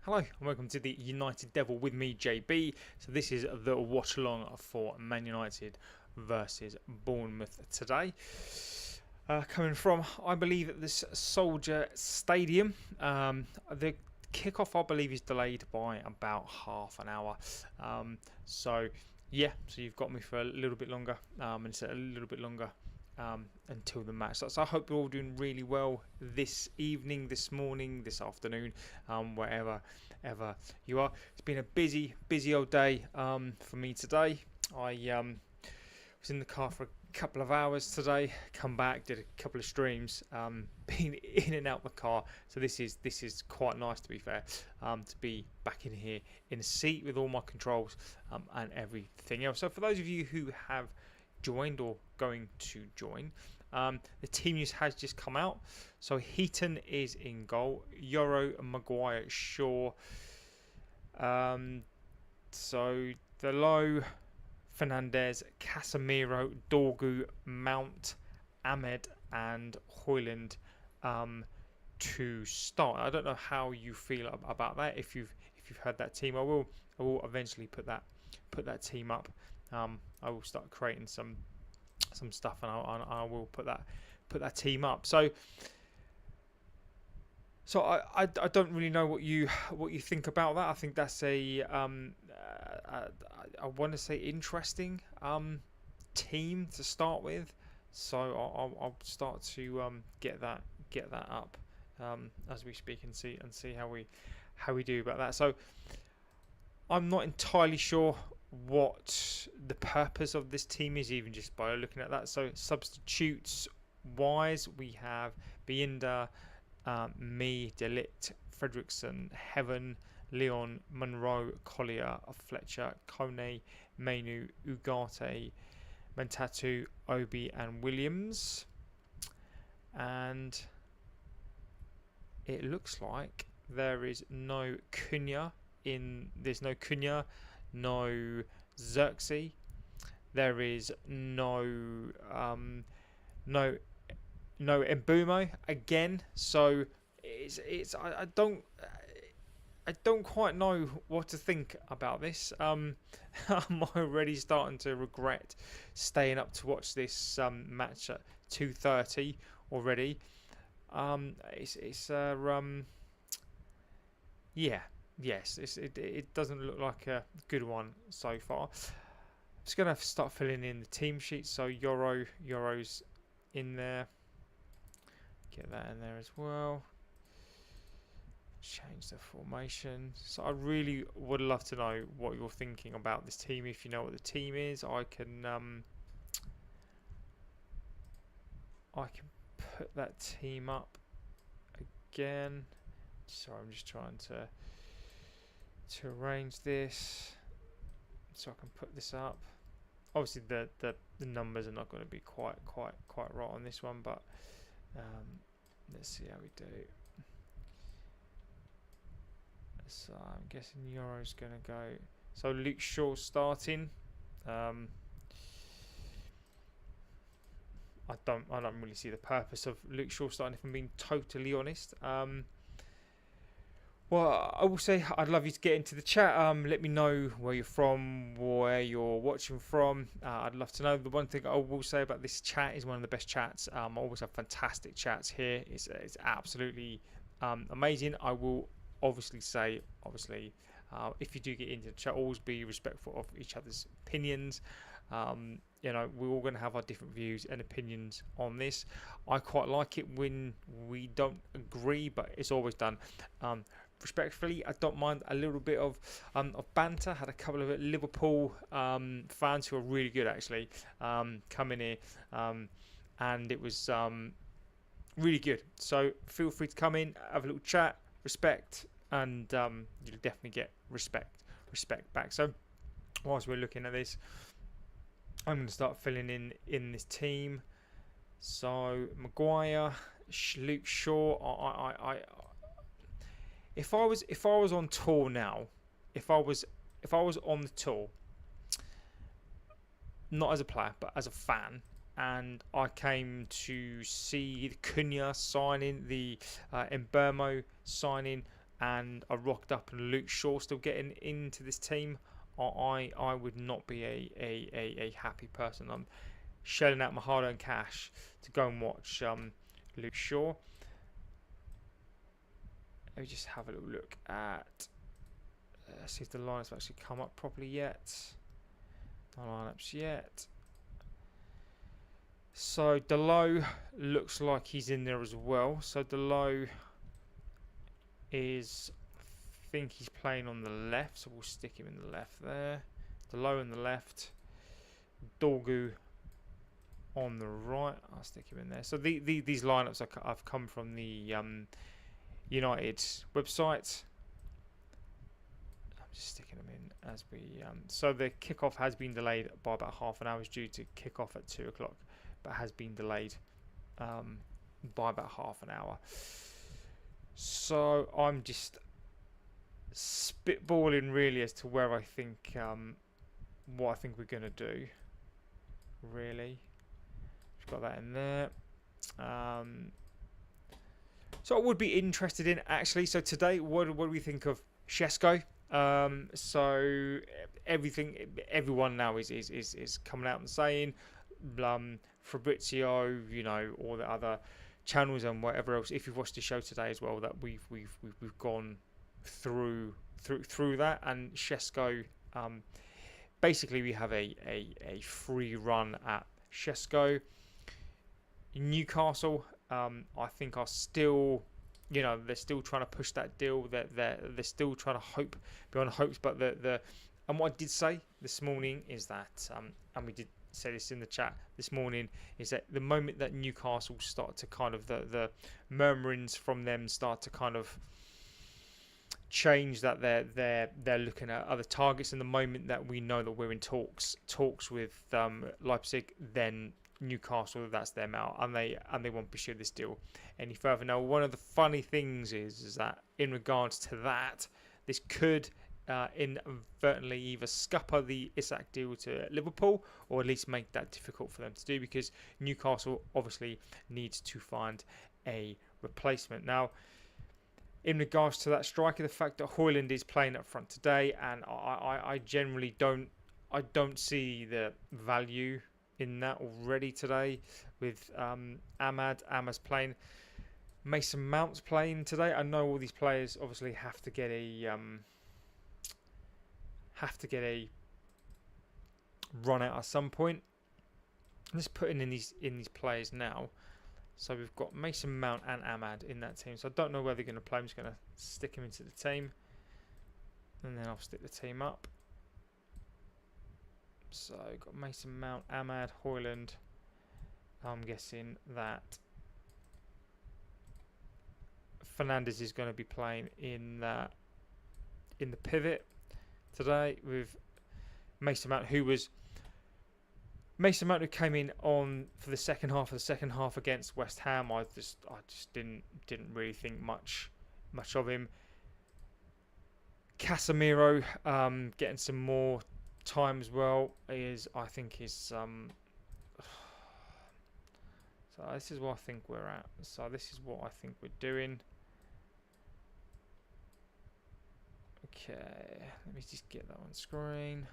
Hello and welcome to the United Devil with me, JB. So this is the watch along for Man United versus Bournemouth today. Coming from, I believe, this Soldier Stadium. The kickoff, I believe, is delayed by about half an hour. So you've got me for a little bit longer, and it's a little bit longer until the match. So I hope you're all doing really well this evening, this morning, this afternoon, wherever you are. It's been a busy old day for me today. I was in the car for a couple of hours today, come back, did a couple of streams, been in and out the car. So this is quite nice, to be fair, to be back in here in a seat with all my controls and everything else. So for those of you who have joined or going to join, the team news has just come out. So Heaton is in goal, Yoro, Maguire, Shaw, so Delo, Fernandez, Casemiro, Dorgu, Mount, Ahmed and Højlund to start. I don't know how you feel about that. If you've heard that team, I will eventually put that team up. I will start creating some stuff, and I will put that team up. So I don't really know what you think about that. I think that's I want to say interesting team to start with. So I'll start to get that up as we speak and see how we do about that. So I'm not entirely sure what the purpose of this team is, even just by looking at that. So substitutes wise, we have Binder, me, Delict, Fredrickson, Heaven, Leon, Monroe, Collier, Fletcher, Kone, Mainu, Ugarte, Mantatu, Obi and Williams. And it looks like there's no Cunha, no Xerxes. There is no Mbeumo again. So I don't quite know what to think about this. I'm already starting to regret staying up to watch this match at 2:30 already. It doesn't look like a good one so far. I'm just going to start filling in the team sheet. So Yoro's in there. Get that in there as well. Change the formation. So I really would love to know what you're thinking about this team. If you know what the team is, I can put that team up again. Sorry, I'm just trying to arrange this so I can put this up. Obviously the numbers are not going to be quite right on this one, but let's see how we do. So I'm guessing Euro's going to go. So Luke Shaw starting. I don't really see the purpose of Luke Shaw starting, if I'm being totally honest. Well, I will say I'd love you to get into the chat. Let me know where you're from, where you're watching from. I'd love to know. The one thing I will say about this chat is one of the best chats. I always have fantastic chats here. It's absolutely amazing. I will obviously say, if you do get into the chat, always be respectful of each other's opinions. We're all going to have our different views and opinions on this. I quite like it when we don't agree, but it's always done respectfully. I don't mind a little bit of banter. Had a couple of Liverpool fans who are really good, actually, come in here, and it was really good. So feel free to come in, have a little chat, respect, and you'll definitely get respect back. So whilst we're looking at this, I'm going to start filling in this team. So Maguire, Luke Shaw. If I was on tour now, if I was on the tour, not as a player but as a fan, and I came to see the Cunha signing, the Mbeumo signing, and I rocked up and Luke Shaw still getting into this team, I would not be a happy person. I'm shelling out my hard-earned cash to go and watch Luke Shaw. Let me just have a little look at see if the lineups have actually come up properly yet. No lineups yet. So Delo looks like he's in there as well. So Delo is, I think he's playing on the left, so we'll stick him in the left there. Delo on the left, Dorgu on the right. I'll stick him in there. So these lineups have come from the United website. I'm just sticking them in as we. So the kickoff has been delayed by about half an hour. It's due to kick off at 2 o'clock, but has been delayed by about half an hour. So I'm just spitballing really as to where I think what I think we're gonna do. Really, just got that in there. So I would be interested in actually. So today, what do we think of Shesko? So everyone now is coming out and saying Fabrizio, you know, all the other channels and whatever else. If you've watched the show today as well, that we've gone through that, and Shesko. Basically, we have a free run at Shesko. Newcastle, I think, are still, you know, they're still trying to push that deal. They're still trying to hope beyond hopes. But and what I did say this morning is that, and we did say this in the chat this morning, is that the moment that Newcastle start to kind of the murmurings from them start to kind of change, that they're looking at other targets, and the moment that we know that we're in talks with Leipzig, then Newcastle, that's them out, and they won't pursue this deal any further. Now, one of the funny things is that in regards to that, this could inadvertently either scupper the Isak deal to Liverpool, or at least make that difficult for them to do, because Newcastle obviously needs to find a replacement. Now, in regards to that striker, the fact that Højlund is playing up front today, and I generally don't see the value in that already today with Amad's playing. Mason Mount's playing today. I know all these players obviously have to get a run out at some point. I'm just putting in these players now. So we've got Mason Mount and Amad in that team. So I don't know where they're going to play. I'm just going to stick him into the team, and then I'll stick the team up. So got Mason Mount, Amad, Højlund. I'm guessing that Fernandes is going to be playing in the pivot today with Mason Mount, who came in on for the second half against West Ham. I just didn't really think much of him. Casemiro getting some more time as well I think is so this is what I think we're at. So this is what I think we're doing. Okay, let me just get that on screen.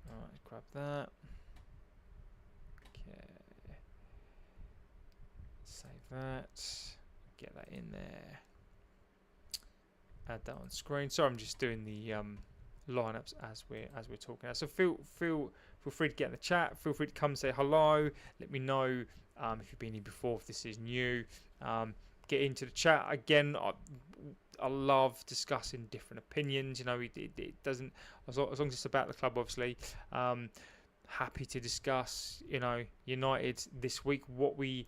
Alright, grab that. Okay. Save that. Get that in there. Add that on screen. So I'm just doing the lineups as we're talking now. So feel free to get in the chat. Feel free to come say hello. Let me know if you've been here before, if this is new. Get into the chat again. I love discussing different opinions. You know, it doesn't, as long as it's about the club, obviously. Happy to discuss, you know, United this week, what we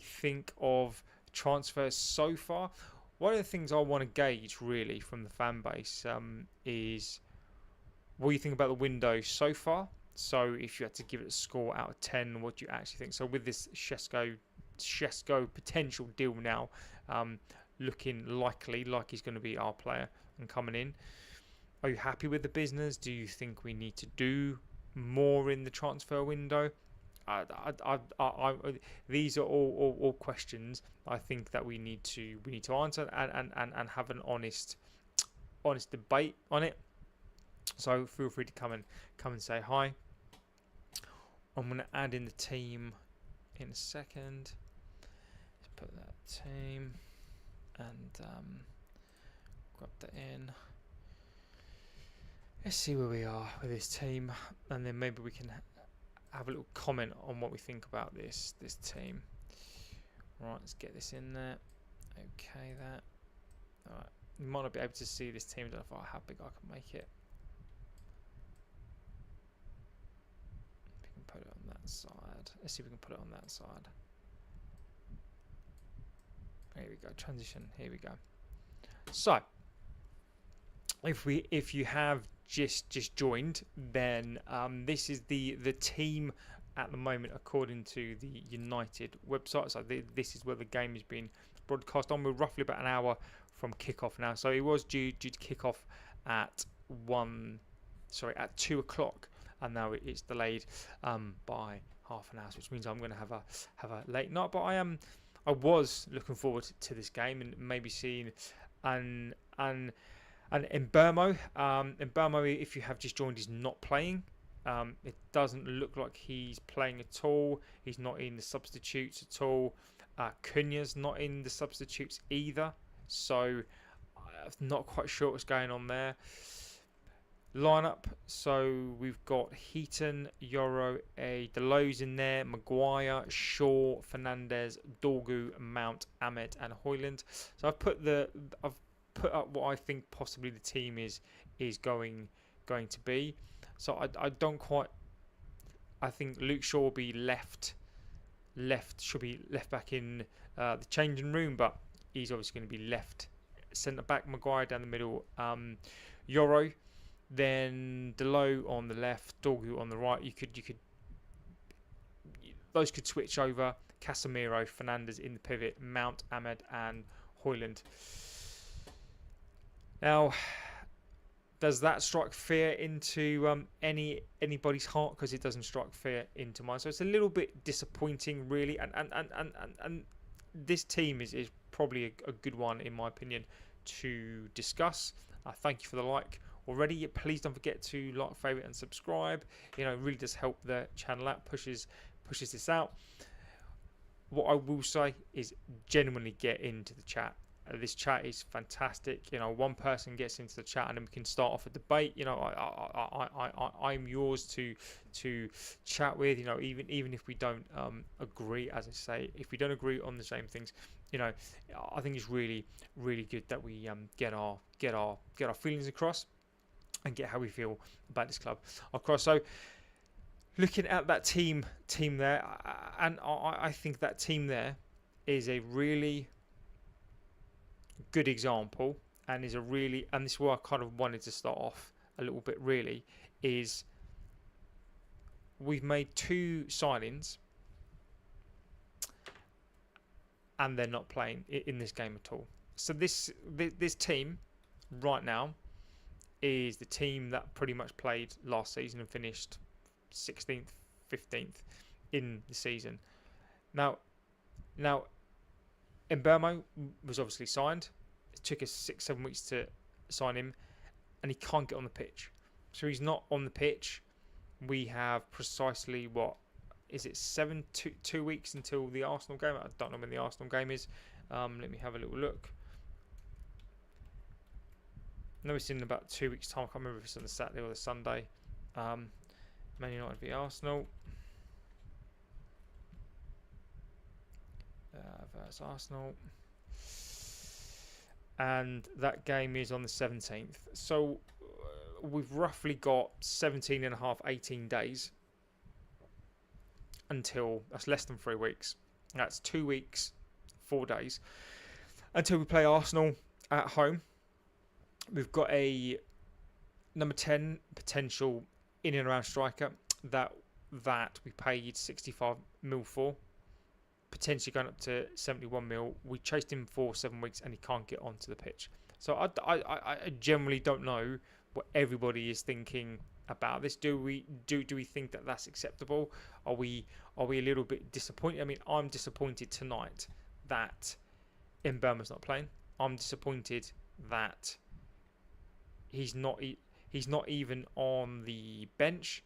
think of transfers so far. One of the things I want to gauge really from the fan base is what you think about the window so far. So if you had to give it a score out of 10, what do you actually think? So with this Shesko potential deal now, looking likely like he's going to be our player and coming in, are you happy with the business? Do you think we need to do more in the transfer window? these are all questions I think that we need to answer and have an honest debate on it. So feel free to come and say hi. I'm going to add in the team in a second. Let's put that team and grab that in. Let's see where we are with this team, and then maybe we can have a little comment on what we think about this team. Right, let's get this in there. Okay, that. All right, you might not be able to see this team. I don't know how big I can make it. We can put it on that side. Let's see if we can put it on that side. There we go. Transition. Here we go. So, if you have just joined, then this is the team at the moment according to the United website. So this is where the game is being broadcast on. We're roughly about an hour from kickoff now. So it was due to kick off at 2 o'clock, and now it's delayed by half an hour, which means I'm going to have a late night. But I was looking forward to this game and maybe seeing an Mbeumo. Mbeumo, if you have just joined, is not playing. It doesn't look like he's playing at all. He's not in the substitutes at all. Cunha's not in the substitutes either. So I'm not quite sure what's going on there. Lineup. So we've got Heaton, Yoro, Delo's in there, Maguire, Shaw, Fernandez, Dorgu, Mount, Ahmed, and Højlund. So I've put up what I think possibly the team is going to be. So I don't quite. I think Luke Shaw will be should be left back in the changing room, but he's obviously going to be left centre back. Maguire down the middle. Yoro, then Delo on the left, Dorgu on the right. You could those could switch over. Casemiro, Fernandez in the pivot, Mount, Ahmed, and Højlund. Now, does that strike fear into anybody's heart? Because it doesn't strike fear into mine. So it's a little bit disappointing, really. And this team is probably a good one, in my opinion, to discuss. Thank you for the like already. Please don't forget to like, favourite, and subscribe. It really does help the channel out, pushes this out. What I will say is genuinely get into the chat. This chat is fantastic. One person gets into the chat and then we can start off a debate. I'm yours to chat with. Even if we don't agree, as I say, if we don't agree on the same things, I think it's really, really good that we get our feelings across and get how we feel about this club across. So, looking at that team there, and I think that team there is a really good example, and this is where I kind of wanted to start off a little bit, really, is we've made 2 signings and they're not playing in this game at all. So this team right now is the team that pretty much played last season and finished 16th, 15th in the season. Now Mbeumo was obviously signed. It took us 6-7 weeks to sign him, and he can't get on the pitch. So he's not on the pitch. We have precisely, what is it, 2 weeks until the Arsenal game? I don't know when the Arsenal game is. Let me have a little look. No, it's in about 2 weeks' time. I can't remember if it's on the Saturday or the Sunday. Man United v Arsenal. Versus Arsenal, and that game is on the 17th. So we've roughly got 17 and a half, 18 days until, that's less than 3 weeks. That's 2 weeks, 4 days until we play Arsenal at home. We've got a number 10 potential in and around striker that we paid 65 mil for, potentially going up to 71 mil. We chased him for 7 weeks and he can't get onto the pitch. So I generally don't know what everybody is thinking about this? Do we think that that's acceptable? Are we a little bit disappointed? I mean, I'm disappointed tonight that Mbeumo's not playing. I'm disappointed that he's not even on the bench.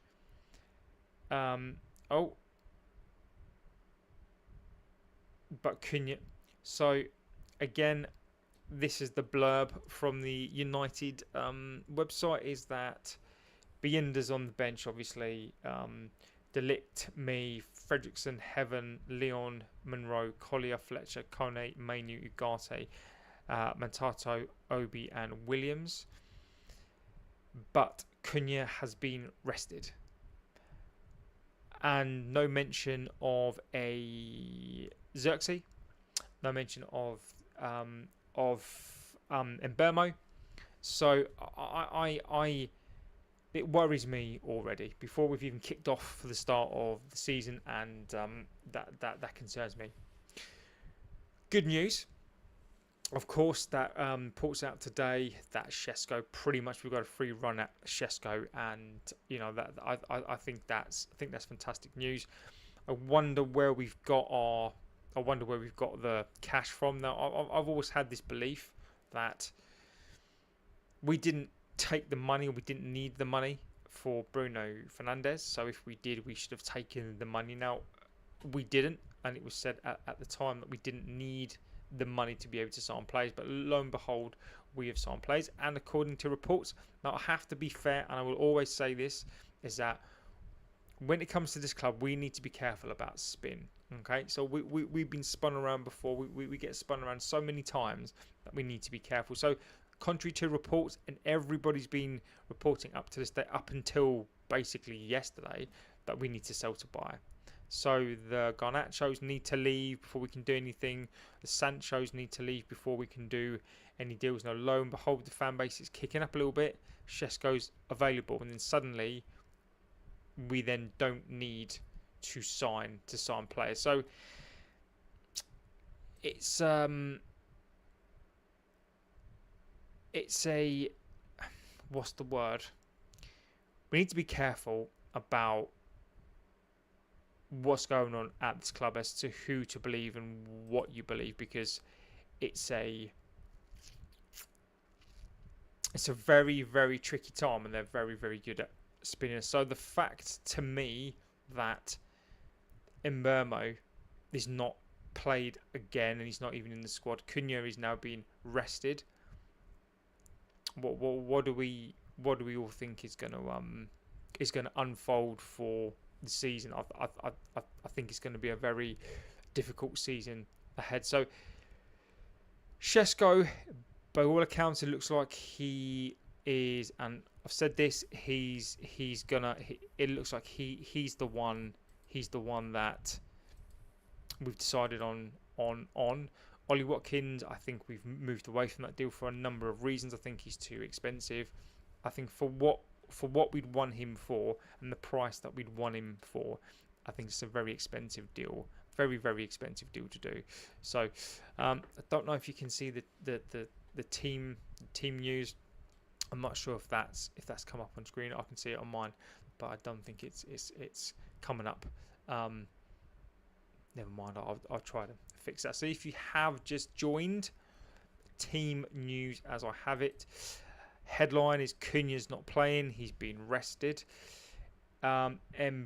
But Cunha. So again, this is the blurb from the United website, is that Bienda's on the bench, obviously. Delict, me, Fredrickson, Heaven, Leon, Monroe, Collier, Fletcher, Kone, Mainu, Ugarte, Mantato, Obi and Williams. But Cunha has been rested. And no mention of a Xerxes, no mention of Mbeumo. So it worries me already before we've even kicked off for the start of the season, and that concerns me. Good news, of course, that ports out today that Shesko, pretty much we've got a free run at Shesko, and you know that I think that's fantastic news. I wonder where we've got the cash from. Now, I've always had this belief that we didn't take the money, or we didn't need the money for Bruno Fernandes. So if we did, we should have taken the money. Now, we didn't, and it was said at the time that we didn't need the money to be able to sign players. But lo and behold, we have signed players. And according to reports, now I have to be fair, and I will always say this, is that when it comes to this club, we need to be careful about spin. Okay, so we've been spun around before. We get spun around so many times that we need to be careful. So, contrary to reports, and everybody's been reporting up to this day, up until basically yesterday, that we need to sell to buy. So the Garnachos need to leave before we can do anything. The Sanchos need to leave before we can do any deals. Now, lo and behold, the fan base is kicking up a little bit. Shesko's available, and then suddenly we then don't need to sign players. So it's a, what's the word? We need to be careful about what's going on at this club as to who to believe and what you believe, because it's a very, very tricky time, and they're very, very good at spinning. So the fact to me that Mbeumo is not played again, and he's not even in the squad. Cunha is now being rested. What do we all think is going to unfold for the season? I think it's going to be a very difficult season ahead. So Shesko, by all accounts, it looks like he is, and I've said this, it looks like he's the one that we've decided on. Ollie Watkins, I think we've moved away from that deal for a number of reasons. I think he's too expensive. I think for what we'd won him for, and the price that we'd won him for, I think it's a very expensive deal. Very, very expensive deal to do. So I don't know if you can see the team news. I'm not sure if that's come up on screen. I can see it on mine, but I don't think it's coming up. Never mind. I'll try to fix that. So if you have just joined, team news as I have it. Headline is Cunha's not playing. He's been rested. Mbeumo's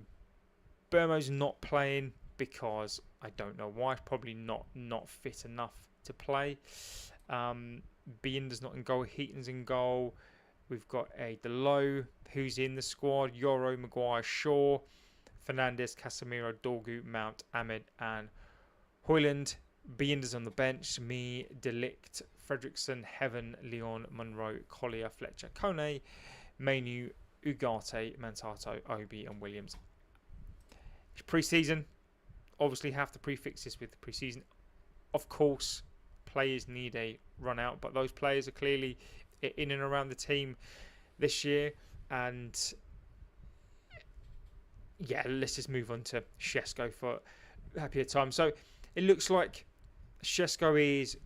not playing because I don't know why. Probably not fit enough to play. Bienda's not in goal. Heaton's in goal. We've got a Delo who's in the squad. Yoro, Maguire, Shaw, Fernandes, Casemiro, Dorgu, Mount, Ahmed and Hoyland. Bienda's on the bench. Me, Delict, Fredrickson, Heaven, Leon, Monroe, Collier, Fletcher, Kone, Mainu, Ugarte, Mantato, Obi and Williams. It's pre-season. Obviously have to prefix this with the pre-season. Of course, players need a run out, but those players are clearly in and around the team this year. And yeah, let's just move on to Shesko for happier time. So it looks like Shesko is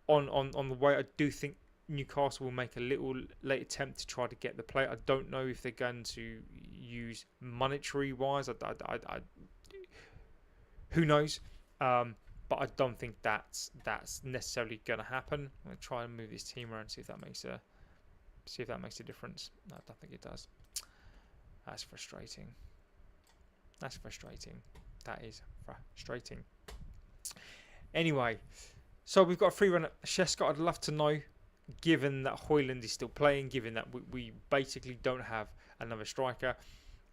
on the way. I do think Newcastle will make a little late attempt to try to get the player. I don't know if they're going to use monetary wise. Who knows? But I don't think that's necessarily going to happen. I'm going to try and move this team around, see if that makes a difference. No, I don't think it does. That's frustrating. That is frustrating. Anyway, so we've got a free run at Shesko. I'd love to know, given that Højlund is still playing, given that we basically don't have another striker,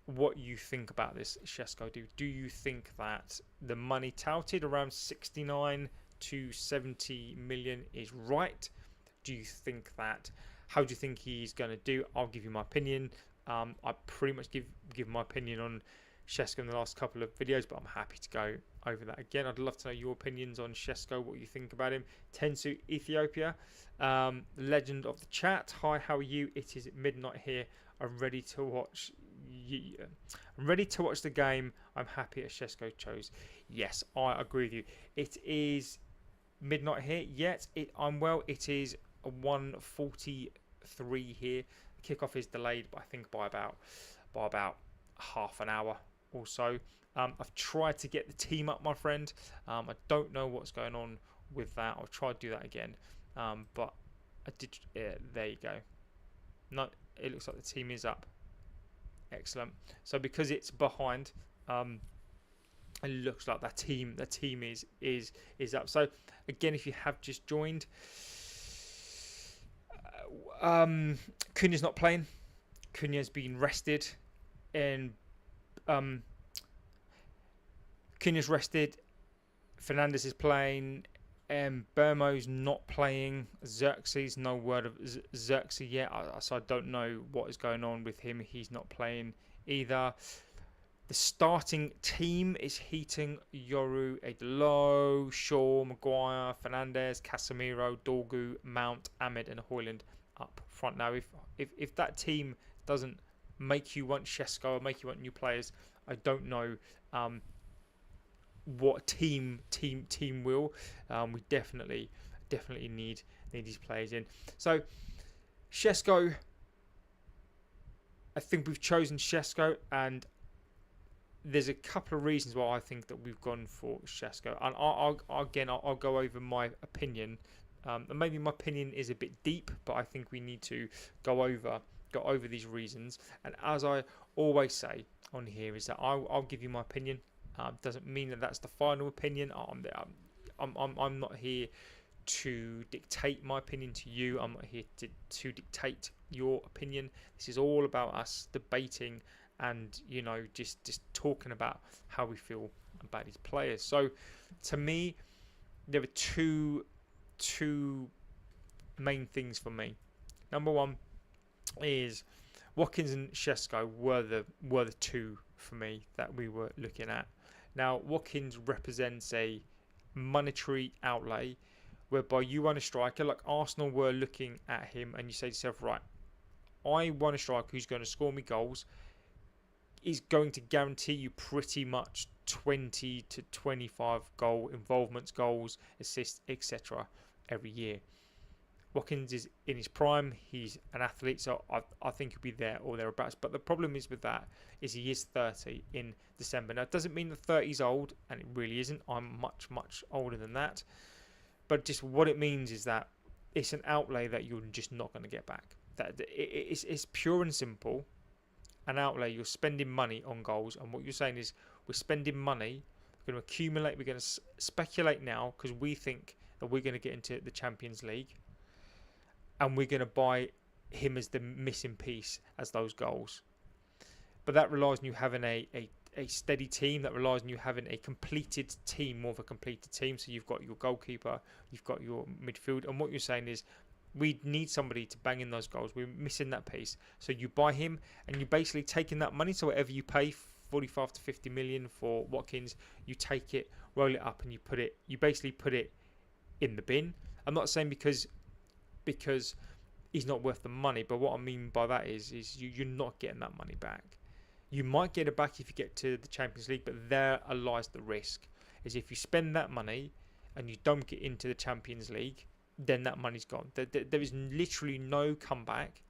what you think about this Shesko. Do you think that the money touted around 69 to 70 million is right? Do you think that? How do you think he's going to do? I'll give you my opinion. I pretty much give my opinion on Shesko in the last couple of videos, but I'm happy to go over that again. I'd love to know your opinions on Shesko, what you think about him. Tensu Ethiopia, legend of the chat. Hi, how are you? It is midnight here. I'm ready to watch. I'm ready to watch the game. I'm happy as Shesko chose. Yes, I agree with you. It is midnight here. Yet I'm well. It is 1:43 here. Kickoff is delayed, but I think by about half an hour or so. I've tried to get the team up, my friend. I don't know what's going on with that. I'll try to do that again. But I did. There you go. No, it looks like the team is up. Excellent. So because it's behind, it looks like that team is up. So again, if you have just joined, Cunha's not playing. Cunha's been rested, and Cunha's rested. Fernandes is playing. Mbeumo's not playing. Xerxes, no word of Xerxes yet, so I don't know what is going on with him. He's not playing either. The starting team is Heaton, Yoru, Edelo, Shaw, Maguire, Fernandes, Casemiro, Dorgu, Mount, Ahmed, and Højlund up front. Now, if that team doesn't make you want Shesko or make you want new players, I don't know what team will. We definitely need these players in. So Shesko, I think we've chosen Shesko, and there's a couple of reasons why I think that we've gone for Shesko. And I'll go over my opinion. And maybe my opinion is a bit deep, but I think we need to go over these reasons. And as I always say on here, is that I'll give you my opinion. Doesn't mean that that's the final opinion. I'm not here to dictate my opinion to you. I'm not here to dictate your opinion. This is all about us debating and, you know, just talking about how we feel about these players. So to me, there were two main things for me. Number one is Watkins and Shesko were the two for me that we were looking at. Now, Watkins represents a monetary outlay whereby you want a striker, like Arsenal were looking at him, and you say to yourself, right, I want a striker who's going to score me goals, is going to guarantee you pretty much 20 to 25 goal involvements, goals, assists, etc. every year. Watkins is in his prime. He's an athlete, so I think he'll be there or thereabouts. But the problem is with that is he is 30 in December. Now, it doesn't mean that 30 is old, and it really isn't. I'm much older than that. But just what it means is that it's an outlay that you're just not going to get back. That it's pure and simple. An outlay, you're spending money on goals, and what you're saying is we're spending money, we're going to accumulate, we're going to speculate now because we think that we're going to get into the Champions League, and we're going to buy him as the missing piece as those goals. But that relies on you having a steady team, that relies on you having a completed team, more of a completed team. So you've got your goalkeeper, you've got your midfield, and what you're saying is we need somebody to bang in those goals. We're missing that piece. So you buy him, and you're basically taking that money. So whatever you pay, 45 to 50 million for Watkins, you take it, roll it up, and you basically put it in the bin. I'm not saying because he's not worth the money, but what I mean by that is you're not getting that money back. You might get it back if you get to the Champions League, but there lies the risk. Is if you spend that money and you don't get into the Champions League, then that money's gone. There is literally no comeback.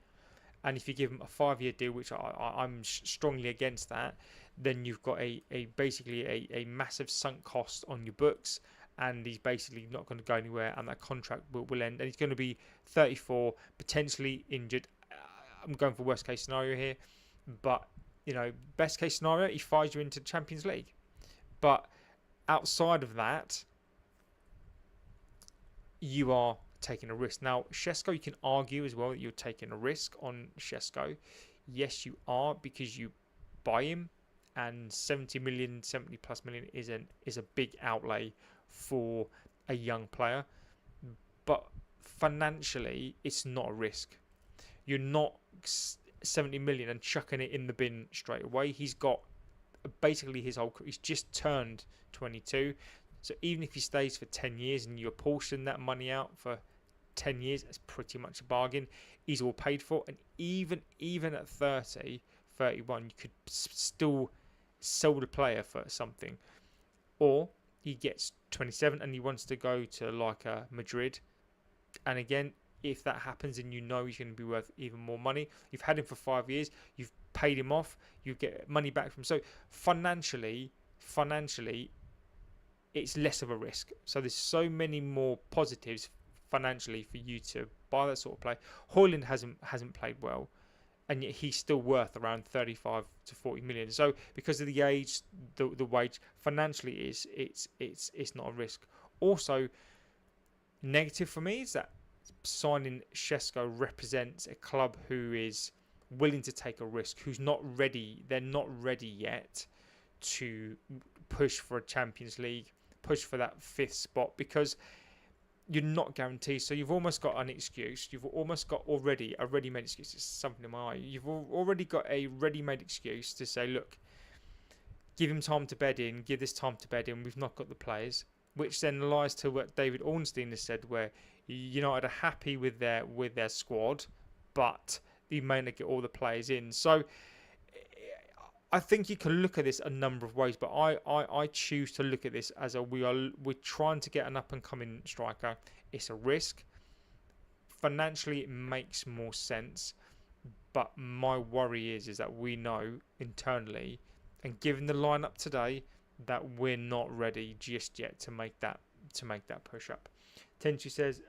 And if you give him a 5-year deal, which I'm strongly against that, then you've got basically a massive sunk cost on your books, and he's basically not going to go anywhere, and that contract will end. And he's going to be 34, potentially injured. I'm going for worst case scenario here, but best case scenario, he fires you into the Champions League. But outside of that, you are taking a risk. Now, Šeško, you can argue as well that you're taking a risk on Šeško. Yes, you are, because you buy him, and 70 plus million is a big outlay for a young player. But financially, it's not a risk. You're not 70 million and chucking it in the bin straight away. He's got basically he's just turned 22. So even if he stays for 10 years and you apportion that money out for 10 years, it's pretty much a bargain. He's all paid for. And even at 30, 31, you could still sell the player for something. Or he gets 27 and he wants to go to like a Madrid. And again, if that happens and he's going to be worth even more money, you've had him for 5 years, you've paid him off, you get money back from him. So financially, it's less of a risk. So there's so many more positives financially for you to buy that sort of play. Højlund hasn't played well, and yet he's still worth around 35 to 40 million. So because of the age, the wage, financially it's not a risk. Also, negative for me is that signing Šeško represents a club who is willing to take a risk, who's not ready. They're not ready yet to push for a Champions League, push for that 5th spot, because you're not guaranteed. So you've almost got an excuse. You've almost got already a ready-made excuse. It's something in my eye. You've already got a ready-made excuse to say, look, give him time to bed in, give this time to bed in. We've not got the players, which then lies to what David Ornstein has said, where United are happy with their squad, but you may not get all the players in. So I think you can look at this a number of ways, but I choose to look at this as we're trying to get an up and coming striker. It's a risk. Financially, it makes more sense, but my worry is that we know internally, and given the lineup today, that we're not ready just yet to make that push up. Tenchu says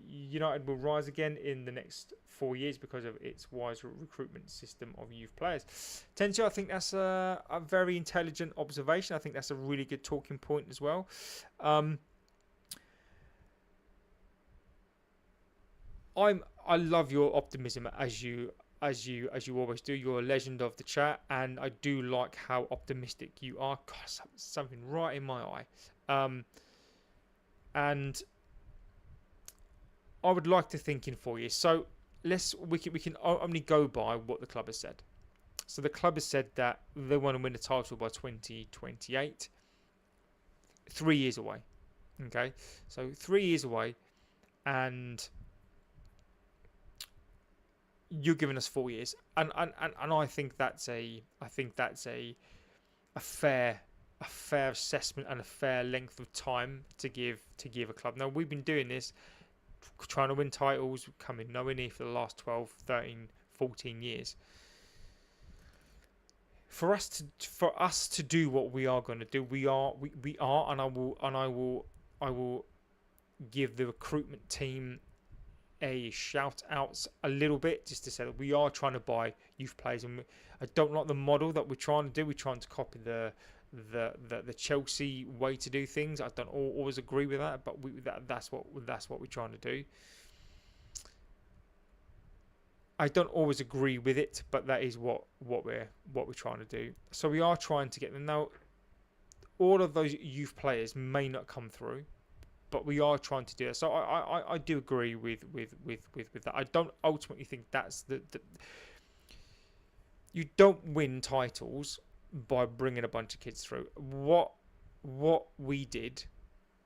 United will rise again in the next 4 years because of its wise recruitment system of youth players. Tenchu, I think that's a very intelligent observation. I think that's a really good talking point as well. I love your optimism as you always do. You're a legend of the chat, and I do like how optimistic you are. God, something right in my eye. And I would like to think in 4 years. So we can only go by what the club has said. So the club has said that they want to win the title by 2028. 3 years away. Okay, so 3 years away, and you're giving us 4 years, and I think that's a fair assessment and a fair length of time to give a club. Now, we've been doing this, trying to win titles, coming nowhere near for the last 12, 13, 14 years. For us to do what we are going to do, we are, and I will give the recruitment team a shout out a little bit, just to say that we are trying to buy youth players, and I don't like the model that we're trying to do. We're trying to copy the Chelsea way to do things. I don't always agree with that, but that's what we're trying to do. I don't always agree with it, but that is what we're trying to do. So we are trying to get them. Now, all of those youth players may not come through, but we are trying to do it. So I do agree with that. I don't ultimately think that's the you don't win titles by bringing a bunch of kids through. What we did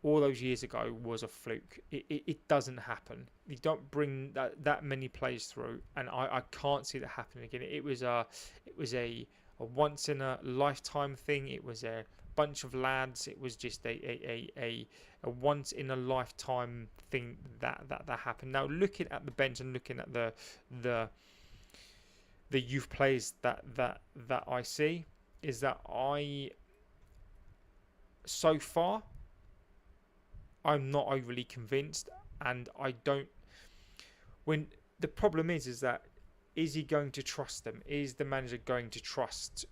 all those years ago was a fluke. It doesn't happen. You don't bring that many players through, and I can't see that happening again. It was a once in a lifetime thing. It was a bunch of lads. It was just a once in a lifetime thing that happened. Now looking at the bench and looking at the youth players that I see, is that so far I'm not overly convinced, and I don't. When the problem is that, is he going to trust them? Is the manager going to trust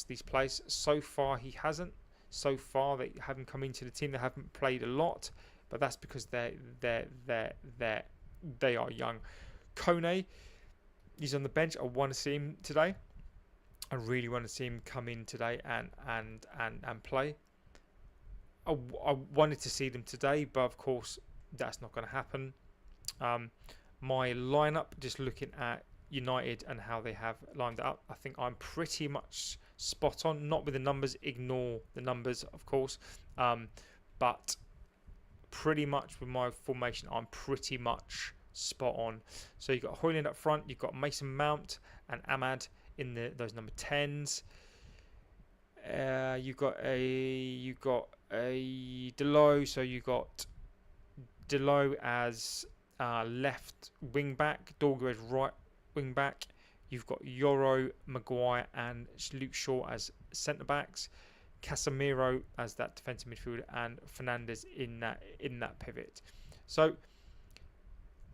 these players? So far he hasn't. So far they haven't come into the team. They haven't played a lot, but that's because they are young. Kone, he's on the bench. I want to see him today. I really want to see him come in today and play. I wanted to see them today, but of course that's not going to happen. My lineup, just looking at United and how they have lined it up, I think I'm pretty much spot on. Not with the numbers, ignore the numbers, of course, but pretty much with my formation, I'm pretty much spot on. So you've got Højlund up front, you've got Mason Mount and Ahmad in those number 10s. You've got a Delo, so you got Delo as left wing back, Dorgu as right wing back. You've got Yoro, Maguire and Luke Shaw as centre backs, Casemiro as that defensive midfielder, and Fernandes in that pivot. So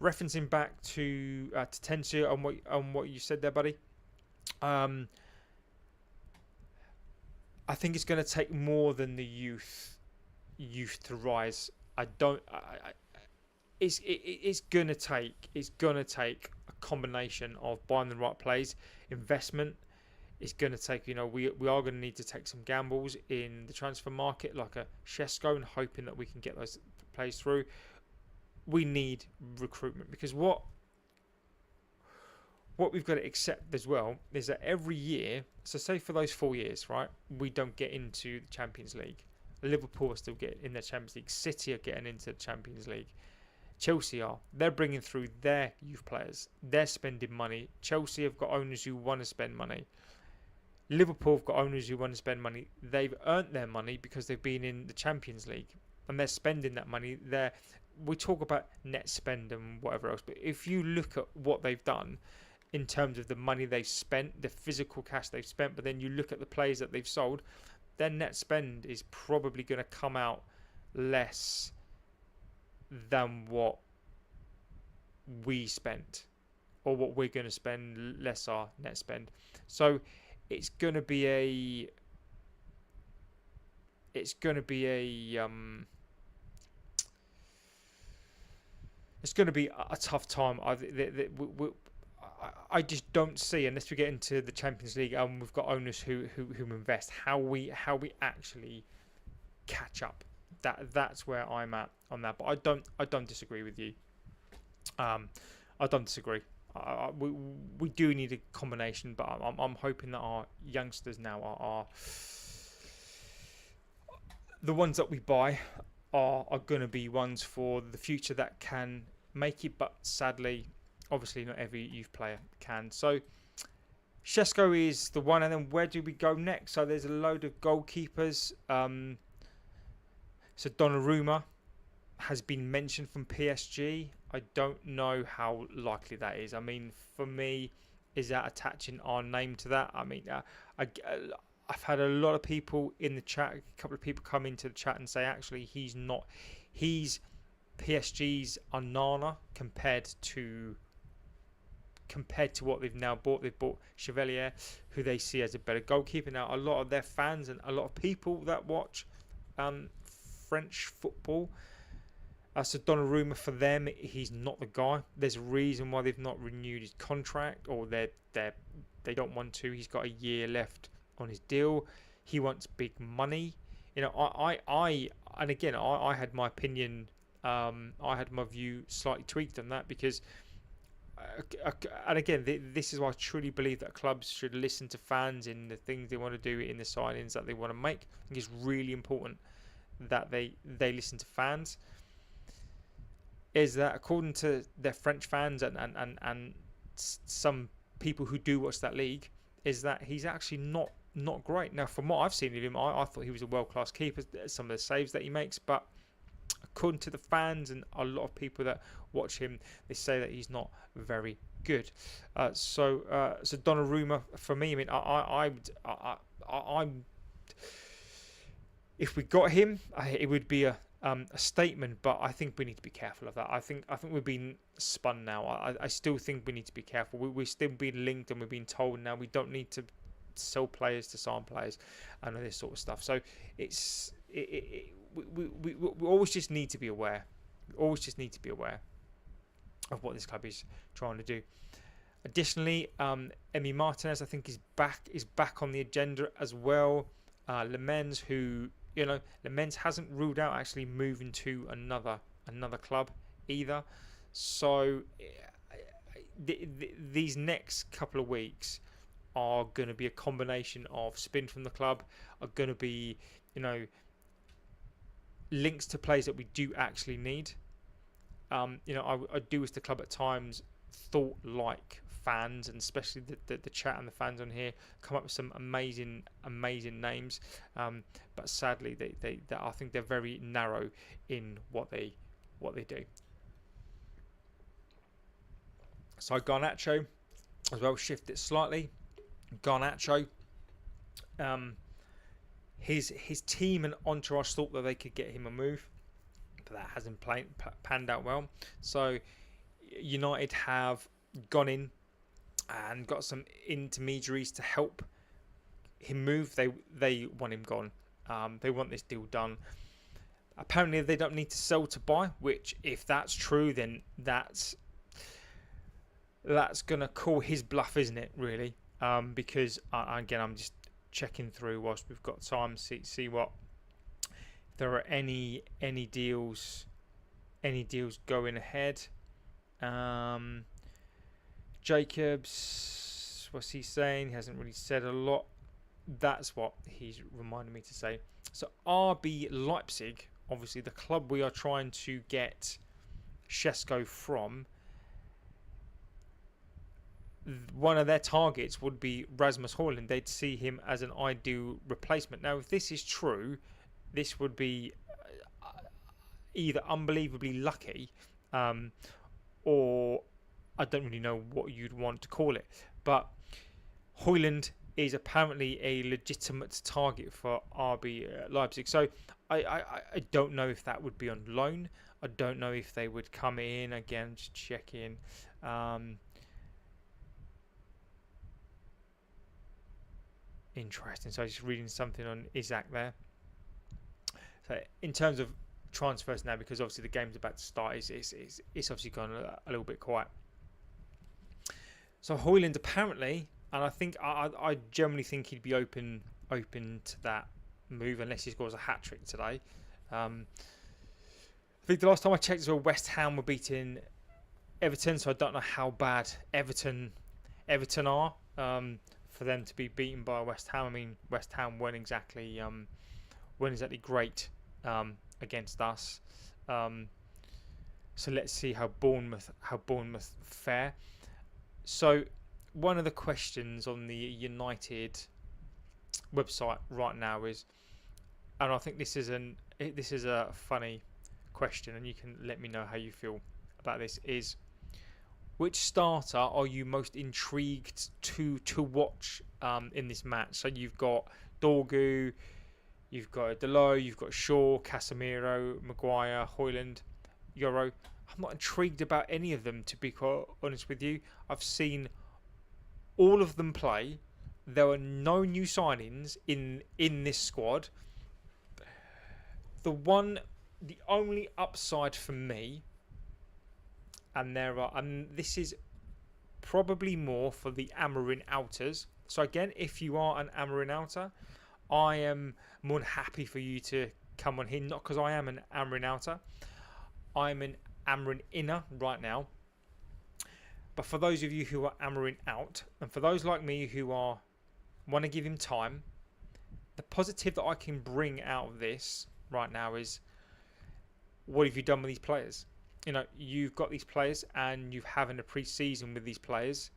referencing back to Tensia and what you said there, buddy. I think it's going to take more than the youth to rise. It's going to take a combination of buying the right players, investment. It's going to take, we are going to need to take some gambles in the transfer market, like a Shesko, and hoping that we can get those players through. We need recruitment, because what we've got to accept as well is that every year, so say for those 4 years, right, we don't get into the Champions League. Liverpool are still getting in the Champions League. City are getting into the Champions League. Chelsea are. They're bringing through their youth players. They're spending money. Chelsea have got owners who want to spend money. Liverpool have got owners who want to spend money. They've earned their money because they've been in the Champions League, and they're spending that money. We talk about net spend and whatever else, but if you look at what they've done in terms of the money they've spent, the physical cash they've spent, but then you look at the players that they've sold, their net spend is probably going to come out less than what we spent, or what we're going to spend, less our net spend. So it's going to be a tough time. I just don't see, unless we get into the Champions League and we've got owners who invest, how we actually catch up. That's where I'm at on that. But I don't disagree with you. I don't disagree. We do need a combination, but I'm hoping that our youngsters now are the ones that we buy are going to be ones for the future that can make it. But sadly, obviously, not every youth player can. So Shesko is the one, and then where do we go next? So there's a load of goalkeepers. So Donnarumma has been mentioned from PSG. I don't know how likely that is. I mean, for me, is that attaching our name to that? I mean, I've had a lot of people in the chat, a couple of people come into the chat and say, actually, he's not. He's PSG's Onana compared to what they've now bought. They've bought Chevalier, who they see as a better goalkeeper. Now, a lot of their fans and a lot of people that watch French football, so Donnarumma, for them, he's not the guy. There's a reason why they've not renewed his contract, or they don't want to. He's got a year left on his deal. He wants big money. I had my opinion. I had my view slightly tweaked on that, because and again, this is why I truly believe that clubs should listen to fans in the things they want to do, in the signings that they want to make. I think it's really important that they listen to fans. Is that, according to their French fans and some people who do watch that league, is that he's actually not not great. Now, from what I've seen of him, I thought he was a world-class keeper. Some of the saves that he makes, but according to the fans and a lot of people that watch him, they say that he's not very good. So Donnarumma, for me, I mean, I'm if we got him, it would be a statement. But I think we need to be careful of that. I think we're being spun now. I still think we need to be careful. We're still being linked, and we're being told now we don't need to sell players to sign players and all this sort of stuff. So we always just need to be aware. Always just need to be aware of what this club is trying to do. Additionally, Emi Martinez, I think, is back on the agenda as well. Lemens, who Lemens hasn't ruled out actually moving to another club either. So these next couple of weeks are going to be a combination of spin from the club, are going to be links to players that we do actually need. I do wish the club at times thought like fans, and especially the chat and the fans on here come up with some amazing names, but sadly they I think they're very narrow in what they do. So Garnacho as well, shift it slightly. Garnacho, his team and entourage thought that they could get him a move, but that hasn't panned out well. So United have gone in and got some intermediaries to help him move. They want him gone. They want this deal done. Apparently they don't need to sell to buy, which if that's true, then that's gonna call his bluff, isn't it? Really, because again, I'm just checking through whilst we've got time, see what if there are any deals going ahead. Jacobs, what's he saying? He hasn't really said a lot. That's what he's reminded me to say. So RB Leipzig, obviously the club we are trying to get Šeško from, one of their targets would be Rasmus Højlund. They'd see him as an ideal replacement. Now, if this is true, this would be either unbelievably lucky, or I don't really know what you'd want to call it. But Højlund is apparently a legitimate target for RB Leipzig. So I don't know if that would be on loan. I don't know if they would come in. Again, just check in. Interesting. So just reading something on Isaac there. So in terms of transfers now, because obviously the game's about to start, it's obviously gone a little bit quiet. So Højlund apparently, and I think I generally think he'd be open to that move unless he scores a hat trick today. I think the last time I checked as well, West Ham were beating Everton, so I don't know how bad Everton are. For them to be beaten by West Ham, I mean West Ham weren't exactly great against us. So let's see how Bournemouth fare. So one of the questions on the United website right now is, and I think this is a funny question, and you can let me know how you feel about this, is which starter are you most intrigued to watch in this match? So you've got Dorgu, you've got Delo, you've got Shaw, Casemiro, Maguire, Højlund, Euro. I'm not intrigued about any of them, to be quite honest with you. I've seen all of them play. There are no new signings in this squad. The only upside for me, and this is probably more for the Amarin outers. So again, if you are an Amarin outer, I am more than happy for you to come on here. Not because I am an Amarin outer, I'm an Amarin inner right now. But for those of you who are Amarin out, and for those like me who want to give him time, the positive that I can bring out of this right now is, what have you done with these players? You've got these players and you're having a pre-season with these players.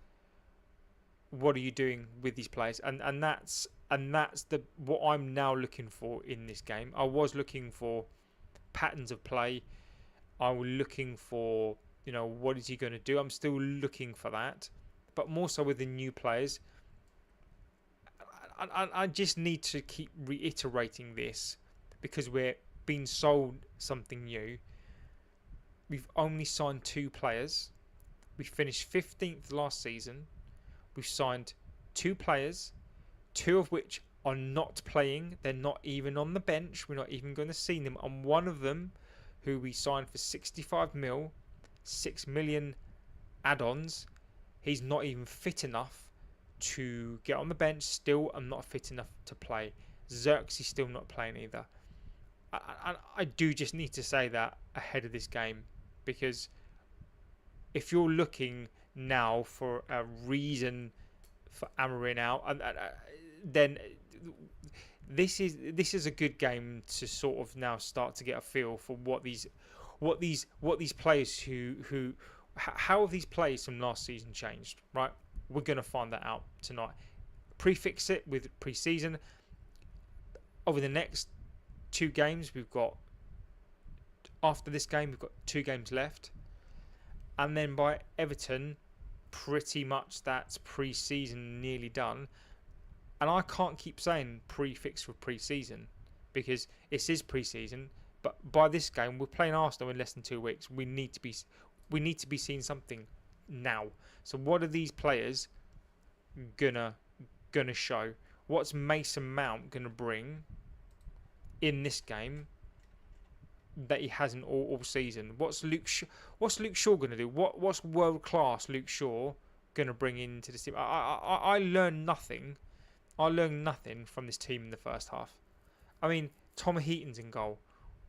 What are you doing with these players? And that's And that's what I'm now looking for in this game. I was looking for patterns of play. I was looking for, what is he going to do? I'm still looking for that. But more so with the new players, I just need to keep reiterating this because we're being sold something new. We've only signed 2 players. We finished 15th last season. We've signed 2 players, 2 of which are not playing. They're not even on the bench. We're not even going to see them. And one of them, who we signed for 65 mil, 6 million add-ons, he's not even fit enough to get on the bench still, and not fit enough to play. Xerxes still not playing either. I do just need to say that ahead of this game, because if you're looking now for a reason for Amorim out, then this is a good game to sort of now start to get a feel for what these players how have these players from last season changed, right? We're going to find that out tonight. Prefix it with pre-season. Over the next 2 games, after this game, we've got 2 games left. And then by Everton, pretty much that's pre-season nearly done. And I can't keep saying prefix with pre-season because it is pre-season. But by this game, we're playing Arsenal in less than 2 weeks. We need to be seeing something now. So what are these players gonna show? What's Mason Mount gonna bring in this game that he hasn't all season? What's Luke Shaw gonna do? What's world class Luke Shaw gonna bring into this team? I learned nothing. I learned nothing from this team in the first half. I mean, Tom Heaton's in goal.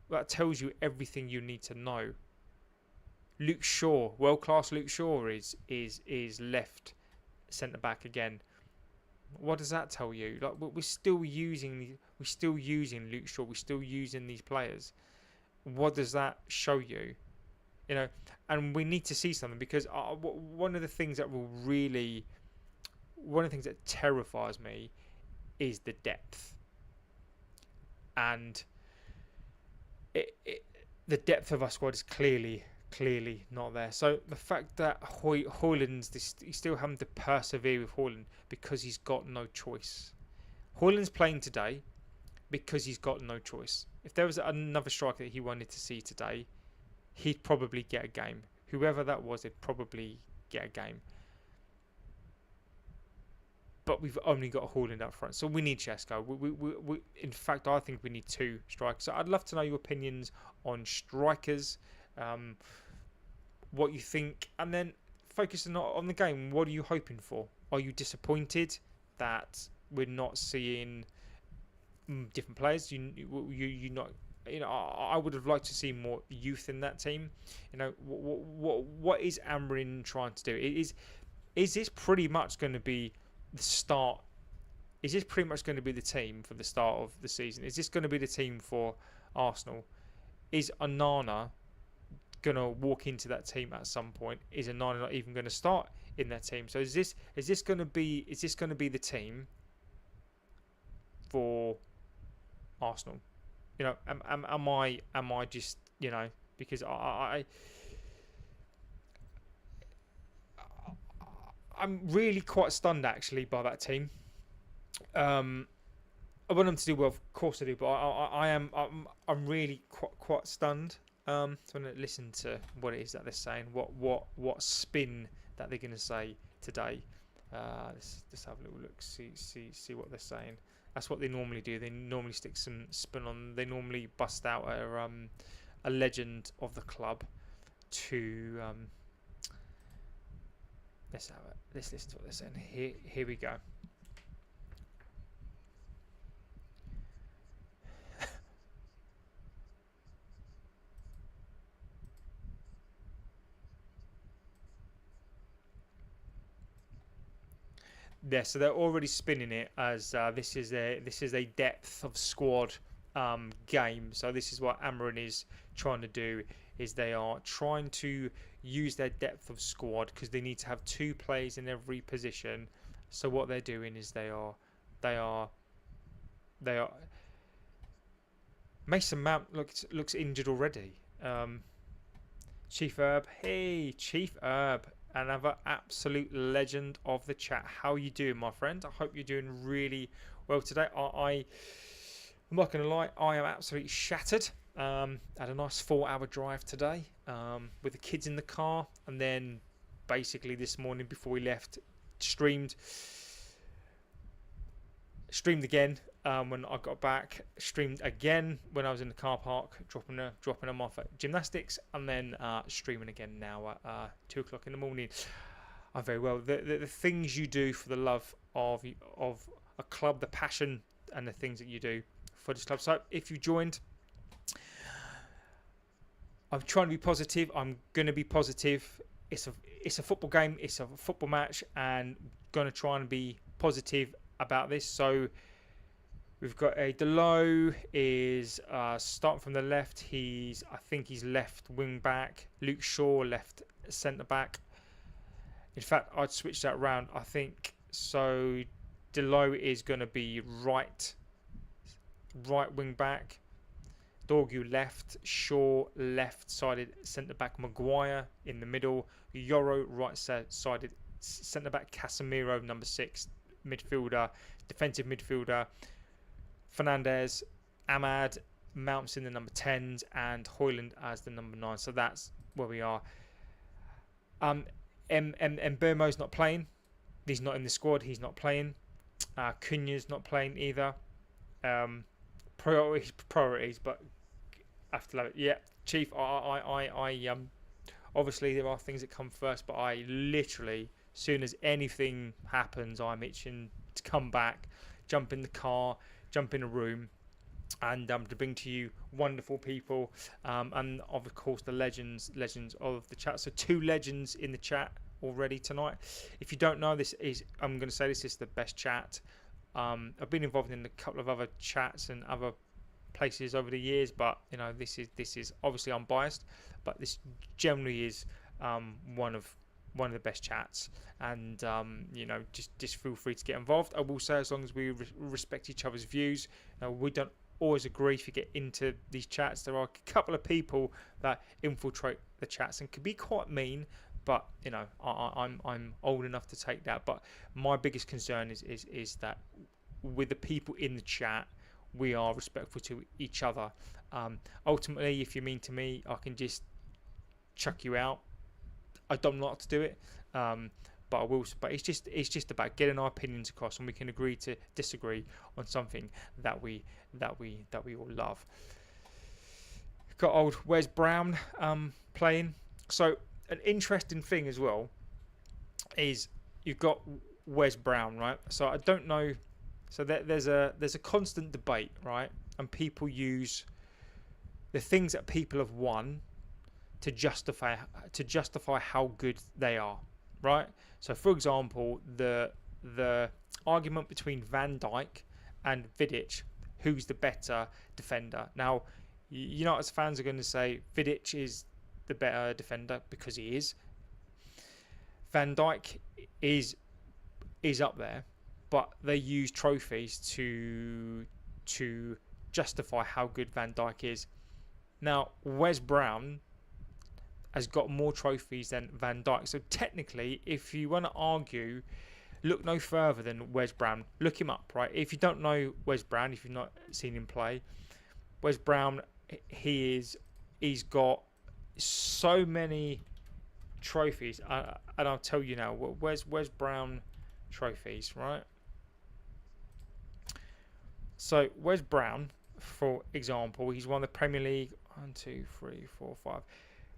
That tells you everything you need to know. Luke Shaw, world class Luke Shaw is left centre back again. What does that tell you? Like we're still using Luke Shaw. We're still using these players. What does that show you? And we need to see something, because one of the things that terrifies me is the depth, and the depth of our squad is clearly not there. So the fact that Højlund's he's still having to persevere with Højlund because he's got no choice. Højlund's playing today because he's got no choice. If there was another striker that he wanted to see today, he'd probably get a game. Whoever that was, he'd probably get a game. But we've only got Højlund up front, so we need Chesko. We in fact, I think we need 2 strikers. So I'd love to know your opinions on strikers, what you think, and then focusing on the game. What are you hoping for? Are you disappointed that we're not seeing different players? You not. I would have liked to see more youth in that team. What is Amorim trying to do? Is this pretty much going to be the start? Is this pretty much going to be the team for the start of the season? Is this going to be the team for Arsenal? Is Onana going to walk into that team at some point? Is Onana not even going to start in that team? So is this going to be the team for Arsenal? Am I just, because I'm really quite stunned actually by that team. I want them to do well, of course I do, but I'm really quite stunned. So I'm going to listen to what it is that they're saying, what spin that they're going to say today. Let's have a little look, see what they're saying. That's what they normally do. They normally stick some spin on. They normally bust out a legend of the club to. Let's listen to what they're saying. Here we go. Yeah, so they're already spinning it as this is a depth of squad game. So this is what Amorim is trying to do. Is they are trying to use their depth of squad because they need to have 2 players in every position. So what they're doing is they are They are. Mason Mount looks injured already. Chief Herb, hey Chief Herb, another absolute legend of the chat. How you doing, my friend? I hope you're doing really well today. I'm not going to lie, I am absolutely shattered. Had a nice 4-hour drive today with the kids in the car, and then basically this morning before we left, streamed again when I got back, streamed again when I was in the car park, dropping them off at gymnastics, and then streaming again now at 2 o'clock in the morning. I'm very well. The things you do for the love of a club, the passion and the things that you do for this club. So if you joined, I'm trying to be positive. I'm going to be positive. It's a football game. It's a football match, and going to try and be positive about this. So we've got a Delo is starting from the left. I think he's left wing back. Luke Shaw left centre back. In fact, I'd switch that round. I think so. Delo is going to be right wing back. Dorgu left, Shaw left-sided centre-back, Maguire in the middle, Yoro right-sided centre-back, Casemiro number 6, midfielder, defensive midfielder, Fernandez, Ahmad, Mounts in the number 10s, and Hoyland as the number 9. So that's where we are. Mbeumo's not playing. He's not in the squad. He's not playing. Cunha's not playing either. Priorities, but after that, yeah, Chief. I obviously there are things that come first, but I literally, soon as anything happens, I'm itching to come back, jump in the car, jump in a room, and to bring to you wonderful people, and of course the legends of the chat. So 2 legends in the chat already tonight. If you don't know, I'm going to say this is the best chat. I've been involved in a couple of other chats and other places over the years, but you know this is obviously unbiased, but this generally is one of the best chats, and you know just feel free to get involved. I will say, as long as we respect each other's views, we don't always agree. If you get into these chats, there are a couple of people that infiltrate the chats and can be quite mean. But you know, I'm old enough to take that. But my biggest concern is that with the people in the chat, we are respectful to each other. Ultimately, if you're mean to me, I can just chuck you out. I don't like to do it, but I will. But it's just about getting our opinions across, and we can agree to disagree on something that we all love. Got old Wes Brown playing. So an interesting thing as well is you've got Wes Brown, right? So I don't know. So there's a constant debate, right? And people use the things that people have won to justify how good they are, right? So for example, the argument between Van Dijk and Vidic, who's the better defender? Now, United fans are going to say Vidic is the better defender because he is. Van Dijk is up there, but they use trophies to justify how good Van Dijk is. Now, Wes Brown has got more trophies than Van Dijk. So technically, if you want to argue, look no further than Wes Brown. Look him up, right? If you don't know Wes Brown, if you've not seen him play, Wes Brown, he's got so many trophies, and I'll tell you now. Wes Brown trophies, right? So Wes Brown, for example, he's won the Premier League 1, 2, 3, 4, 5.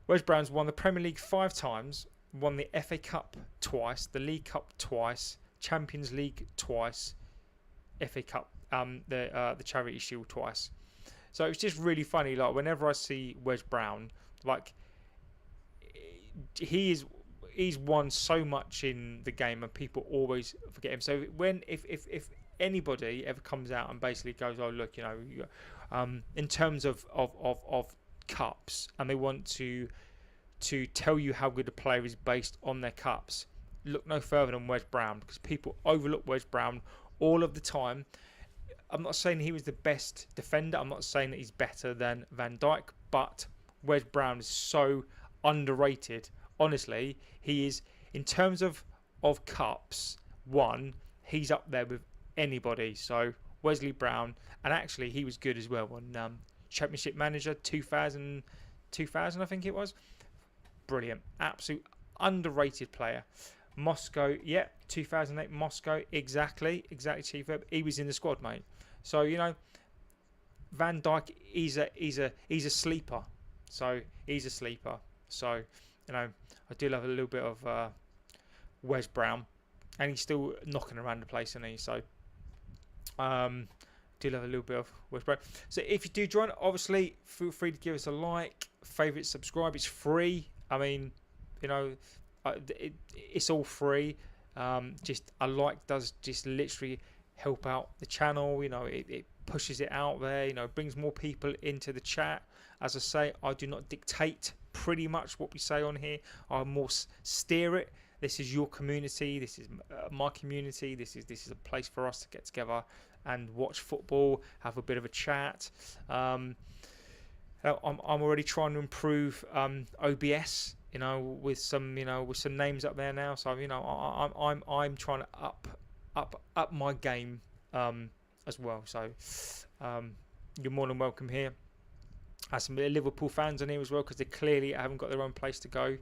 Wes Brown's won the Premier League 5 times, won the FA Cup twice, the League Cup twice, Champions League twice, FA Cup, the Charity Shield twice. So it's just really funny. Like whenever I see Wes Brown, like he's won so much in the game, and people always forget him. So if anybody ever comes out and basically goes, oh look, you know, in terms of cups, and they want to tell you how good a player is based on their cups, look no further than Wes Brown, because people overlook Wes Brown all of the time. I'm not saying he was the best defender. I'm not saying that he's better than Van Dijk, but Wes Brown is so underrated. Honestly, he is, in terms of cups won, he's up there with anybody. So Wesley Brown, and actually he was good as well on Championship Manager 2000 I think it was. Brilliant, absolute underrated player. Moscow, yeah, 2008 Moscow, exactly, Chief Webb. He was in the squad, mate. So Van Dijk, he's a sleeper. So he's a sleeper. So I do love a little bit of Wes Brown, and he's still knocking around the place, isn't he? So do love a little bit of Wes Brown. So if you do join, obviously feel free to give us a like, favourite, subscribe. It's free. I mean, it's all free. Just a like does just literally help out the channel. It pushes it out there. Brings more people into the chat. As I say, I do not dictate pretty much what we say on here. I more steer it. This is your community. This is my community. This is a place for us to get together and watch football, have a bit of a chat. I'm already trying to improve OBS. With some names up there now. So I'm trying to up my game as well. So you're more than welcome here. Has some Liverpool fans on here as well, because they clearly haven't got their own place to go.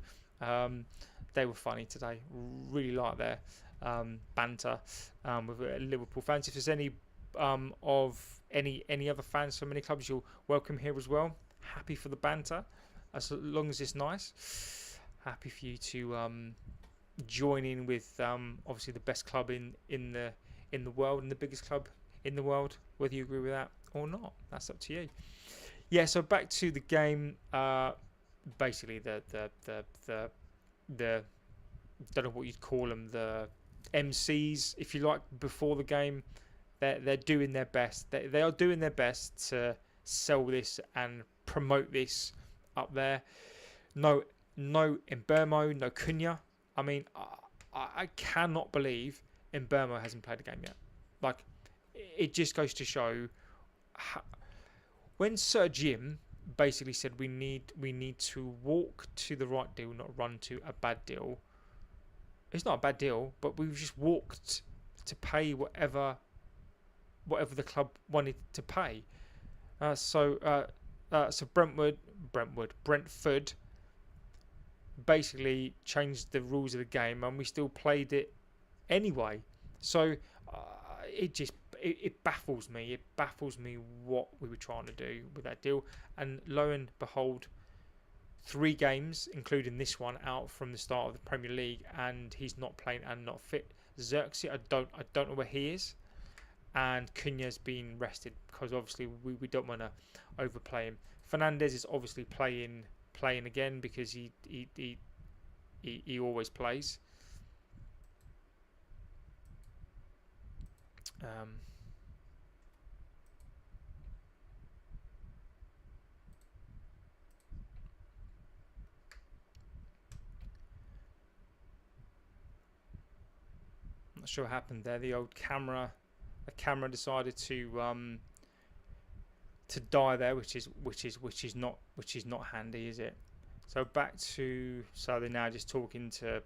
They were funny today. Really like their banter with Liverpool fans. If there's any of any other fans from any clubs, you're welcome here as well. Happy for the banter, as long as it's nice. Happy for you to join in with obviously the best club in the world and the biggest club in the world. Whether you agree with that or not, that's up to you. Yeah. So back to the game. Basically, the don't know what you'd call them, the MCs, if you like, before the game, they're doing their best. They are doing their best to sell this and promote this up there. No Mbeumo, no Cunha. I mean, I cannot believe Mbeumo hasn't played a game yet. Like, it just goes to show when Sir Jim basically said we need to walk to the right deal, not run to a bad deal. It's not a bad deal, but we've just walked to pay whatever the club wanted to pay. So Brentford basically changed the rules of the game, and we still played it anyway. So it baffles me. It baffles me what we were trying to do with that deal. And lo and behold, 3 games, including this one, out from the start of the Premier League, and he's not playing and not fit. Xerxes, I don't know where he is. And Cunha's been rested because obviously we don't want to overplay him. Fernandez is obviously playing again because he always plays. I'm not sure what happened there. The camera decided to die there, which is not handy, is it? So back to, so they're now just talking to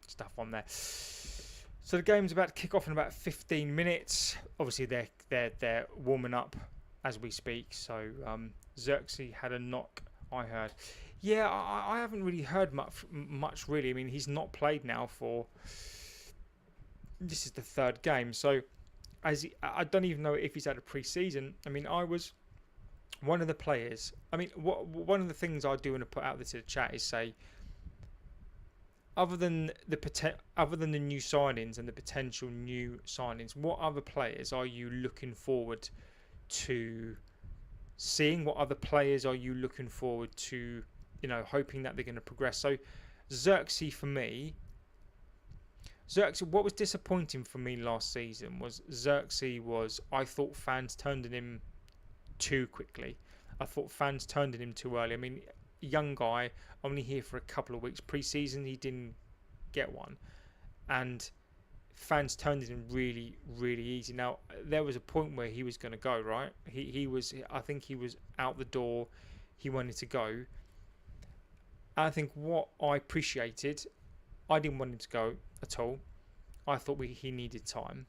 stuff on there. So the game's about to kick off in about 15 minutes. Obviously they're warming up as we speak. So Xerxes had a knock, I heard. Yeah, I haven't really heard much really. I mean, he's not played now for, this is the 3rd game. So I don't even know if he's had a pre-season. I mean, I was one of the players. I mean, one of the things I do want to put out there to the chat is say, other than the new signings and the potential new signings, what other players are you looking forward to seeing? What other players are you looking forward to, hoping that they're going to progress? So Xerxes, for me, what was disappointing for me last season was I thought fans turned on him too quickly. I thought fans turned on him too early. I mean, young guy, only here for a couple of weeks. Pre-season, he didn't get one. And fans turned it in really, really easy. Now, there was a point where he was going to go, right? I think he was out the door. He wanted to go. I think what I appreciated, I didn't want him to go at all. I thought he needed time,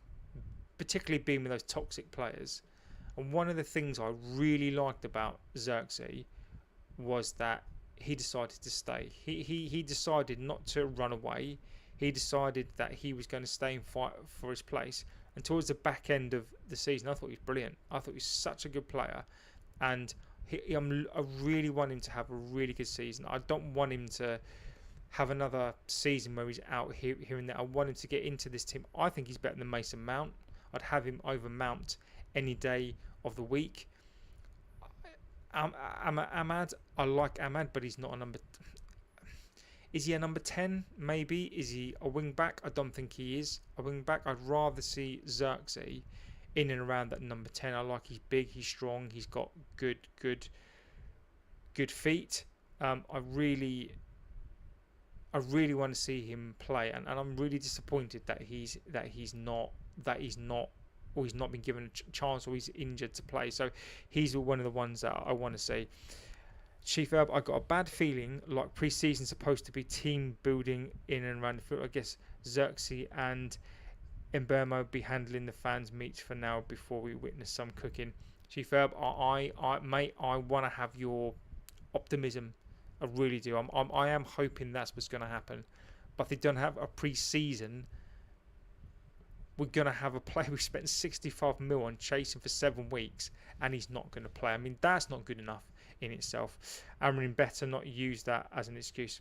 particularly being with those toxic players. And one of the things I really liked about Xerxes was that he decided to stay. He decided not to run away. He decided that he was going to stay and fight for his place. And towards the back end of the season, I thought he was brilliant. I thought he was such a good player. And I really want him to have a really good season. I don't want him to have another season where he's out here and there. I want him to get into this team. I think he's better than Mason Mount. I'd have him over Mount any day of the week. Ahmad, I like Ahmad, but he's not a number. Is he a number 10? Maybe. Is he a wing back? I don't think he is a wing back. I'd rather see Xerxes in and around that number 10. I like he's big, he's strong, he's got good feet. I really want to see him play, and I'm really disappointed that he's not been given a chance, or he's injured to play. So he's one of the ones that I want to see. Chief Herb, I got a bad feeling like pre-season supposed to be team building in and around the field. I guess Xerxes and Mbeumo be handling the fans' meets for now before we witness some cooking. Chief Herb, I want to have your optimism. I really do. I am hoping that's what's going to happen. But if they don't have a pre-season, we're going to have a player we spent 65 mil on chasing for 7 weeks, and he's not going to play. I mean, that's not good enough in itself. Amarin better not use that as an excuse.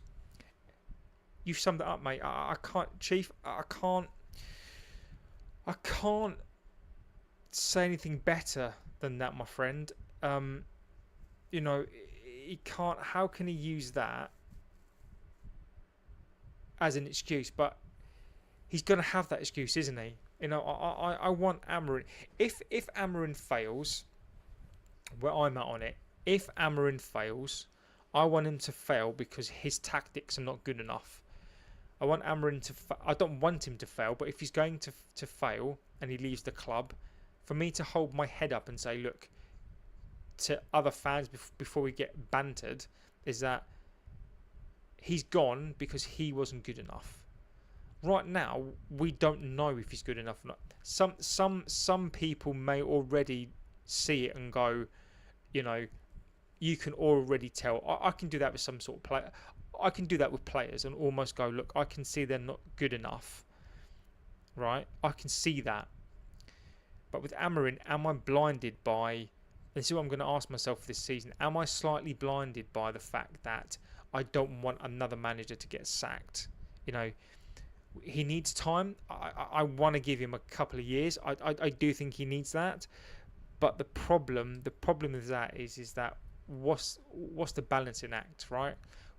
You summed it up, mate. I can't, Chief. I can't say anything better than that, my friend. He can't. How can he use that as an excuse? But he's going to have that excuse, isn't he? I want Amarin. If Amarin fails, where I'm at on it, if Amarin fails, I want him to fail because his tactics are not good enough. I want Amarin to. I don't want him to fail, but if he's going to fail and he leaves the club, for me to hold my head up and say, look, to other fans before we get bantered, is that he's gone because he wasn't good enough. Right now, we don't know if he's good enough or not. Some people may already see it and go, you can already tell. I can do that with some sort of player. I can do that with players and almost go, look, I can see they're not good enough. Right? I can see that. But with Amarin, am I blinded by... This is what I'm going to ask myself this season. Am I slightly blinded by the fact that I don't want another manager to get sacked? He needs time. I want to give him a couple of years. I do think he needs that. But the problem with that is that what's the balancing act, right?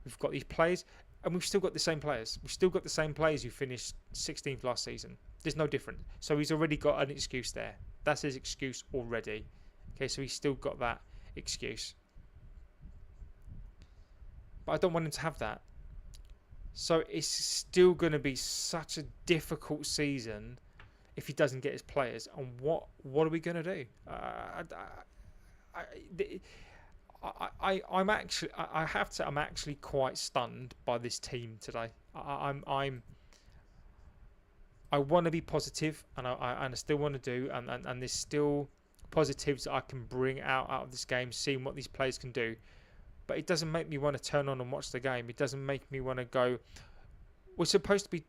We've got these players, and we've still got the same players. We've still got the same players who finished 16th last season. There's no difference. So he's already got an excuse there. That's his excuse already. Okay, so he's still got that excuse. But I don't want him to have that. So it's still going to be such a difficult season if he doesn't get his players. And what are we going to do? I'm actually quite stunned by this team today. I want to be positive, and I still want to do, and there's still positives that I can bring out of this game, seeing what these players can do. But it doesn't make me want to turn on and watch the game. It doesn't make me want to go. We're supposed to be.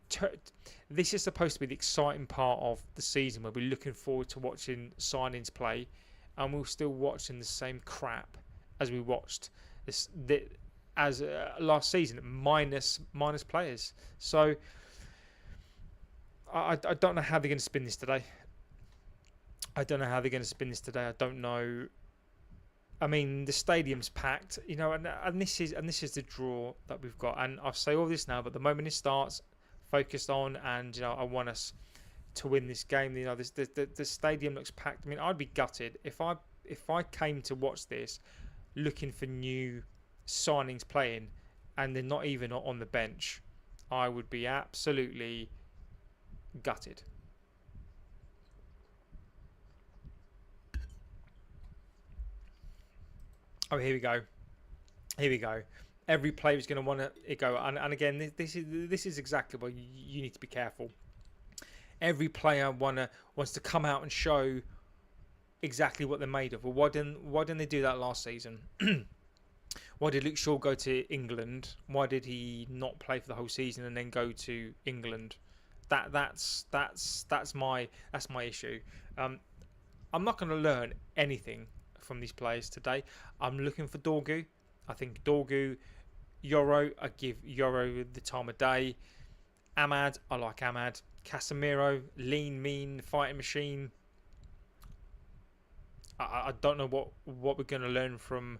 This is supposed to be the exciting part of the season, where we're looking forward to watching signings play, and we're still watching the same crap as we watched last season, minus players. So I don't know how they're going to spin this today. I don't know. I mean, the stadium's packed, and this is the draw that we've got. And I'll say all this now, but the moment it starts, focused on, and I want us to win this game. The stadium looks packed. I mean, I'd be gutted if I came to watch this looking for new signings playing, and they're not even on the bench. I would be absolutely gutted. Oh, here we go. Here we go. Every player is going to want to go, and again, this is exactly what you need to be careful. Every player wants to come out and show exactly what they're made of. Well, why didn't they do that last season? Why did Luke Shaw go to England? Why did he not play for the whole season and then go to England? That's my issue. I'm not going to learn anything from these players today. I'm looking for Dorgu. I think Dorgu, Yoro, I give Yoro the time of day. Ahmad, I like Ahmad. Casemiro, lean, mean, fighting machine. I don't know what we're going to learn from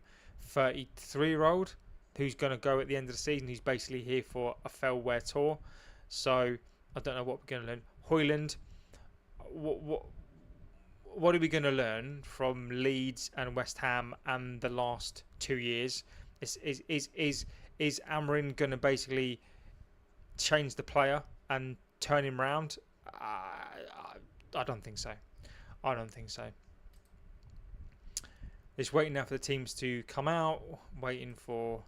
33-year-old who's going to go at the end of the season. He's basically here for a farewell tour. So I don't know what we're going to learn. Højlund, what are we going to learn from Leeds and West Ham and the last 2 years? Is Amorim going to basically change the player and turn him round? I don't think so. I don't think so. Just waiting now for the teams to come out. Waiting for...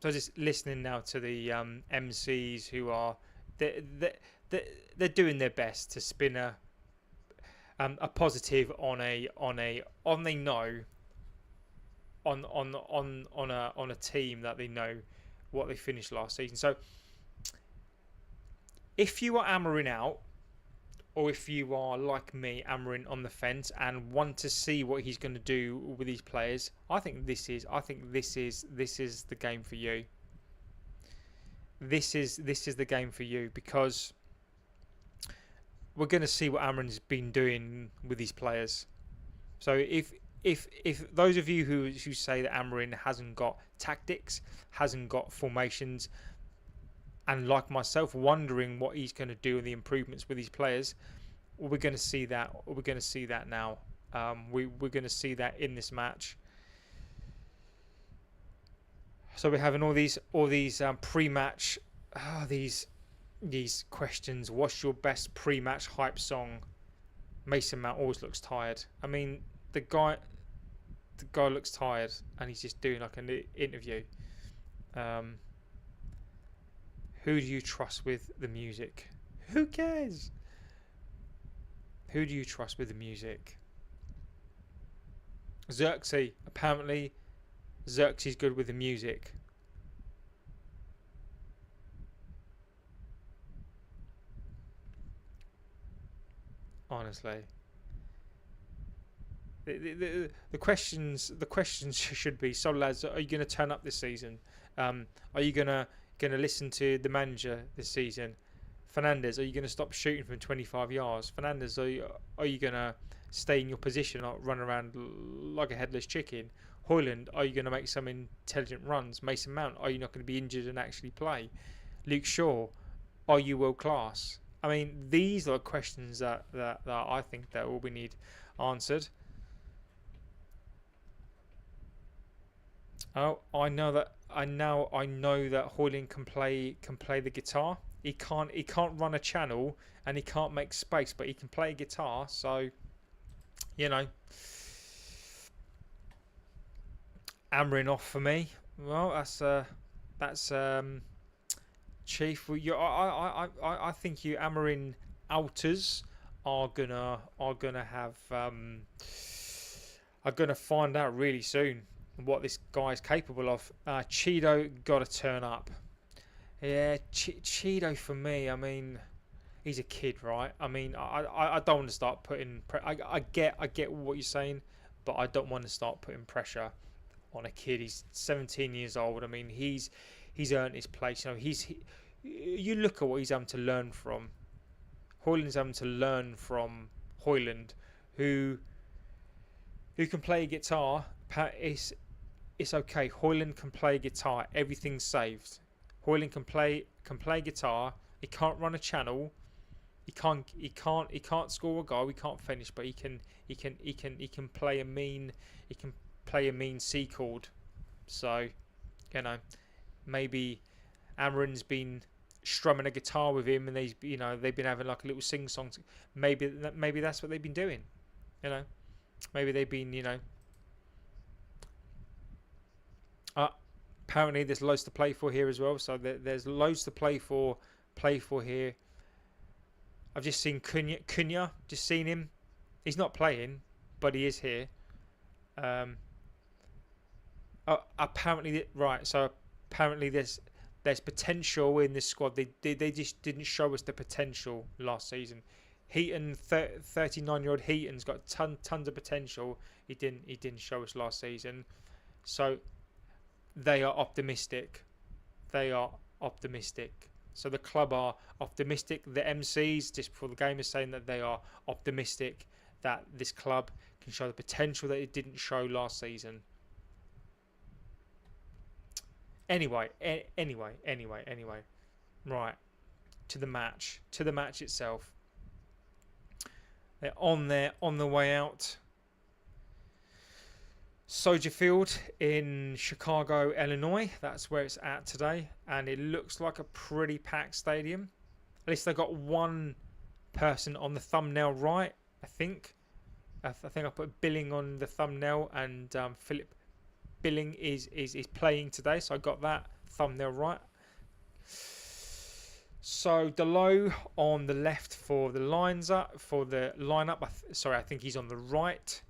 So just listening now to the MCs who are... They're doing their best to spin a positive on a team that they know what they finished last season. So if you are Amorim out, or if you are like me, Amorim on the fence, and want to see what he's going to do with these players, I think this is the game for you. This is the game for you, because we're going to see what Amorim's been doing with these players. So if those of you who say that Amorim hasn't got tactics, hasn't got formations, and like myself wondering what he's going to do and the improvements with these players, we're going to see that. We're going to see that now. We're going to see that in this match. So we're having all these pre-match, these questions. What's your best pre-match hype song? Mason Mount always looks tired. I mean, the guy looks tired, and he's just doing like an interview. Who do you trust with the music? Who cares? Who do you trust with the music? Xerxes. Apparently, Xerxes is good with the music. Honestly. The questions should be, so lads, are you going to turn up this season? Are you going to listen to the manager this season? Fernandes, are you going to stop shooting from 25 yards? Fernandes, are you going to stay in your position, not run around like a headless chicken? Højlund, are you going to make some intelligent runs? Mason Mount, are you not going to be injured and actually play? Luke Shaw, are you world class? I mean, these are questions that I think that all we need answered. Oh, I know that Højlund can play the guitar. He can't run a channel and he can't make space, but he can play guitar. So, you know, Amorim off for me. Well, that's Chief. I think you Amorim outers are gonna find out really soon what this guy's capable of. Cheeto got to turn up. Yeah, Cheeto for me. I mean, he's a kid, right? I mean, I don't want to start putting. I get what you're saying, but I don't want to start putting pressure on a kid. He's 17 years old. I mean, he's earned his place. You know, you look at what he's having to learn from. Højlund's having to learn from Højlund, who can play guitar. It's okay. Højlund can play guitar. Everything's saved. Højlund can play guitar. He can't run a channel. He can't score a goal. He can't finish, but he can play a mean C chord. So, you know, maybe Amorim's been strumming a guitar with him, and they've been having like a little sing song. Maybe that's what they've been doing. You know, maybe they've been apparently there's loads to play for here as well. So there's loads to play for here. I've just seen Cunha. Just seen him. He's not playing, but he is here. Apparently, right. So apparently there's potential in this squad. They just didn't show us the potential last season. Heaton, 39-year-old Heaton's got tons of potential. He didn't show us last season. So they are optimistic. So the club are optimistic. The MCs, just before the game, is saying that they are optimistic that this club can show the potential that it didn't show last season. Anyway. Right. To the match itself. They're on the way out. Soldier Field in Chicago, Illinois. That's where it's at today. And it looks like a pretty packed stadium. At least they got one person on the thumbnail right, I think. I think I put Billing on the thumbnail, and Philip Billing is playing today. So I got that thumbnail right. So Delo on the left for the lineup. I think he's on the right.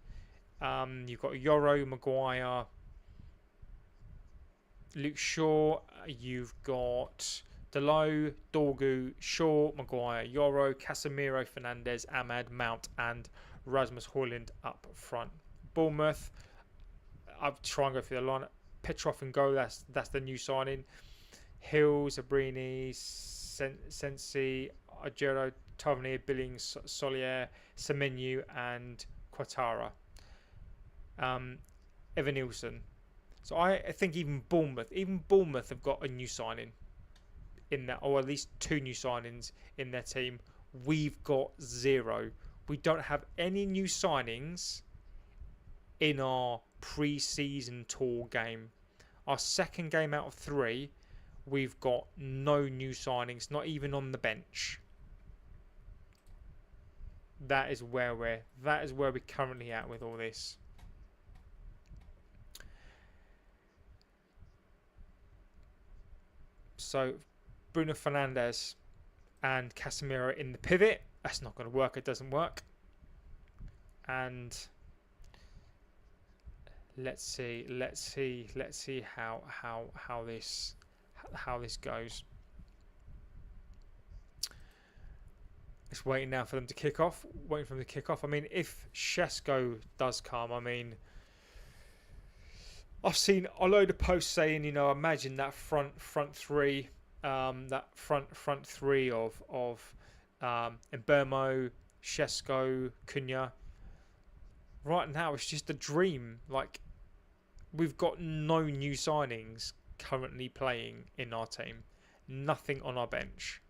You've got Yoro, Maguire, Luke Shaw. You've got Delo, Dorgu, Shaw, Maguire, Yoro, Casemiro, Fernandes, Ahmad, Mount, and Rasmus Højlund up front. Bournemouth, I'll try and go through the lineup. Petrov and Go, that's the new signing. Hill, Zabrini, Sensi, Ajero, Tavernier, Billings, Solier, Semenyo, and Quattara. Evan Nielsen. So I think even Bournemouth have got a new signing in that, or at least two new signings in their team. We've got zero. We don't have any new signings in our pre-season tour game. Our second game out of 3, we've got no new signings, not even on the bench. That is where we're currently at with all this. So Bruno Fernandes and Casemiro in the pivot. That's not going to work. It doesn't work. And let's see how this goes. Just waiting now for them to kick off. I mean, if Shesko does come, I mean, I've seen a load of posts saying, imagine that front three, of Mbeumo, Shesko, Cunha. Right now, it's just a dream. Like, we've got no new signings currently playing in our team. Nothing on our bench.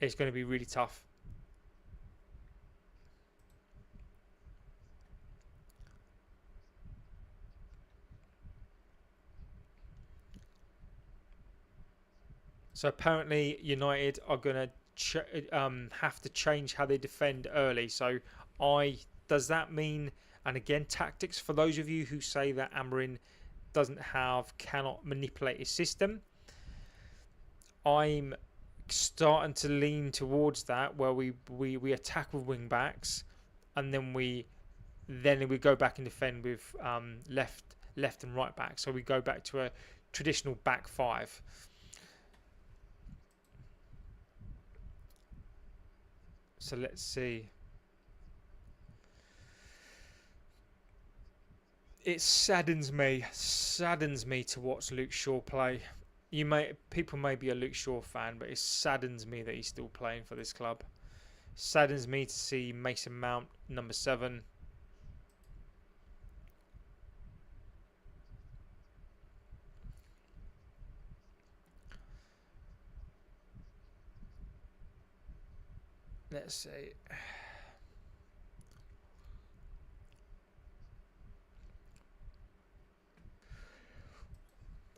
It's going to be really tough. So apparently United are going to have to change how they defend early. So does that mean, and again, tactics, for those of you who say that Amorim cannot manipulate his system, I'm starting to lean towards that, where we attack with wing backs, and then we go back and defend with left and right back. So we go back to a traditional back 5. So let's see. It saddens me to watch Luke Shaw play. People may be a Luke Shaw fan, but it saddens me that he's still playing for this club. Saddens me to see Mason Mount, number 7. Let's see.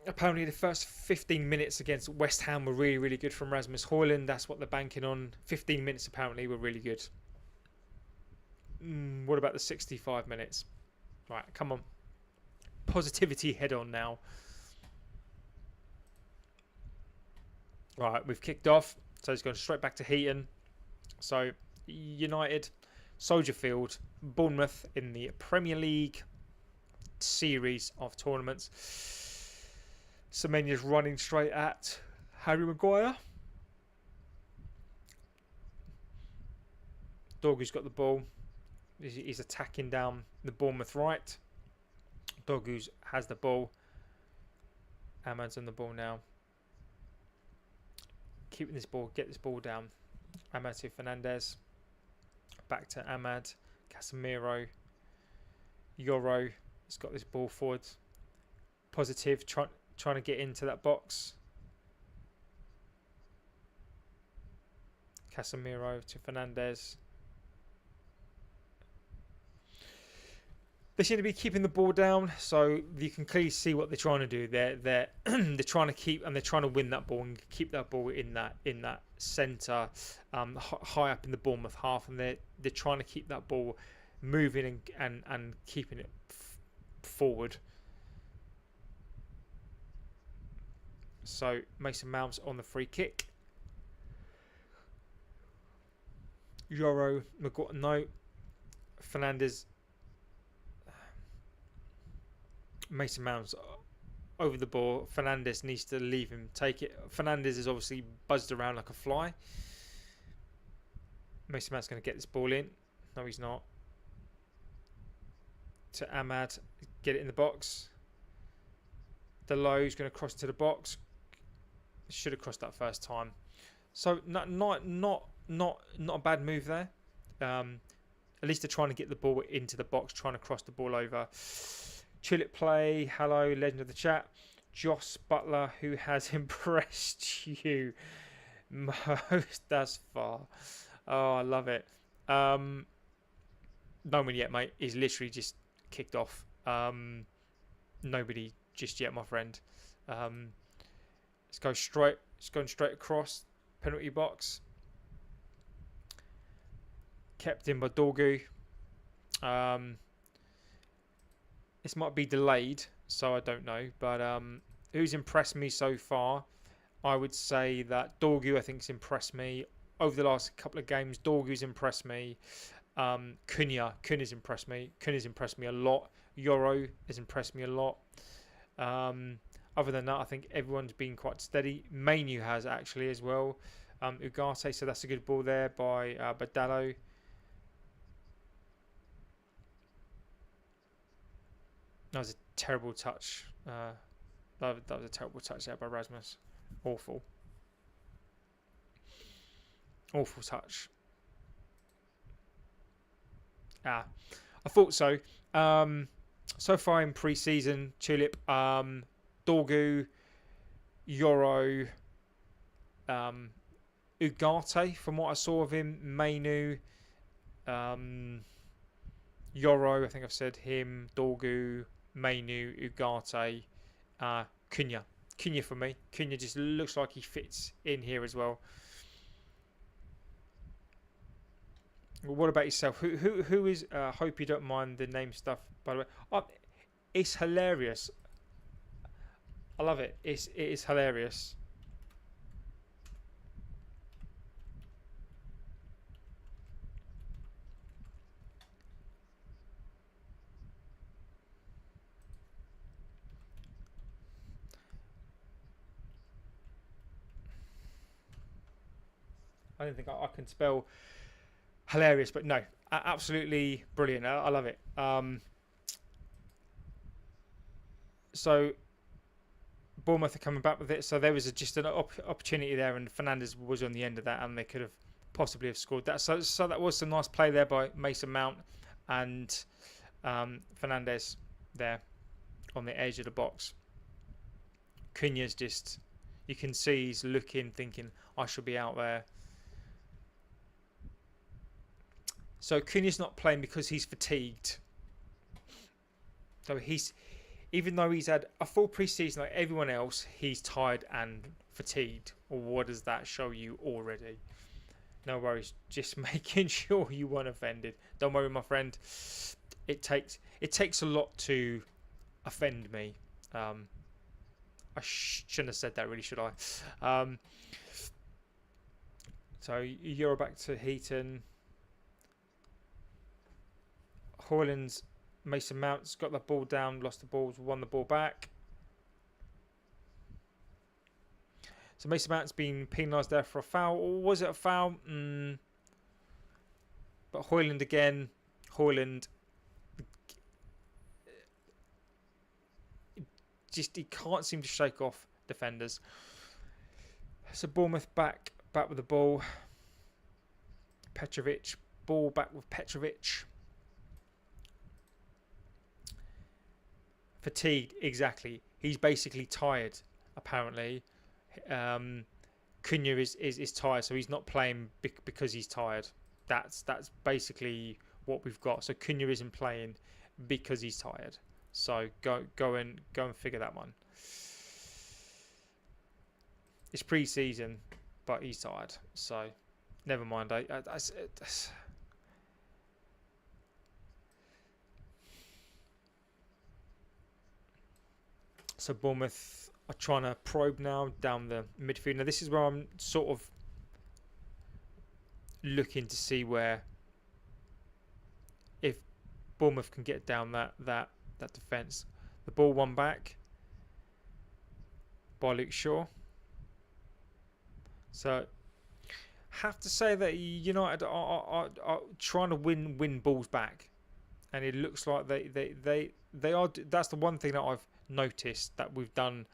apparently the first 15 minutes against West Ham were really, really good from Rasmus Højlund. That's what they're banking on. 15 minutes apparently were really good. What about the 65 minutes? Right, come on. Positivity head on now. Right, we've kicked off. So it's going straight back to Heaton. So United, Soldier Field, Bournemouth in the Premier League series of tournaments. Semenya's running straight at Harry Maguire. Dorgu's got the ball. He's attacking down the Bournemouth right. Dorgu has the ball. Ahmad's on the ball now. Keeping this ball, get this ball down. Ahmad to Fernandez. Back to Ahmad. Casemiro. Yoro has got this ball forward. Positive, trying to get into that box. Casemiro to Fernandez. They seem to be keeping the ball down, so you can clearly see what they're trying to do. They're trying to keep and they're trying to win that ball and keep that ball in that centre, high up in the Bournemouth half, and they're trying to keep that ball moving and keeping it forward. So Mason Mount's on the free kick. Yoro, no, Fernandez. Mason Mount's over the ball. Fernandez needs to leave him take it. Fernandez is obviously buzzed around like a fly. Mason Mount's going to get this ball in. No, he's not. To Ahmad, get it in the box. Delow's going to cross to the box. Should have crossed that first time. So not a bad move there. At least they're trying to get the ball into the box, trying to cross the ball over. Tulip play, hello, legend of the chat. Joss Butler, who has impressed you most thus far. Oh, I love it. No one yet, mate. He's literally just kicked off. Nobody just yet, my friend. Let's go straight. It's going straight across penalty box. Kept in by Dorgu. This might be delayed, so I don't know. But who's impressed me so far? I would say that Dorgu, I think, has impressed me. Over the last couple of games, Dorgu's impressed me. Cunha's impressed me. Cunha's impressed me a lot. Yoro has impressed me a lot. Other than that, I think everyone's been quite steady. Manu has actually as well. Ugarte, so that's a good ball there by Badallo. That was a terrible touch. That was a terrible touch there by Rasmus. Awful. Awful touch. I thought so. So far in pre-season, Tulip, Dorgu, Yoro, Ugarte, from what I saw of him, Manu, Yoro, I think I've said him, Dorgu, Manu, Ugarte, Cunha. Cunha for me. Cunha just looks like he fits in here as well. What about yourself? Who is? Hope you don't mind the name stuff. By the way, it's hilarious. I love it. It is hilarious. I don't think I can spell hilarious, but no, absolutely brilliant. I love it. So Bournemouth are coming back with it. So there was just an opportunity there, and Fernandez was on the end of that, and they could have possibly have scored that. So that was some nice play there by Mason Mount and Fernandez there on the edge of the box. Cunha's just, you can see he's looking, thinking, I should be out there. So Cunha's not playing because he's fatigued. So even though he's had a full pre-season like everyone else, he's tired and fatigued. Or what does that show you already? No worries, just making sure you weren't offended. Don't worry, my friend. It takes a lot to offend me. I shouldn't have said that, really, should I? So Euro back to Heaton. Hoyland's Mason Mount's got the ball down, lost the ball, won the ball back. So Mason Mount's been penalised there for a foul. Or was it a foul? But Hoyland again. Hoyland. Just he can't seem to shake off defenders. So Bournemouth back with the ball. Petrovic. Ball back with Petrovic. Fatigued, exactly. He's basically tired, apparently. Cunha is tired, so he's not playing because he's tired. That's basically what we've got. So Cunha isn't playing because he's tired. So go and figure that one. It's pre-season, but he's tired. So never mind. So Bournemouth are trying to probe now down the midfield. Now this is where I'm sort of looking to see where if Bournemouth can get down that defence. The ball won back by Luke Shaw. So have to say that United are trying to win balls back, and it looks like they are. That's the one thing that I've noticed that we've done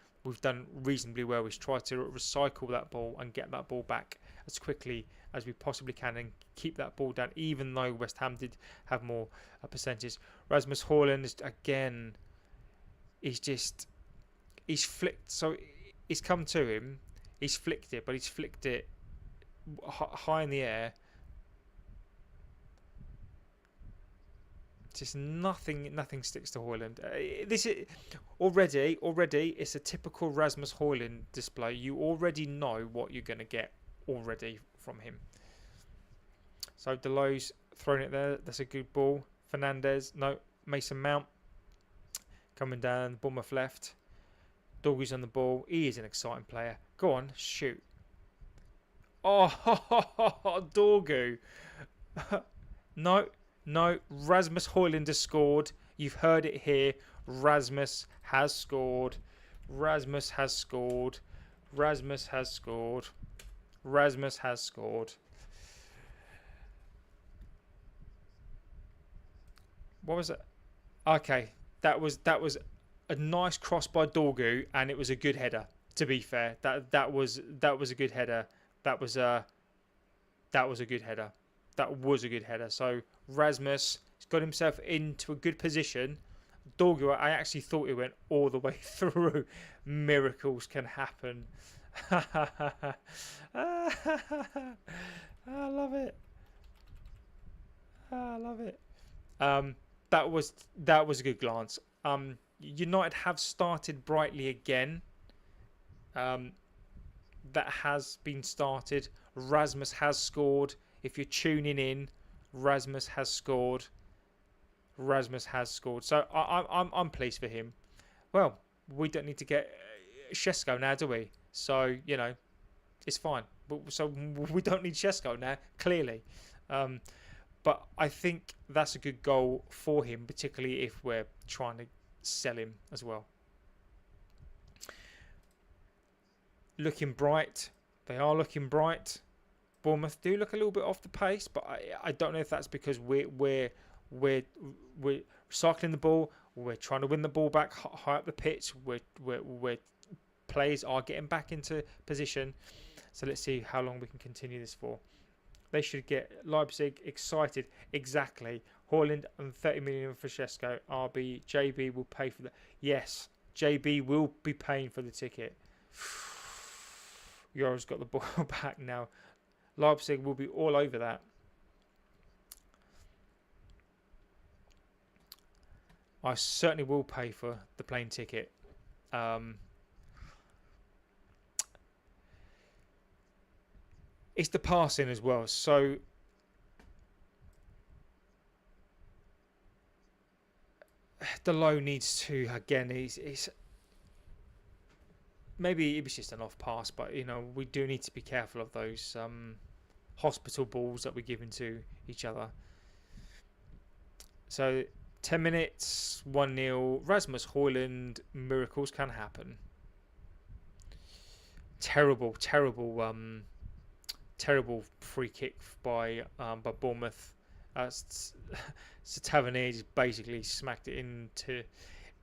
reasonably well, is try to recycle that ball and get that ball back as quickly as we possibly can and keep that ball down, even though West Ham did have more percentage. Rasmus Højlund is again, he's flicked, so he's come to him, he's flicked it, but he's flicked it high in the air. Just nothing sticks to Højlund. This is already it's a typical Rasmus Højlund display. You already know what you're going to get already from him. So Delo's thrown it there. That's a good ball. Fernandez, no. Mason Mount coming down. Bournemouth left. Dorgu's on the ball. He is an exciting player. Go on, shoot. Oh, Dorgu. No, Rasmus Højlund has scored. You've heard it here. Rasmus has scored. Rasmus has scored. Rasmus has scored. Rasmus has scored. What was it? Okay, that was a nice cross by Dorgu, and it was a good header. To be fair, that was a good header. That was a good header. That was a good header. So Rasmus has got himself into a good position. Dorgu, I actually thought he went all the way through. Miracles can happen. I love it. I love it. That was a good glance. United have started brightly again. That has been started. Rasmus has scored. If you're tuning in, Rasmus has scored. Rasmus has scored. So I'm pleased for him. Well, we don't need to get Šeško now, do we? So it's fine. So we don't need Šeško now, clearly. But I think that's a good goal for him, particularly if we're trying to sell him as well. Looking bright. They are looking bright. Bournemouth do look a little bit off the pace, but I don't know if that's because we're recycling the ball. We're trying to win the ball back high up the pitch. We're players are getting back into position. So let's see how long we can continue this for. They should get Leipzig excited. Exactly. Højlund and 30 million for Šeško. RB, JB will pay for that. Yes, JB will be paying for the ticket. Euro's got the ball back now. Leipzig will be all over that. I certainly will pay for the plane ticket. It's the passing as well. So the low needs to, again, it's maybe it was just an off pass, but we do need to be careful of those hospital balls that we're giving to each other. So 10 minutes, 1-0. Rasmus Højlund, miracles can happen. Terrible free kick by Bournemouth. Tavernier just basically smacked it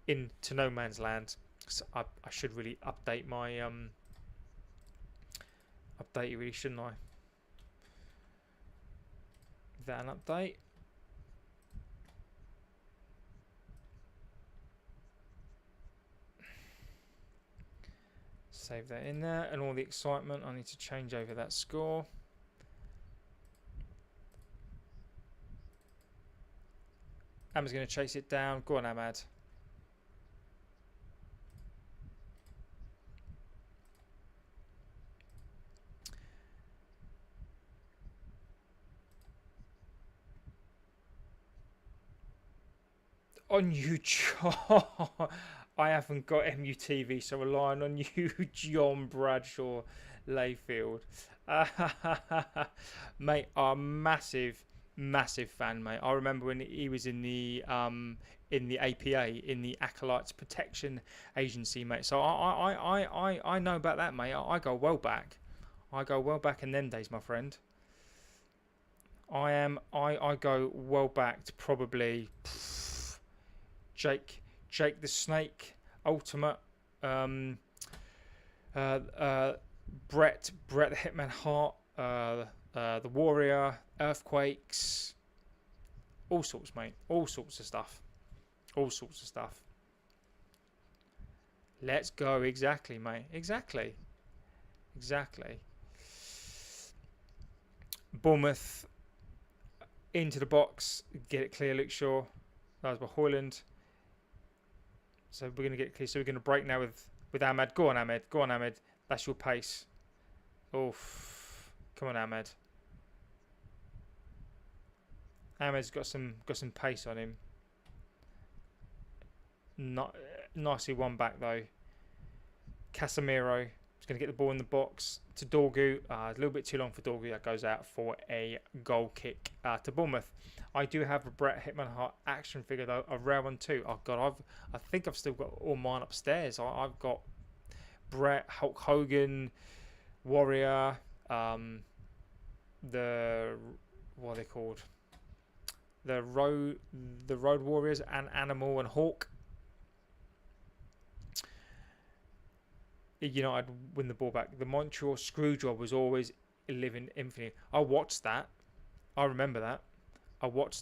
into no man's land. So I should really update my update you, really, shouldn't I? Is that an update? Save that in there, and all the excitement. I need to change over that score. Ahmad's going to chase it down. Go on, Ahmad. On YouTube, I haven't got MUTV, so relying on you, John Bradshaw Layfield. Mate, I'm massive fan, mate. I remember when he was in the APA, in the Acolytes Protection Agency, mate. So I know about that, mate. I go well back. I go well back in them days, my friend. I go well back to probably Jake the Snake, Ultimate, Brett the Hitman Hart, the Warrior, Earthquakes, all sorts, mate. All sorts of stuff. Let's go. Exactly, mate. Exactly. Bournemouth into the box. Get it clear, Luke Shaw. That was by Højlund. So we're going to get clear. So we're going to break now with Ahmad. Go on, Ahmad. That's your pace. Oof. Come on, Ahmad. Ahmed's got some pace on him. Not nicely won back though. Casemiro is going to get the ball in the box to Dorgu. A little bit too long for Dorgu. That goes out for a goal kick to Bournemouth. I do have a Brett Hitman Hart action figure though, a rare one too. Oh god, I think I've still got all mine upstairs. I've got Brett, Hulk Hogan, Warrior, the what are they called? The Road Warriors and Animal and Hawk. United win the ball back. The Montreal Screwjob was always living infinity. I watched that. I remember that. Old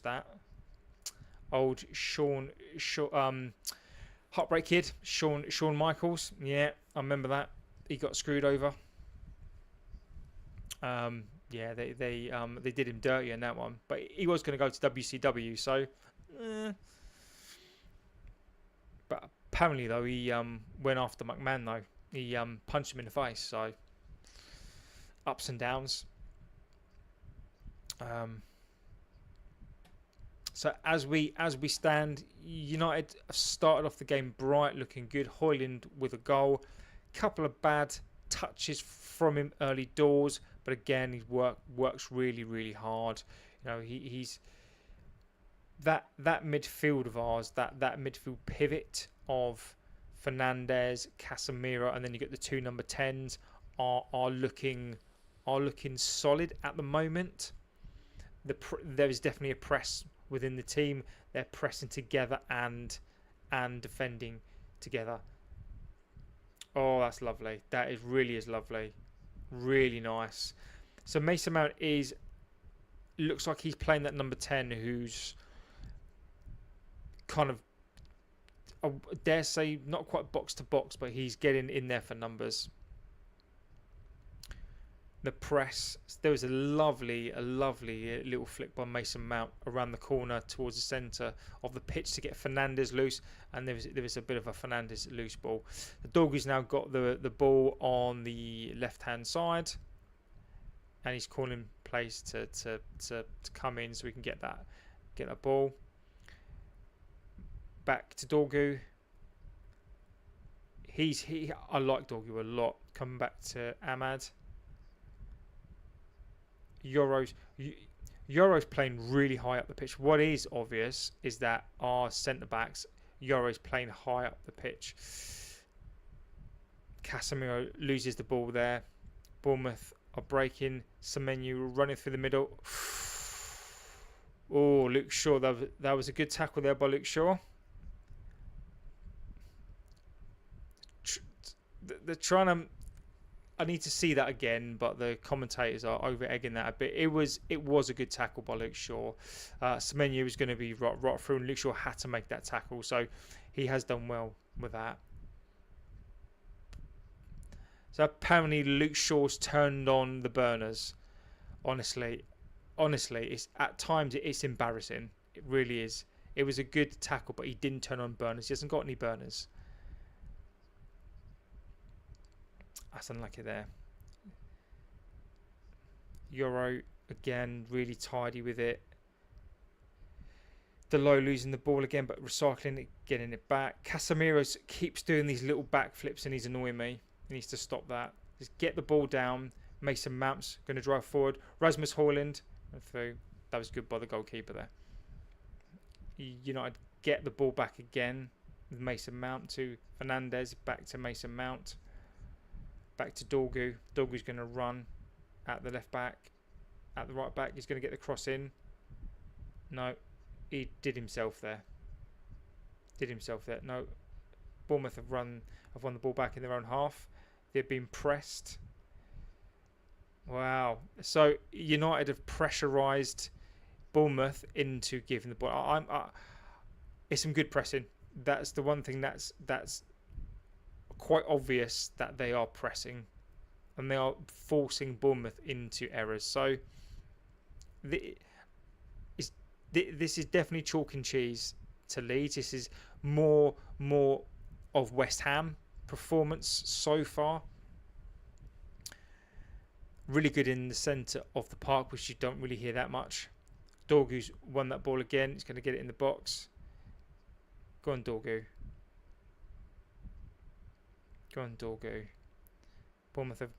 Heartbreak Kid, Shawn Michaels. Yeah, I remember that. He got screwed over. Yeah, they did him dirty in that one, but he was going to go to WCW. So, but apparently though he went after McMahon though. He punched him in the face. So ups and downs. So as we stand, United have started off the game bright, looking good. Højlund with a goal. Couple of bad touches from him early doors, but again, he works really hard. He's that midfield of ours, that midfield pivot of Fernandes, Casemiro, and then you get the two number 10s are looking solid at the moment. There is definitely a press within the team. They're pressing together and defending together. Oh, that's lovely. That really is lovely. Really nice. So Mason Mount looks like he's playing that number 10, who's kind of, I dare say, not quite box to box, but he's getting in there for numbers. the press. There was a lovely little flick by Mason Mount around the corner towards the centre of the pitch to get Fernandes loose, and there was a bit of a Fernandes loose ball. The Doggy's now got the ball on the left hand side, and he's calling plays to come in so we can get that ball back to Dorgu. I like Dorgu a lot. Coming back to Ahmad. Yoro's playing really high up the pitch. What is obvious is that our centre backs, Yoro's playing high up the pitch. Casemiro loses the ball there. Bournemouth are breaking. Semenyo running through the middle. Oh, Luke Shaw. That was a good tackle there by Luke Shaw. They're trying to. I need to see that again, but the commentators are over egging that a bit. It was a good tackle by Luke Shaw. Semenyo was going to be right through, and Luke Shaw had to make that tackle, so he has done well with that. So apparently Luke Shaw's turned on the burners. Honestly, it's at times it's embarrassing. It really is. It was a good tackle, but he didn't turn on burners. He hasn't got any burners. That's unlucky there. Euro again, really tidy with it. Delo losing the ball again, but recycling it, getting it back. Casemiro keeps doing these little backflips and he's annoying me. He needs to stop that. Just get the ball down. Mason Mount's going to drive forward. Rasmus Højlund through. That was good by the goalkeeper there. United get the ball back again with Mason Mount to Fernandes. Back to Mason Mount. Back to Dorgu. Dorgu's going to run at the left back. At the right back. He's going to get the cross in. No. He did himself there. No. Bournemouth have won the ball back in their own half. They've been pressed. Wow. So United have pressurised Bournemouth into giving the ball. It's some good pressing. That's the one thing that's quite obvious, that they are pressing and they are forcing Bournemouth into errors. So this is definitely chalk and cheese to Leeds. This is more of West Ham performance so far. Really good in the centre of the park, which you don't really hear that much. Dorgu's won that ball again. He's going to get it in the box. Go on, Dorgu. Bournemouth have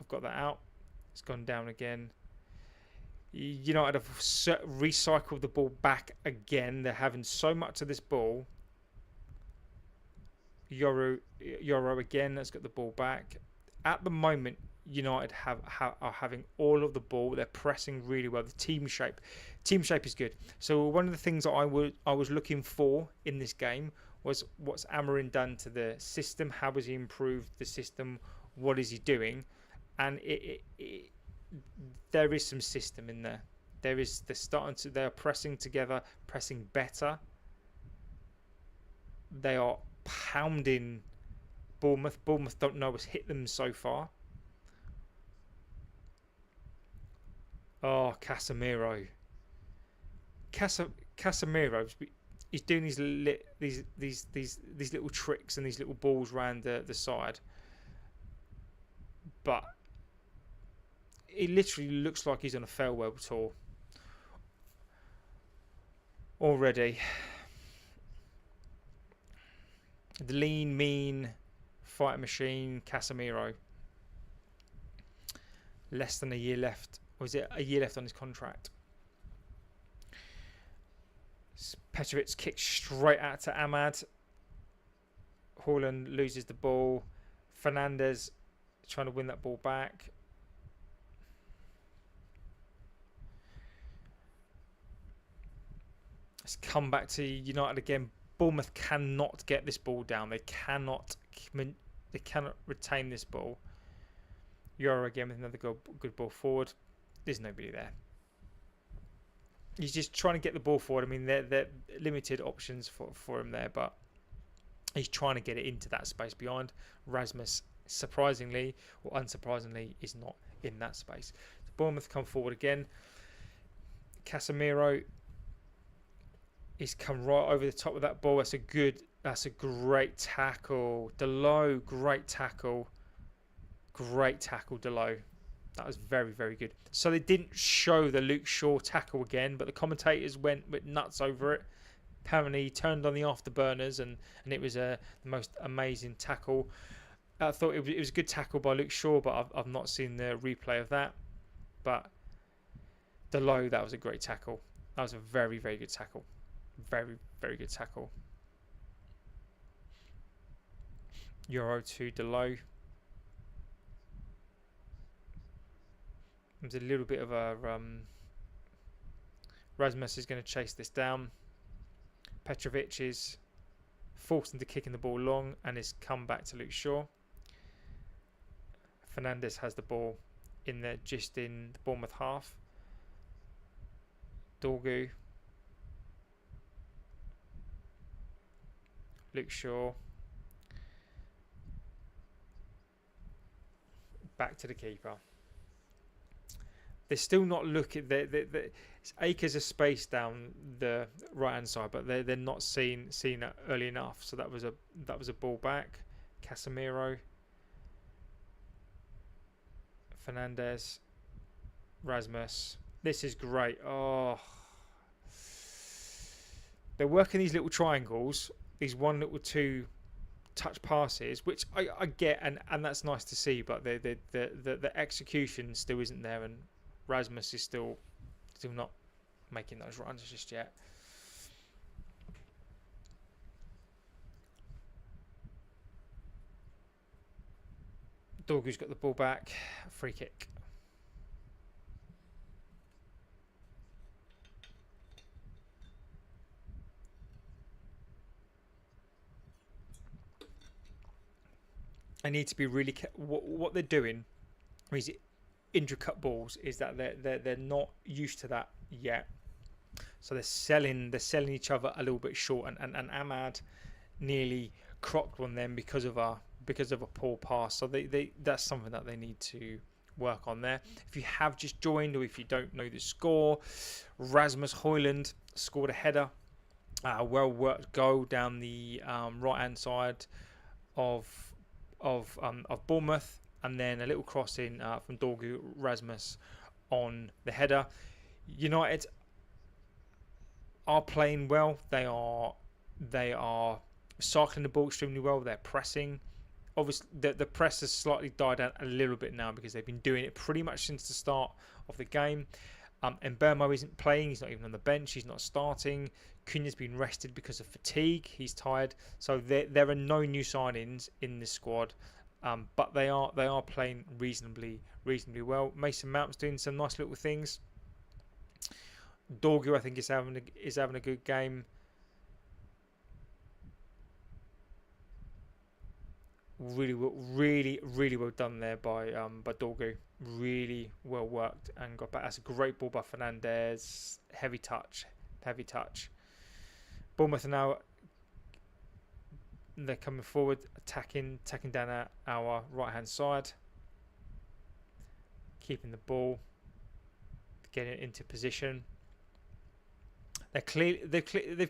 got that out. It's gone down again. United have recycled the ball back again. They're having so much of this ball. Yoro again has got the ball back. At the moment, United are having all of the ball. They're pressing really well. The team shape is good. So one of the things that I was looking for in this game was, what's Amorim done to the system? How has he improved the system? What is he doing? And there is some system in there. They are pressing together, pressing better. They are pounding Bournemouth. Bournemouth don't know what's hit them so far. Oh, Casemiro. Casemiro. He's doing these little tricks and these little balls around the side, but it literally looks like he's on a farewell tour already. The lean, mean fight machine, Casemiro. Less than a year left. Or is it a year left on his contract? Petrovic kicks straight out to Ahmad. Højlund loses the ball. Fernandes trying to win that ball back. Let's come back to United again. Bournemouth cannot get this ball down. They cannot retain this ball. Euro again with another good ball forward. There's nobody there. He's just trying to get the ball forward. I mean, they're limited options for him there, but he's trying to get it into that space behind. Rasmus, surprisingly or unsurprisingly, is in that space. So Bournemouth come forward again. Casemiro is come right over the top of that ball. That's a great tackle. Delo, great tackle. Great tackle, Delo. That was very, very good. So they didn't show the Luke Shaw tackle again, but the commentators went nuts over it. Apparently he turned on the afterburners and it was the most amazing tackle. I thought it was a good tackle by Luke Shaw, but I've not seen the replay of that. But Delo, that was a great tackle. That was a very, very good tackle. Very, very good tackle. Euro to Delo. There's a little bit of a Rasmus is going to chase this down. Petrovic is forced into kicking the ball long and it's come back to Luke Shaw. Fernandes has the ball just in the Bournemouth half. Dorgu. Luke Shaw. Back to the keeper. They're still not looking. It's acres of space down the right hand side, but they're not seen it early enough. So that was a ball back. Casemiro, Fernandes, Rasmus. This is great. Oh, they're working these little triangles. These 1 little 2 touch passes, which I get, and that's nice to see. But the execution still isn't there, and Rasmus is still not making those runs just yet. Dorgu's got the ball back. Free kick. I need to be really what they're doing is intricate balls is that they're not used to that yet, so they're selling each other a little bit short, and Ahmad nearly crocked on them because of a poor pass. So that's something that they need to work on there. If you have just joined or if you don't know the score, Rasmus Højlund scored a header, a well worked goal down the right hand side of Bournemouth. And then a little crossing from Dorgu Rasmus on the header. United are playing well. They are cycling the ball extremely well. They're pressing. Obviously, the press has slightly died down a little bit now because they've been doing it pretty much since the start of the game. Mbeumo isn't playing. He's not even on the bench. He's not starting. Cunha's been rested because of fatigue. He's tired. So there are no new signings in this squad. But they are playing reasonably well. Mason Mount's doing some nice little things. Dorgu, I think, is having a good game. Really well done there by Dorgu. Really well worked and got back. That's a great ball by Fernandes. Heavy touch. Bournemouth are now. They're coming forward, attacking down our right-hand side, keeping the ball, getting it into position. They've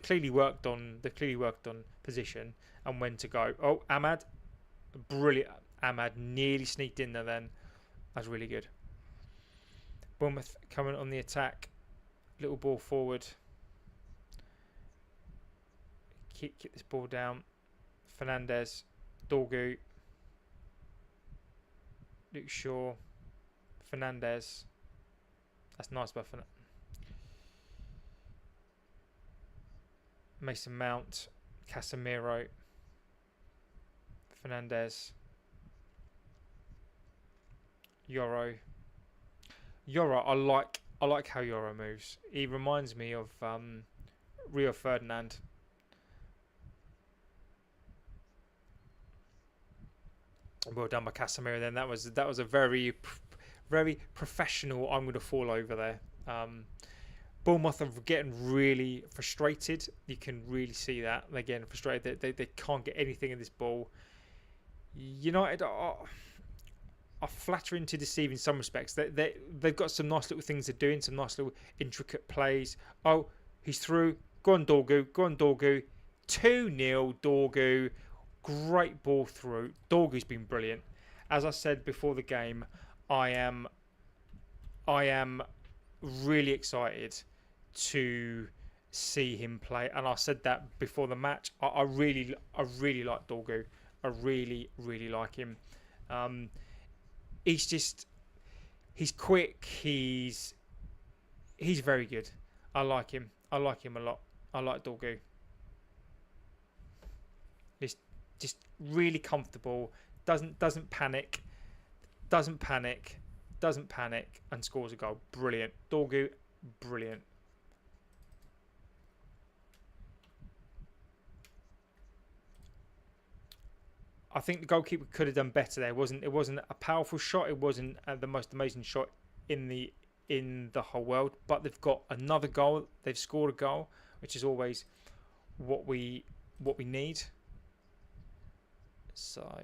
clearly worked on position and when to go. Oh, Ahmad, brilliant! Ahmad nearly sneaked in there. Then that's really good. Bournemouth coming on the attack, little ball forward. Keep this ball down. Fernandes, Dorgu, Luke Shaw, Fernandes. That's nice by Fernandes. Mason Mount, Casemiro, Fernandes, Yoro. I like how Yoro moves. He reminds me of Rio Ferdinand. Well done by Casemiro. Then that was a very professional. I'm going to fall over there. Bournemouth are getting really frustrated. You can really see that they're getting frustrated. They can't get anything in this ball. United are flattering to deceive in some respects. They've got some nice little things they're doing, some nice little intricate plays. Oh, he's through. Go on, Dorgu. Go on, Dorgu. 2-0, Dorgu. Great ball through. Dorgu's been brilliant. As I said before the game, I am really excited to see him play, and I said that before the match. I really like Dorgu. I really like him. He's quick. He's very good. I like him. I like him a lot. I like Dorgu. He's just really comfortable. Doesn't panic. Doesn't panic, and scores a goal. Brilliant. Dorgu, brilliant. I think the goalkeeper could have done better there. It wasn't a powerful shot. It wasn't the most amazing shot in the whole world. But they've got another goal. They've scored a goal, which is always what we need. So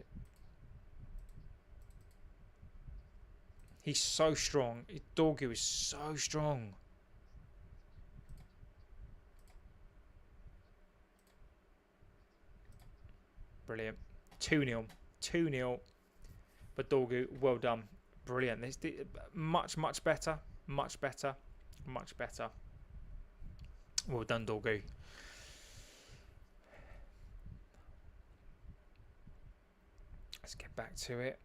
he's so strong. Dorgu is so strong. Brilliant. 2-0. But Dorgu, well done. Brilliant. This much better. Much better. Well done, Dorgu. Let's get back to it.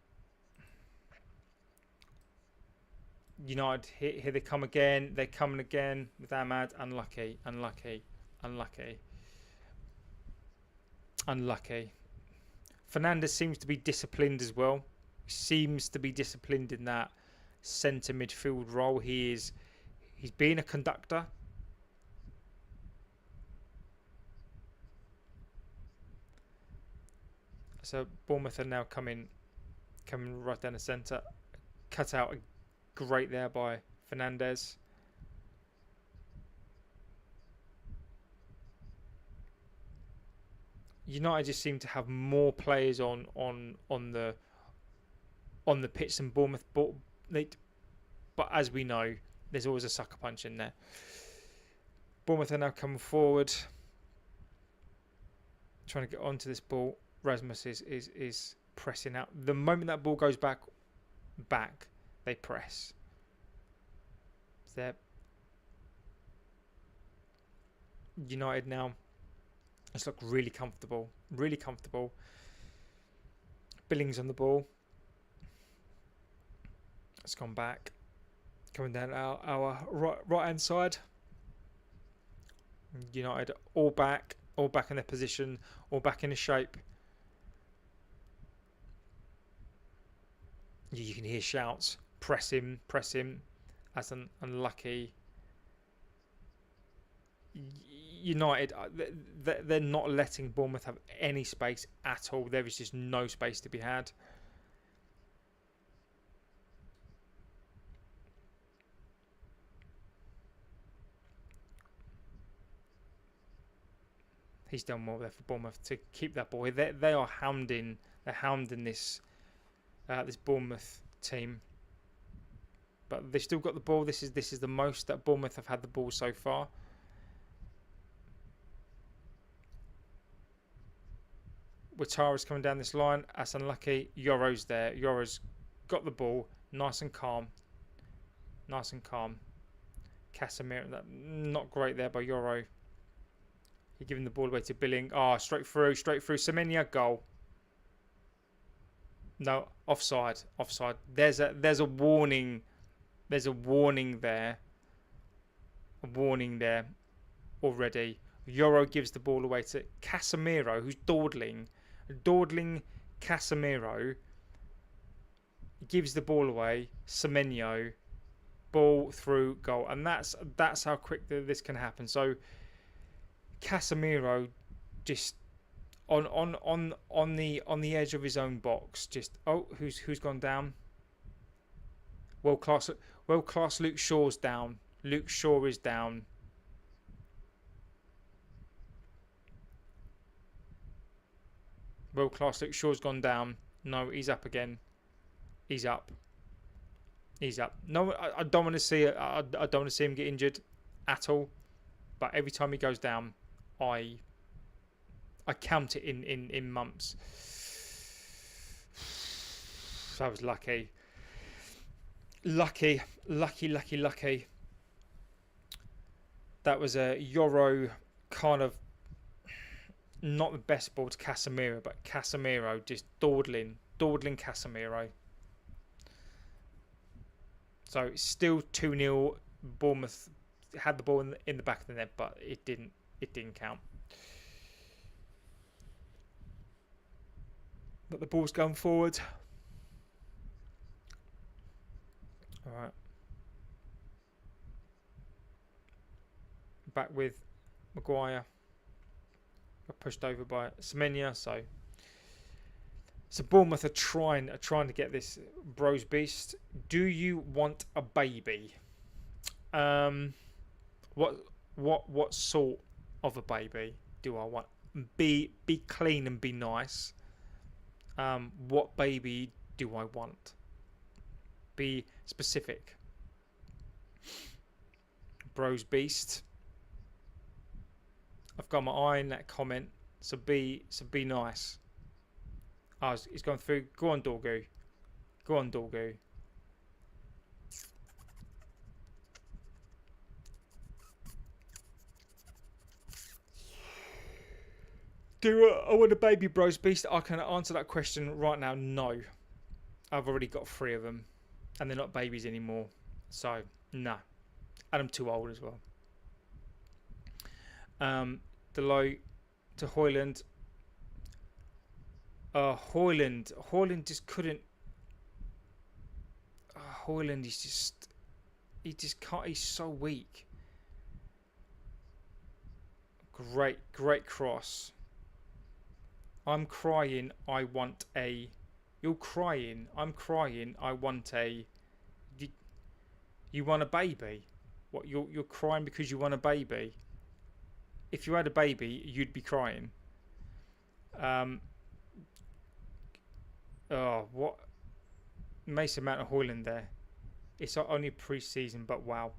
United, here they come again. They're coming again with Ahmad. Unlucky. Fernandes seems to be disciplined as well. Seems to be disciplined in that centre midfield role. He's being a conductor. So Bournemouth are now coming right down the centre. Cut out great there by Fernandes. United just seem to have more players on the pitch than Bournemouth, but as we know, there's always a sucker punch in there. Bournemouth are now coming forward, trying to get onto this ball. Rasmus is pressing out. The moment that ball goes back, they press. There. United now. It's look really comfortable. Billings on the ball. It's gone back. Coming down our right hand side. United all back in their position, all back in the shape. You can hear shouts. Press him. That's unlucky. United, they're not letting Bournemouth have any space at all. There is just no space to be had. He's done well there for Bournemouth to keep that ball. They are hounding. They're hounding this Bournemouth team, but they've still got the ball. This is the most that Bournemouth have had the ball so far. Ouattara's coming down this line. That's unlucky. Yoro's there. Yoro's got the ball. Nice and calm. Casemiro, not great there by Yoro. He's giving the ball away to Billing. Straight through. Semenya, goal. No, offside. There's a warning. There's a warning there. Already. Yoro gives the ball away to Casemiro, who's dawdling Casemiro. Gives the ball away. Semenyo, ball through, goal, and that's how quick this can happen. So Casemiro just on the edge of his own box. Just who's gone down? World class Luke Shaw's down. Luke Shaw is down. World class Luke Shaw's gone down. No, he's up again. He's up. He's up. No, I don't want to see it. I don't want to see him get injured at all. But every time he goes down, I count it in months. So I was lucky. Lucky. That was a Euro kind of not the best ball to Casemiro, but Casemiro just dawdling Casemiro. So it's still 2-0. Bournemouth had the ball in the back of the net, but it didn't count. But the ball's going forward. All right. Back with Maguire. Got pushed over by Semenya. So Bournemouth are trying to get this Bros Beast. Do you want a baby? What sort of a baby do I want? Be clean and be nice. What baby do I want? Be specific. Bros Beast. I've got my eye on that comment. So be nice. Oh, he's gone through. Go on, Dorgu. Do I want a baby Bros Beast? I can answer that question right now. No. I've already got 3 of them. And they're not babies anymore. So, no. And I'm too old as well. Deloitte to Højlund. Højlund just couldn't. Højlund is he just can't. He's so weak. Great cross. I'm crying. I want a. You're crying. I'm crying. I want a. You want a baby? What? You're crying because you want a baby? If you had a baby, you'd be crying. Oh, what? Mason Mount and Højlund there. It's only pre-season, but wow.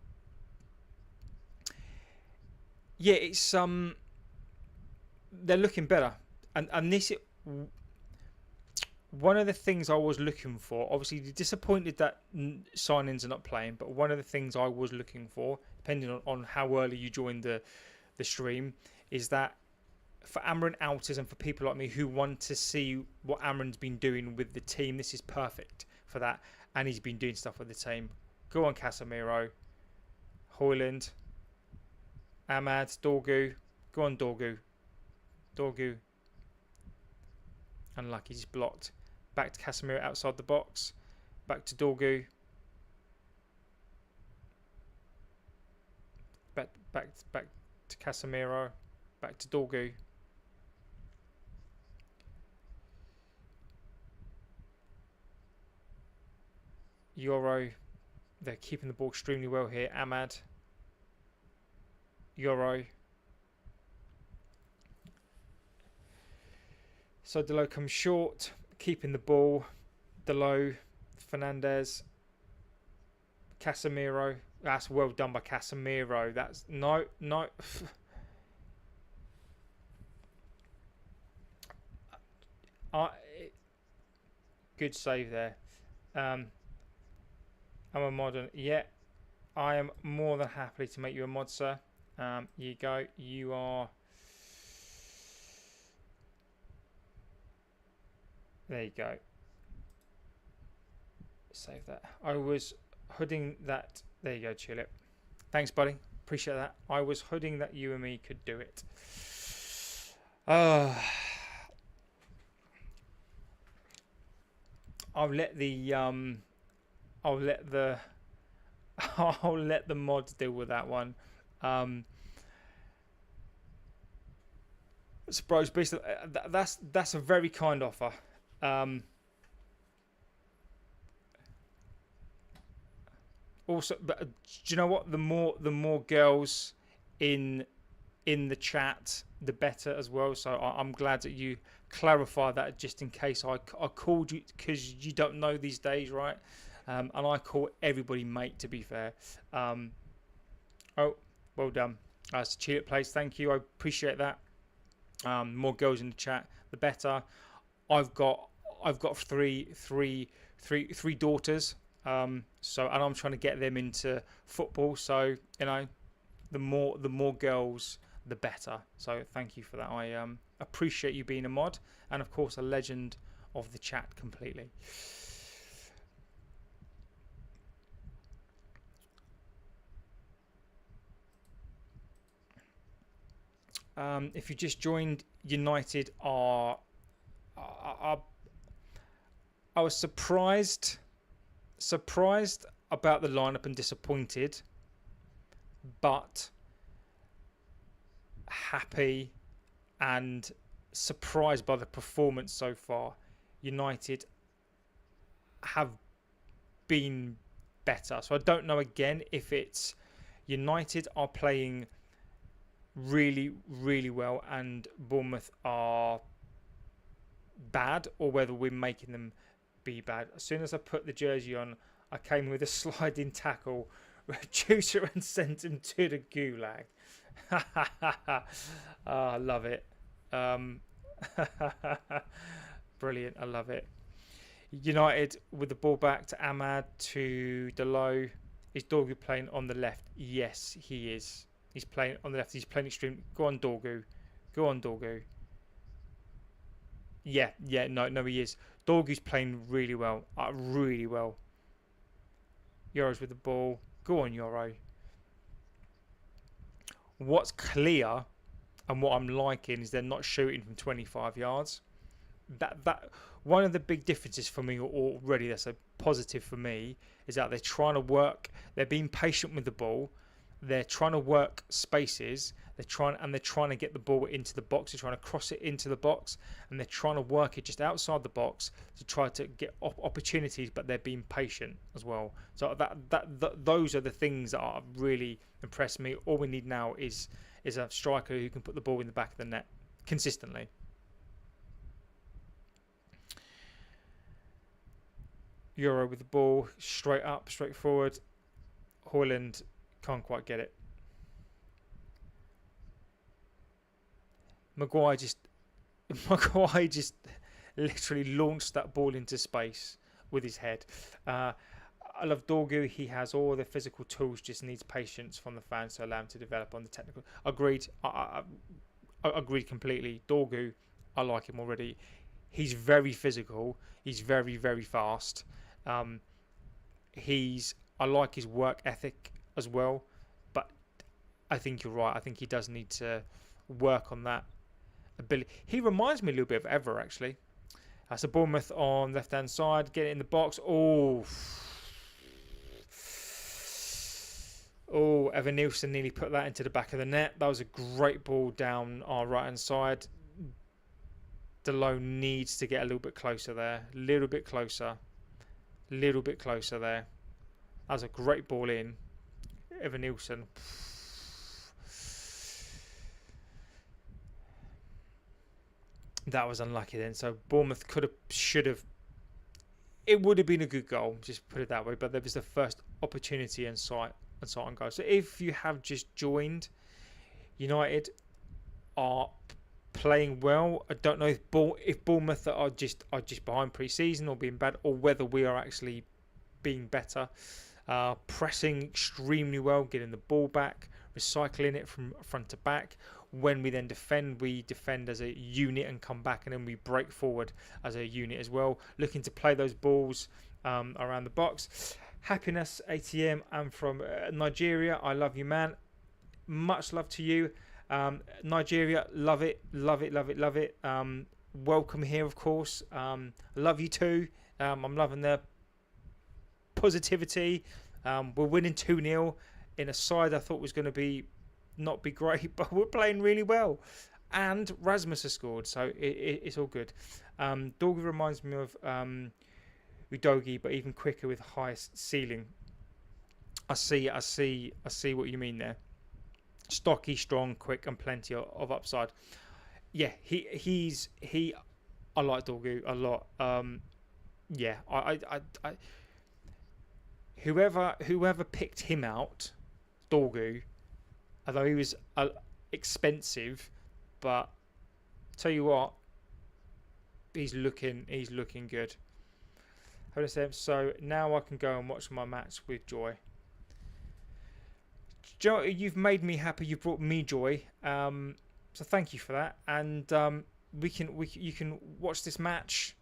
Yeah, it's they're looking better, and this one of the things I was looking for. Obviously, disappointed that signings are not playing, but one of the things I was looking for, depending on how early you joined the stream, is that for Amran outers and for people like me who want to see what Amran's been doing with the team, this is perfect for that. And he's been doing stuff with the team. Go on, Casemiro. Højlund. Ahmad. Dorgu. Go on, Dorgu. Unlucky, he's blocked. Back to Casemiro outside the box. Back to Dorgu. Back to Casemiro. Back to Dorgu. Euro. They're keeping the ball extremely well here. Ahmad. Euro. So Deloitte comes short. Keeping the ball. Deloitte. Fernandez. Casemiro. That's well done by Casemiro. That's no. Good save there. I'm a mod. Yeah, I am more than happy to make you a mod, sir. Here you go. You are. There you go. Save that. I was hooding that. There you go, Tulip. Thanks, buddy. Appreciate that. I was hooding that you and me could do it. I'll let the mods deal with that one. Surprise beast. That's a very kind offer. Also, but do you know what? The more girls in in the chat, the better as well. So I'm glad that you clarify that, just in case I called you, because you don't know these days, right? And I call everybody mate, to be fair. Oh, well done. That's a cheer place. Thank you. I appreciate that. More girls in the chat, the better. I've got three daughters. So, and I'm trying to get them into football. So, you know, the more girls, the better. So thank you for that. I appreciate you being a mod, and of course a legend of the chat completely. If you just joined, United are I was surprised about the lineup and disappointed, but happy and surprised by the performance so far. United have been better. So I don't know again if it's United are playing really, really well and Bournemouth are bad, or whether we're making them be bad. As soon as I put the jersey on, I came with a sliding tackle, Juicer, and sent him to the gulag. I love it. Brilliant. I love it. United with the ball back to Ahmad, to Delo. Is Dorgu playing on the left? Yes, he is. He's playing on the left. He's playing extreme. Go on, Dorgu. Go on, Dorgu. Yeah, no, he is. Dorgu's playing really well. Really well. Yoro's with the ball. Go on, Yoro. What's clear and what I'm liking is they're not shooting from 25 yards. That one of the big differences for me already, that's a positive for me, is that they're trying to work. They're being patient with the ball. They're trying to work spaces. They're trying to get the ball into the box. They're trying to cross it into the box, and they're trying to work it just outside the box to try to get opportunities. But they're being patient as well. So those are the things that are really impressed me. All we need now is a striker who can put the ball in the back of the net consistently. Euro with the ball, straight up, straight forward. Hoyland can't quite get it. Maguire just literally launched that ball into space with his head. I love Dorgu. He has all the physical tools, just needs patience from the fans to allow him to develop on the technical. Agreed. I agreed completely. Dorgu, I like him already. He's very physical. He's very, very fast. I like his work ethic as well, but I think you're right. I think he does need to work on that ability. He reminds me a little bit of Ever, actually. That's a Bournemouth on left hand side. Get it in the box. Oh, Evan Nielsen nearly put that into the back of the net. That was a great ball down our right hand side. Delo needs to get a little bit closer there. Little bit closer there. That was a great ball in. Evan Nielsen. That was unlucky then. So Bournemouth should have. It would have been a good goal, just put it that way. But there was the first opportunity and sight on goal. So if you have just joined, United are playing well. I don't know if Bournemouth are just behind pre-season or being bad, or whether we are actually being better. Pressing extremely well, getting the ball back, recycling it from front to back. When we then defend, we defend as a unit and come back, and then we break forward as a unit as well. Looking to play those balls around the box. Happiness ATM. I'm from Nigeria. I love you, man. Much love to you. Nigeria, love it. Welcome here, of course. Love you too. I'm loving the positivity. We're winning 2-0 in a side I thought was going to not be great, but we're playing really well. And Rasmus has scored, so it's all good. Dorgu reminds me of Udogi, but even quicker with highest ceiling. I see what you mean there. stocky, strong, quick, and plenty of upside. Yeah, I like Dorgu a lot. Yeah, I whoever picked him out, Dorgu, although he was expensive, but tell you what, he's looking good. So now I can go and watch my match with joy. Joe, you've made me happy. You've brought me joy. So thank you for that. And you can watch this match.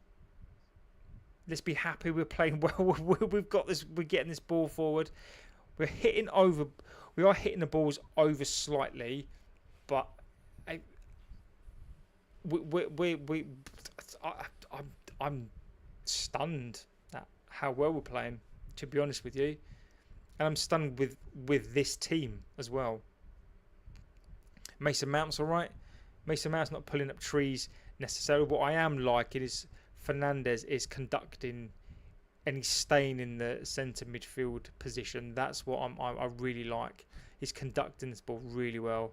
Let's be happy. We're playing well. We've got this. We're getting this ball forward. We are hitting the balls over slightly, but I'm stunned at how well we're playing. To be honest with you, and I'm stunned with this team as well. Mason Mount's all right. Mason Mount's not pulling up trees necessarily. What I am liking is Fernandes is conducting and he's staying in the centre midfield position. That's what I really like. He's conducting this ball really well.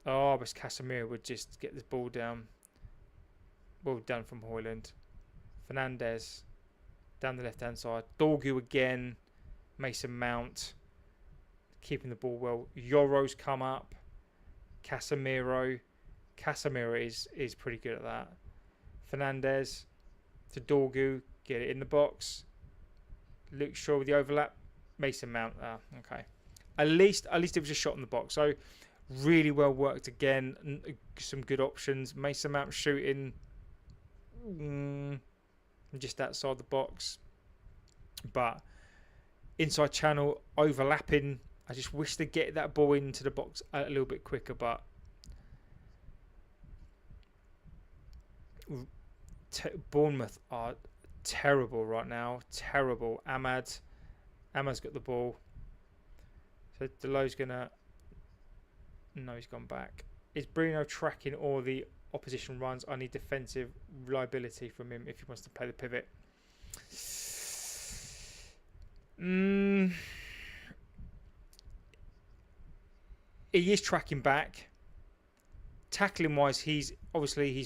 Oh, but Casemiro would just get this ball down. Well done from Højlund. Fernandes down the left-hand side. Dorgu again. Mason Mount keeping the ball well. Yoro's come up. Casemiro is pretty good at that. Fernandes to Dorgu, get it in the box. Luke Shaw with the overlap. Mason Mount. Okay. At least it was a shot in the box. So really well worked again. Some good options. Mason Mount shooting just outside the box, but inside channel overlapping. I just wish to get that ball into the box a little bit quicker, but Bournemouth are terrible right now. Terrible. Ahmad's got the ball. So Delow's gonna. No, he's gone back. Is Bruno tracking all the opposition runs? I need defensive reliability from him if he wants to play the pivot. He is tracking back. Tackling wise, he's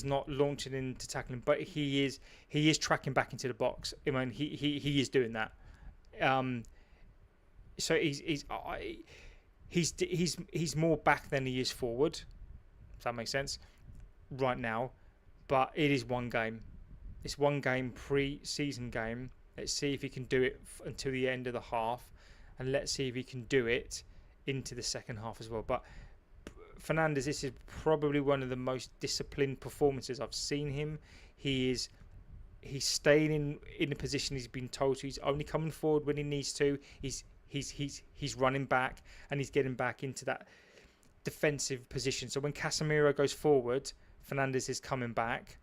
not launching into tackling, but he is tracking back into the box. I mean, he is doing that. So he's more back than he is forward. Does that make sense? Right now, but it is one game. It's one game, pre-season game. Let's see if he can do it until the end of the half, and let's see if he can do it into the second half as well. But Fernandes, this is probably one of the most disciplined performances I've seen him. He's staying in the position he's been told to. He's only coming forward when he needs to. He's running back and he's getting back into that defensive position. So when Casemiro goes forward, Fernandes is coming back,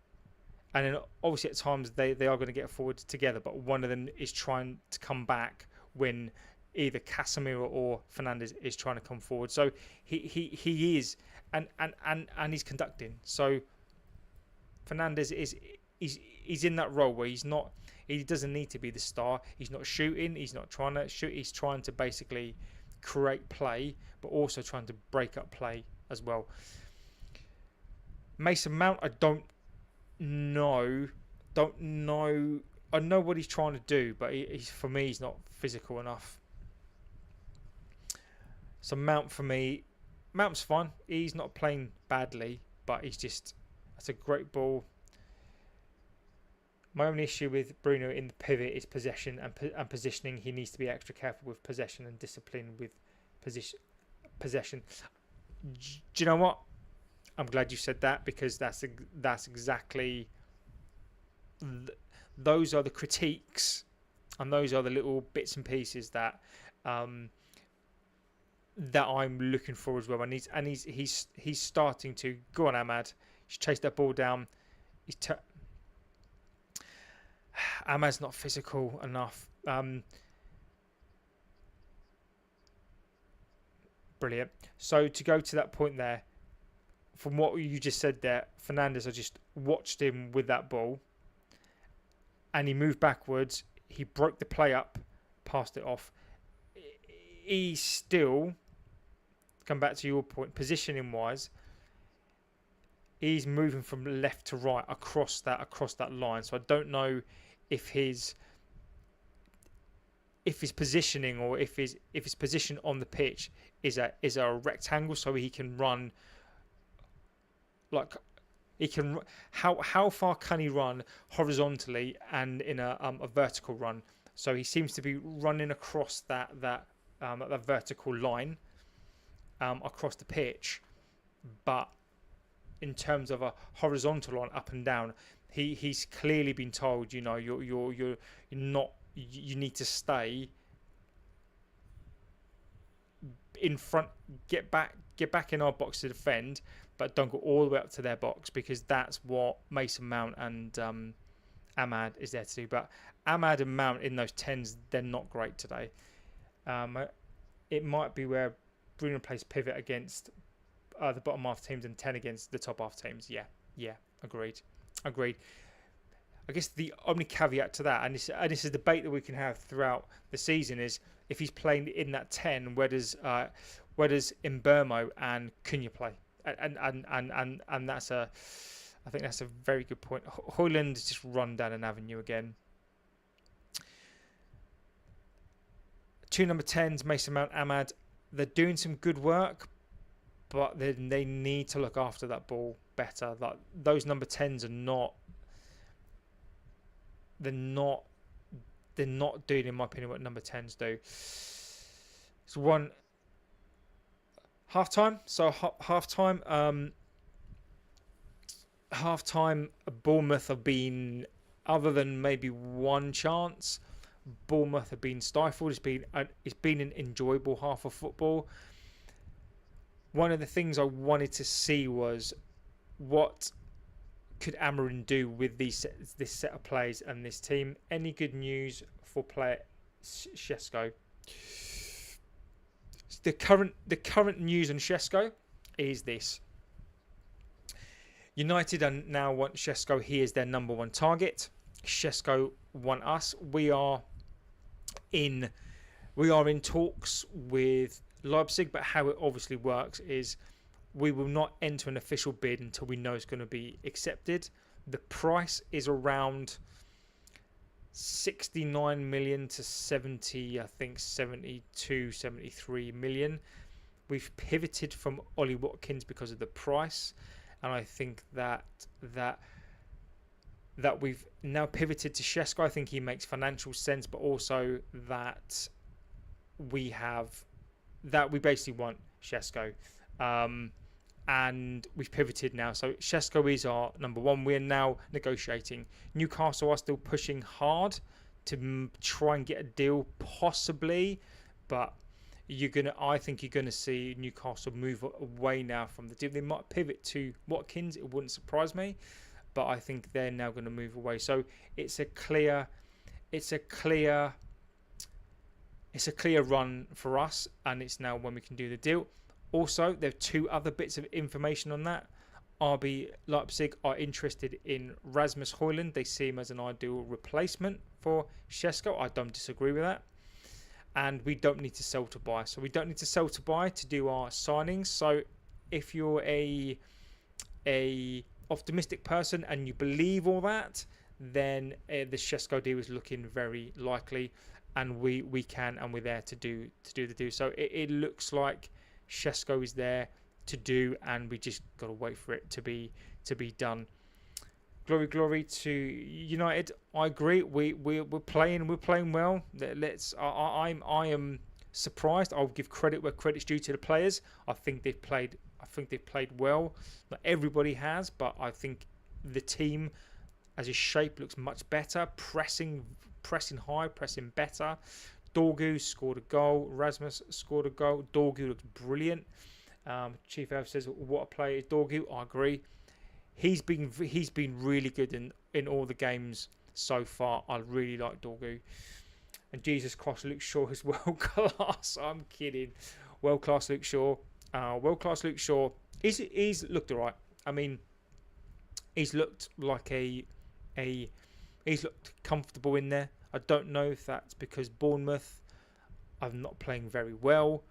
and then obviously at times they are going to get forward together, but one of them is trying to come back when either Casemiro or Fernandes is trying to come forward. So he is and he's conducting. So Fernandes he's in that role where he doesn't need to be the star. He's not shooting, he's not trying to shoot, he's trying to basically create play, but also trying to break up play as well. Mason Mount, I don't know. I know what he's trying to do, but for me, he's not physical enough. So Mount, for me, Mount's fine. He's not playing badly, but that's a great ball. My only issue with Bruno in the pivot is possession and positioning. He needs to be extra careful with possession and discipline with possession. Do you know what? I'm glad you said that, because that's exactly. Those are the critiques, and those are the little bits and pieces that that I'm looking for as well. And he's starting to go on. Ahmad, he's chased that ball down. Ahmad's not physical enough. Brilliant. So to go to that point there, from what you just said there, Fernandes, I just watched him with that ball, and he moved backwards. He broke the play up, passed it off. he's still, come back to your point, positioning wise, he's moving from left to right across that line. So I don't know if his positioning or if his position on the pitch is a rectangle, so he can run like he can. How far can he run horizontally and in a vertical run? So he seems to be running across that vertical line across the pitch, but in terms of a horizontal line up and down, he's clearly been told, you know, you're not. You need to stay in front, get back in our box to defend, but don't go all the way up to their box, because that's what Mason Mount and Ahmad is there to do. But Ahmad and Mount in those 10s, they're not great today. It might be where Bruno plays pivot against the bottom half teams and 10 against the top half teams. Yeah, agreed. I guess the only caveat to that, and this is a debate that we can have throughout the season, is if he's playing in that 10, where does Mbeumo and Cunha play? And that's I think that's a very good point. Højlund just run down an avenue again. 2 number 10s, Mason Mount, Ahmad. They're doing some good work, but they need to look after that ball better. Like, those number 10s are not. They're not doing, in my opinion, what number 10s do. It's one half time. So half time. Bournemouth have been, other than maybe one chance, Bournemouth have been stifled. It's been an enjoyable half of football. One of the things I wanted to see was what could Amarin do with this set of players and this team. Any good news for player Šeško? The current news on Šeško is this: United now want Šeško. He is their number one target. Šeško want us. We are in talks with Leipzig, but how it obviously works is we will not enter an official bid until we know it's going to be accepted. The price is around 69 million to 70, I think 72, 73 million. We've pivoted from Ollie Watkins because of the price, and I think that we've now pivoted to Šeško. I think he makes financial sense, but also that we basically want Šeško. And we've pivoted now. So Šeško is our number one. We're now negotiating. Newcastle are still pushing hard to try and get a deal, possibly, but I think you're gonna see Newcastle move away now from the deal. They might pivot to Watkins. It wouldn't surprise me, but I think they're now going to move away. So it's a clear run for us, and it's now when we can do the deal. Also, there are 2 other bits of information on that. RB Leipzig are interested in Rasmus Højlund. They see him as an ideal replacement for Šeško. I don't disagree with that. And we don't need to sell to buy. So we don't need to sell to buy to do our signings. So if you're a optimistic person and you believe all that, then the Šeško deal is looking very likely, and we're there to do the deal. So it looks like Šeško is there to do, and we just got to wait for it to be done. Glory to United. I agree. We're playing well. I am surprised. I'll give credit where credit's due to the players. I think they've played well. Not everybody has, but I think the team as a shape looks much better. Pressing high, pressing better. Dorgu scored a goal. Rasmus scored a goal. Dorgu looks brilliant. Chief Elf says, what a player is Dorgu. I agree. He's been really good in all the games so far. I really like Dorgu. And Jesus Christ, Luke Shaw is world class. I'm kidding. World class Luke Shaw. He's looked alright. I mean, he's looked like he's looked comfortable in there. I don't know if that's because Bournemouth I'm not playing very well,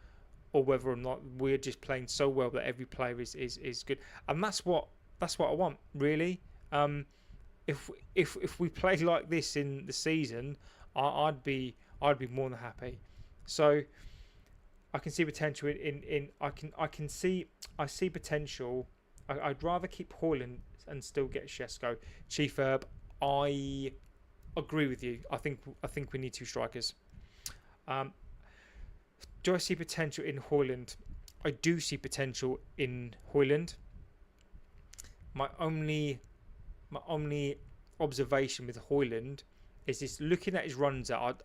or whether or not we're just playing so well that every player is good. And that's what I want, really. If we play like this in the season, I'd be more than happy. So I can see potential I see potential. I'd rather keep Højlund and still get Šeško. Chief Herb, I agree with you. I think we need 2 strikers. Do I see potential in Højlund? I do see potential in Højlund. My only observation with Højlund is this: looking at his runs out.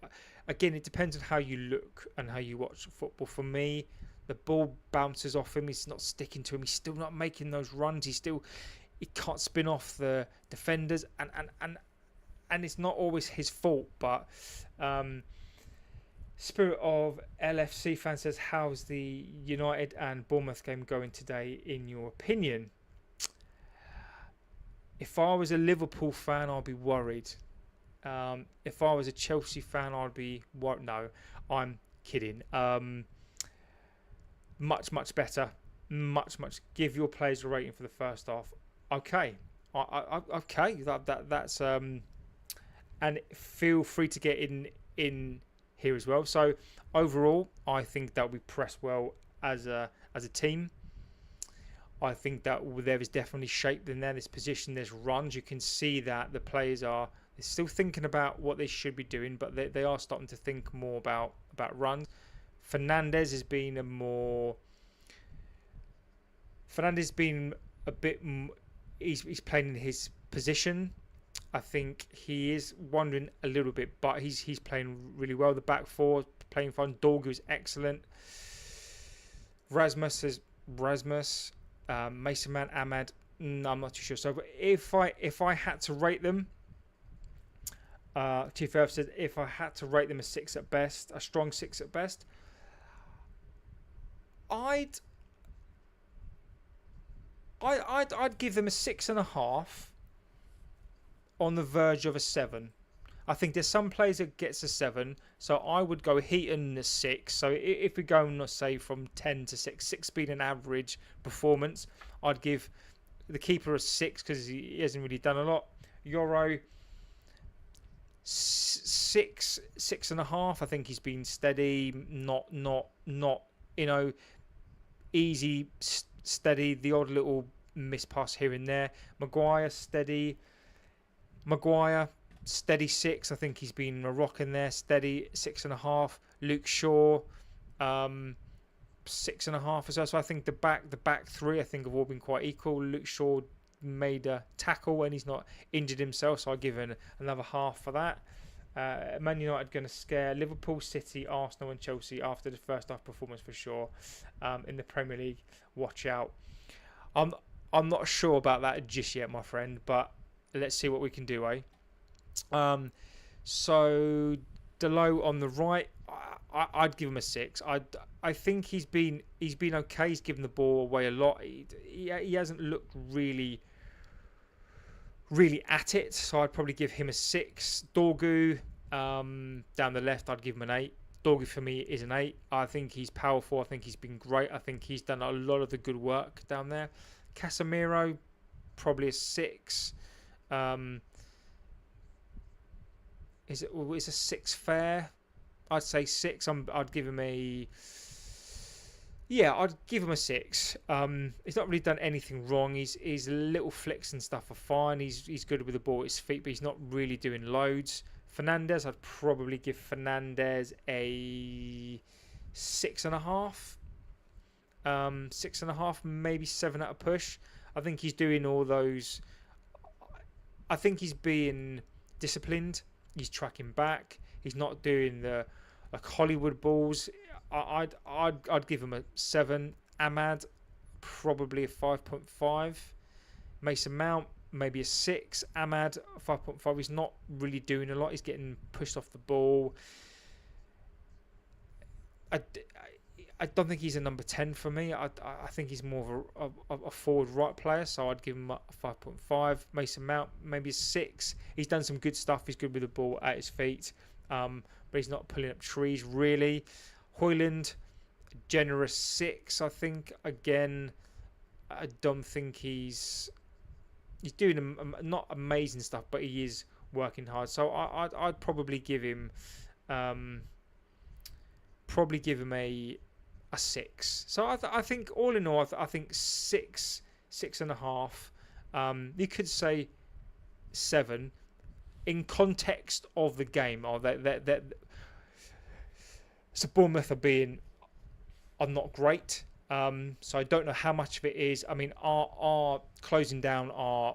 Again, it depends on how you look and how you watch football. For me, the ball bounces off him. He's not sticking to him. He's still not making those runs. He can't spin off the defenders, and it's not always his fault. But Spirit of LFC fan says, how's the United and Bournemouth game going today, in your opinion? If I was a Liverpool fan, I'd be worried. If I was a Chelsea fan, I'd be worried. No, I'm kidding. Much better. Much. Give your players a rating for the first half. Okay. Okay. That's and feel free to get in here as well. So overall, I think that we press well as a team. I think that there is definitely shape in there. There's position, there's runs. You can see that the players they're still thinking about what they should be doing, but they are starting to think more about runs. Fernandes has been a bit. He's playing in his position. I think he is wandering a little bit, but he's playing really well. The back four playing fine. Dorgu is excellent. Rasmus. Mason Mount, Ahmad. No, I'm not too sure. So if I had to rate them, Chief Earth said if I had to rate them a 6 at best, a strong 6 at best, I'd give them a 6.5 on the verge of a 7. I think there's some players that gets a 7, so I would go Heaton a 6. So if we go, let's say, from 10 to 6 being an average performance, I'd give the keeper a 6 because he hasn't really done a lot. Euro 6.5. I think he's been steady, not easy, steady. The odd little miss pass here and there. Maguire steady. Steady 6. I think he's been a rock in there. Steady 6.5. Luke Shaw 6.5 as well. So I think the back 3 I think have all been quite equal. Luke Shaw made a tackle and he's not injured himself, so I'll give him another half for that. Man United going to scare Liverpool, City, Arsenal and Chelsea after the first half performance for sure. In the Premier League, watch out. I'm not sure about that just yet, my friend, but let's see what we can do, eh? So Delo on the right, I'd give him a 6. I think he's been okay. He's given the ball away a lot. He hasn't looked really at it, so I'd probably give him a 6. Dorgu down the left, I'd give him an 8. Dorgu for me is an 8. I think he's powerful. I think he's been great. I think he's done a lot of the good work down there. Casemiro, probably a 6. Is a 6 fair? I'd say 6. I'd give him a 6. He's not really done anything wrong. His little flicks and stuff are fine. He's good with the ball at his feet, but he's not really doing loads. Fernandes, I'd probably give Fernandes a 6.5. 6.5, maybe 7 at a push. I think he's doing all those. I think he's being disciplined. He's tracking back. He's not doing the Hollywood balls. I'd give him a 7. Ahmad, probably a 5.5. Mason Mount, maybe a 6. Ahmad, 5.5. He's not really doing a lot. He's getting pushed off the ball. I don't think he's a number 10 for me. I think he's more of a forward right player, so I'd give him a 5.5. Mason Mount, maybe a 6. He's done some good stuff. He's good with the ball at his feet, but he's not pulling up trees really. Hoyland, generous 6, I think. Again, I don't think he's doing not amazing stuff, but he is working hard. So I'd probably give him a 6. So I think all in all, I think 6.5. You could say 7 in context of the game. Or that so Bournemouth are not great. So I don't know how much of it is. I mean, our closing down, our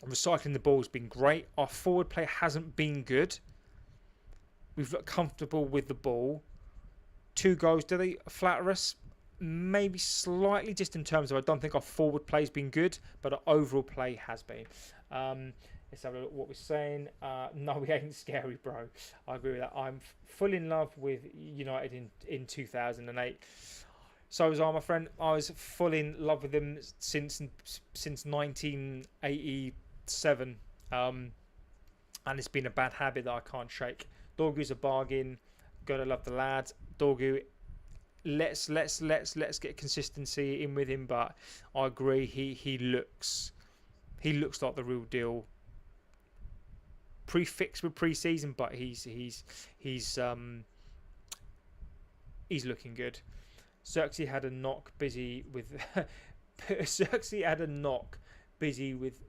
recycling the ball has been great. Our forward play hasn't been good. We've looked comfortable with the ball. 2 goals, do they flatter us? Maybe slightly, just in terms of I don't think our forward play has been good, but our overall play has been. Let's have a look at what we're saying. No, we ain't scary, bro. I agree with that. I'm full in love with United in 2008. So was I, my friend. I was full in love with them since 1987. And it's been a bad habit that I can't shake. Dorgu's a bargain. Gotta love the lad. Dorgu, let's get consistency in with him. But I agree, he looks like the real deal. Prefixed with preseason, but he's looking good. Xerxes had a knock busy with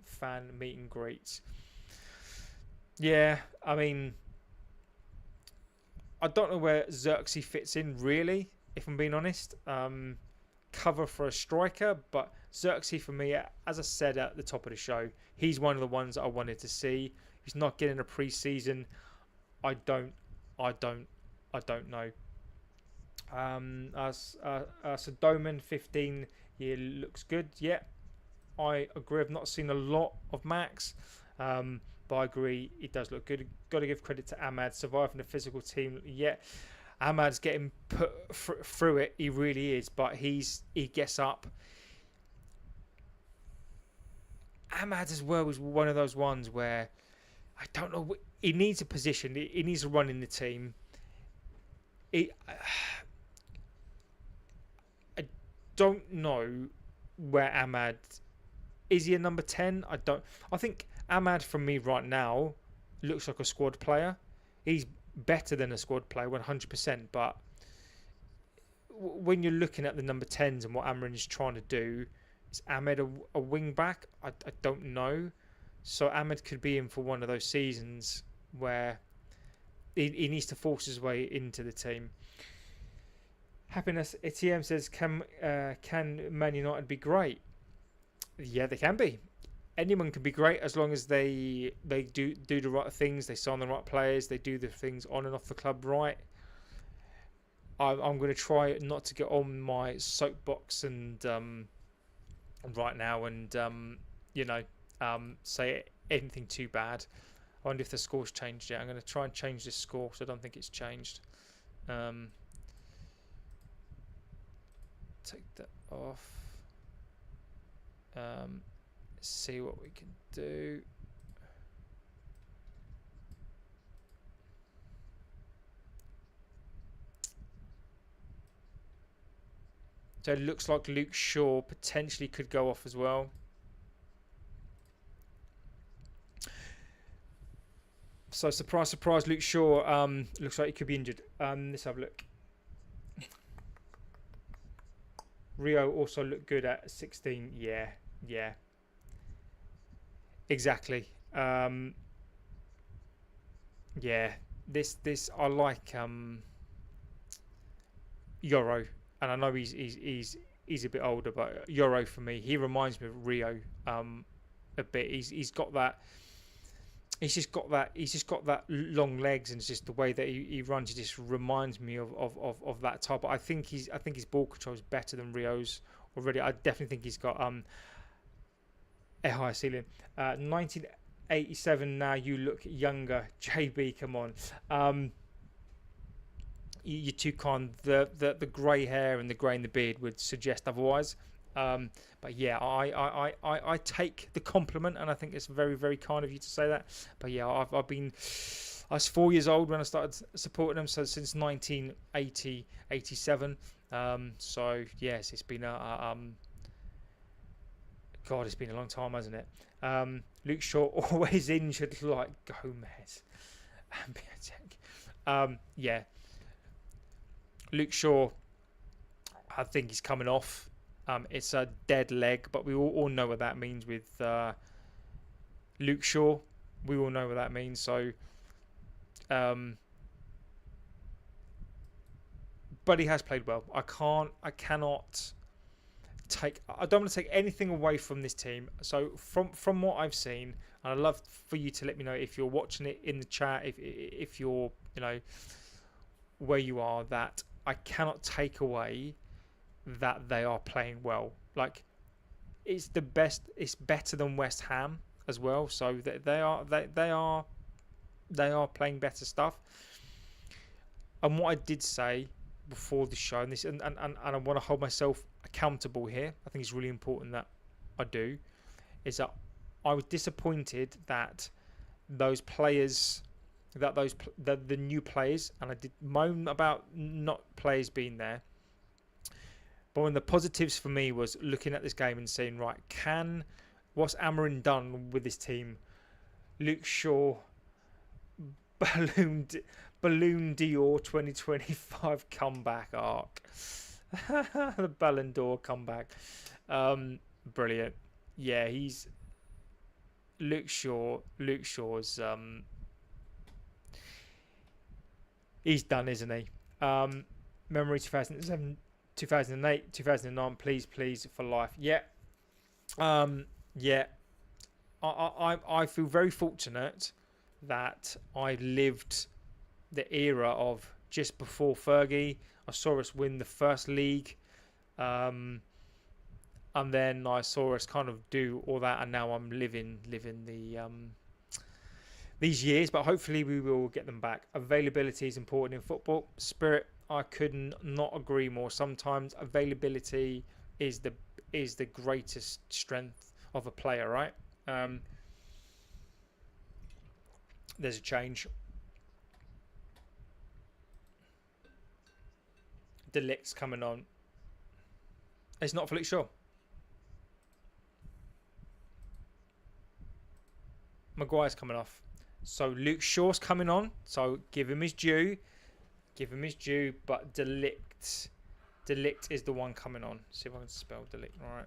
fan meet and greets. Yeah, I mean, I don't know where Xerxes fits in really, if I'm being honest. Cover for a striker, but Xerxes for me, as I said at the top of the show, he's one of the ones that I wanted to see. He's not getting a pre-season. I don't know. Doman 15 year looks good. Yeah, I agree. I've not seen a lot of Max, but I agree it does look good. Got to give credit to Ahmad surviving the physical team. Yeah, Ahmad's getting put through it. He really is, but he gets up. Ahmad as well was one of those ones where I don't know. He needs a position. He needs to run in the team. I don't know where Ahmad is. He a number 10? I think Ahmad for me right now looks like a squad player. He's better than a squad player 100%, but when you're looking at the number 10s and what Amrin is trying to do, is Ahmed a wing back? I don't know. So Ahmed could be in for one of those seasons where he needs to force his way into the team. Happiness ATM says, can Man United be great? Yeah, they can be. Anyone can be great as long as they do the right things, they sign the right players, they do the things on and off the club right. I'm going to try not to get on my soapbox and right now and say anything too bad. I wonder if the score's changed yet. I'm going to try and change this score, so I don't think it's changed. Take that off. See what we can do. So it looks like Luke Shaw potentially could go off as well. So surprise, surprise, Luke Shaw looks like he could be injured. Let's have a look. Rio also looked good at 16. Yeah. Exactly. Yeah. This I like Yoro, and I know he's a bit older, but Yoro for me, he reminds me of Rio a bit. He's got that. He's just got that long legs, and it's just the way that he runs. He just reminds me of that type. But I think his ball control is better than Rio's already. I definitely think he's got a higher ceiling. 1987. Now you look younger, JB. Come on, you're too kind. The grey hair and the grey in the beard would suggest otherwise. But yeah, I take the compliment, and I think it's very, very kind of you to say that. But yeah, I was 4 years old when I started supporting them, so since 1980, 87. So yes, it's been God, it's been a long time, hasn't it? Luke Shaw always injured like Gomez. Yeah, Luke Shaw, I think he's coming off. It's a dead leg, but we all know what that means with Luke Shaw. We all know what that means. So, but he has played well. I cannot take. I don't want to take anything away from this team. So from what I've seen, and I'd love for you to let me know if you're watching it in the chat, if you're where you are, that I cannot take away that they are playing well. Like, it's the best. It's better than West Ham as well. So they are playing better stuff. And what I did say before the show, and this and I want to hold myself accountable here. I think it's really important that I do. Is that I was disappointed that those players, the new players, and I did moan about not players being there. But one of the positives for me was looking at this game and saying, right, what's Amarin done with this team? Luke Shaw, Balloon Dior 2025 comeback arc. The Ballon d'Or comeback. Brilliant. Yeah, he's Luke Shaw's he's done, isn't he? Memory 2007, 2008, 2009, please for life. Yeah. Yeah. I feel very fortunate that I lived the era of just before Fergie. I saw us win the first league, and then I saw us kind of do all that, and now I'm living the these years. But hopefully we will get them back. Availability is important in football. Spirit, I couldn't not agree more. Sometimes availability is the greatest strength of a player, right? There's a change. Delict's coming on. It's not for Luke Shaw. Maguire's coming off. So Luke Shaw's coming on. So give him his due. But Delict is the one coming on. See if I can spell Delict right.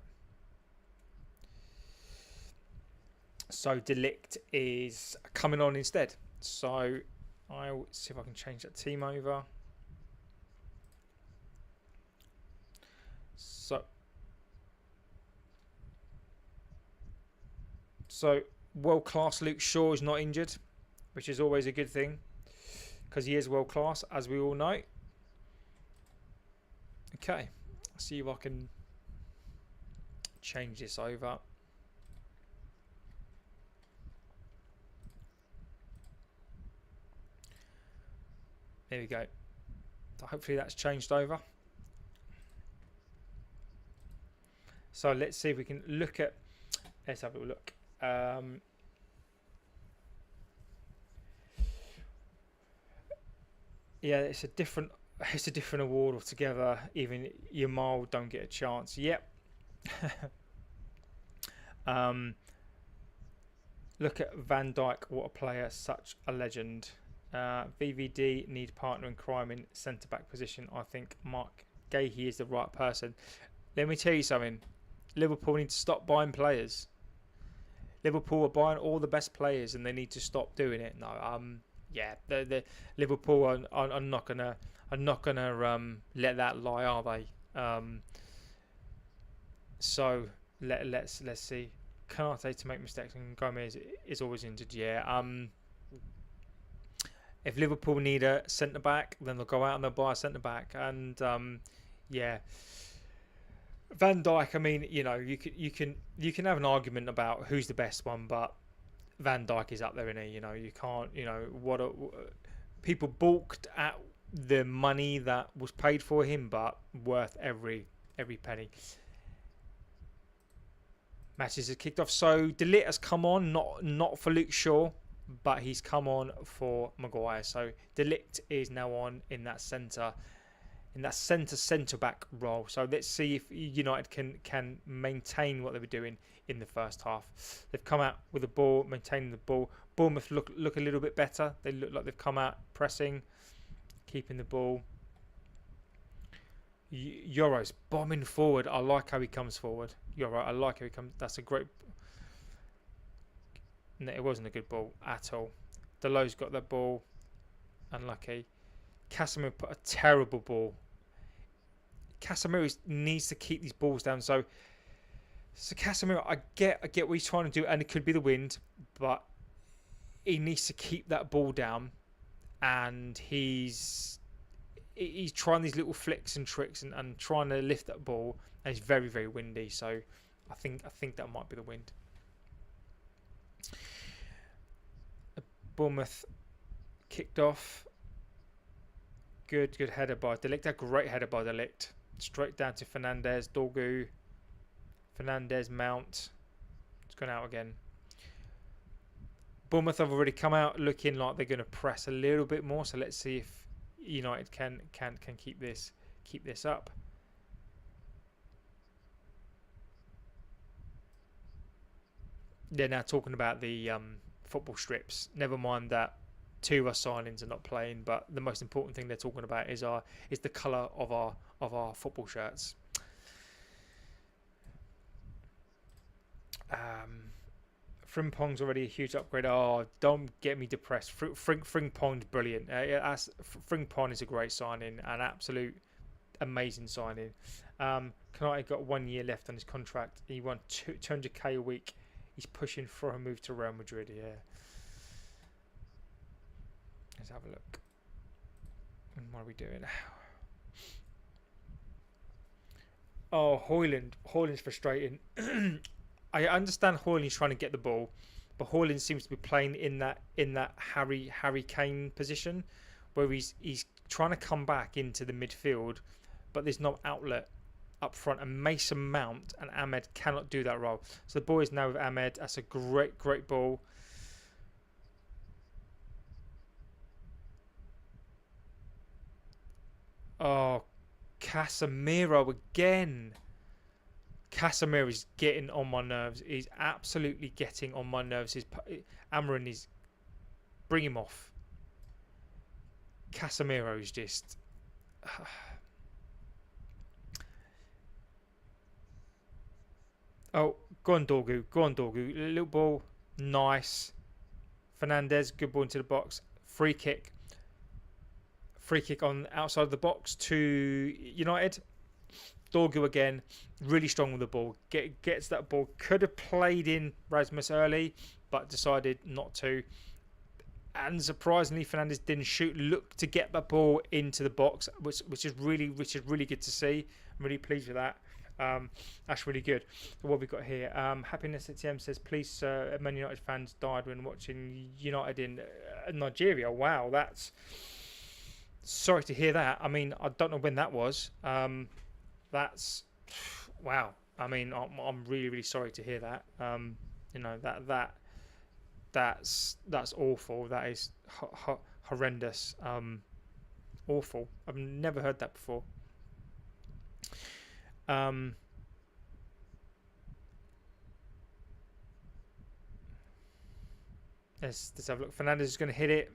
So Delict is coming on instead. So I'll see if I can change that team over. So world-class Luke Shaw is not injured, which is always a good thing, because he is world-class, as we all know. Okay, let's see if I can change this over. There we go. So hopefully that's changed over. So let's see if we can look at. Let's have a look. Yeah, it's a different award altogether. Even Yamal don't get a chance. Yep. Look at Van Dijk. What a player! Such a legend. VVD need partner in crime in centre back position. I think Mark Gahey is the right person. Let me tell you something. Liverpool need to stop buying players. Liverpool are buying all the best players, and they need to stop doing it. No, yeah, the Liverpool are not gonna let that lie, are they? So let's see. Canate to make mistakes, and Gomez is always injured. Yeah. If Liverpool need a centre back, then they'll go out and they'll buy a centre back, and yeah. Van Dijk, I mean, you can have an argument about who's the best one, but Van Dijk is up there, innit? You can't, people balked at the money that was paid for him, but worth every penny. Matches have kicked off. So De Ligt has come on, not for Luke Shaw, but he's come on for Maguire. So De Ligt is now on in that centre back role. So let's see if United can maintain what they were doing in the first half. They've come out with the ball, maintaining the ball. Bournemouth look a little bit better. They look like they've come out pressing, keeping the ball. Euro's bombing forward. I like how he comes forward. Euro, I like how he comes. That's a great. No, it wasn't a good ball at all. Delow's got that ball. Unlucky. Casemiro put a terrible ball. Casemiro needs to keep these balls down. So Casemiro, I get what he's trying to do, and it could be the wind, but he needs to keep that ball down, and he's trying these little flicks and tricks and trying to lift that ball, and it's very, very windy. So I think that might be the wind. Bournemouth kicked off. Good header by De Ligt. A great header by De Ligt. Straight down to Fernandes, Dorgu, Fernandes, Mount. It's gone out again. Bournemouth have already come out looking like they're going to press a little bit more. So let's see if United can keep this up. They're now talking about the football strips. Never mind that two of our signings are not playing, but the most important thing they're talking about is the colour of our football shirts. Frimpong's already a huge upgrade. Oh, don't get me depressed. Frimpong's brilliant. Frimpong is a great signing, an absolute amazing signing. Cunha got 1 year left on his contract. He won 200k a week. He's pushing for a move to Real Madrid. Yeah. Let's have a look. What are we doing now? Oh, Højlund's frustrating. I understand Højlund's trying to get the ball, but Højlund seems to be playing in that Harry Kane position, where he's trying to come back into the midfield, but there's no outlet up front, and Mason Mount and Ahmed cannot do that role. So the ball is now with Ahmed. That's a great ball. Oh, Casemiro again. Casemiro is getting on my nerves. He's absolutely getting on my nerves. Amarin is... Bring him off. Casemiro is just... Oh, go on, Dorgu. Little ball. Nice. Fernandes, good ball into the box. Free kick on outside of the box to United. Dorgu again, really strong with the ball. Gets that ball. Could have played in Rasmus early, but decided not to. And surprisingly, Fernandes didn't shoot. Looked to get that ball into the box, which is really good to see. I'm really pleased with that. That's really good. So what we've got here, Happiness at TM says, please, Man United fans died when watching United in Nigeria. Wow, that's... Sorry to hear that. I mean, I don't know when that was. That's... Wow. I mean, I'm really sorry to hear that. That's awful. That is horrendous. Awful. I've never heard that before. Let's have a look. Fernandes is going to hit it.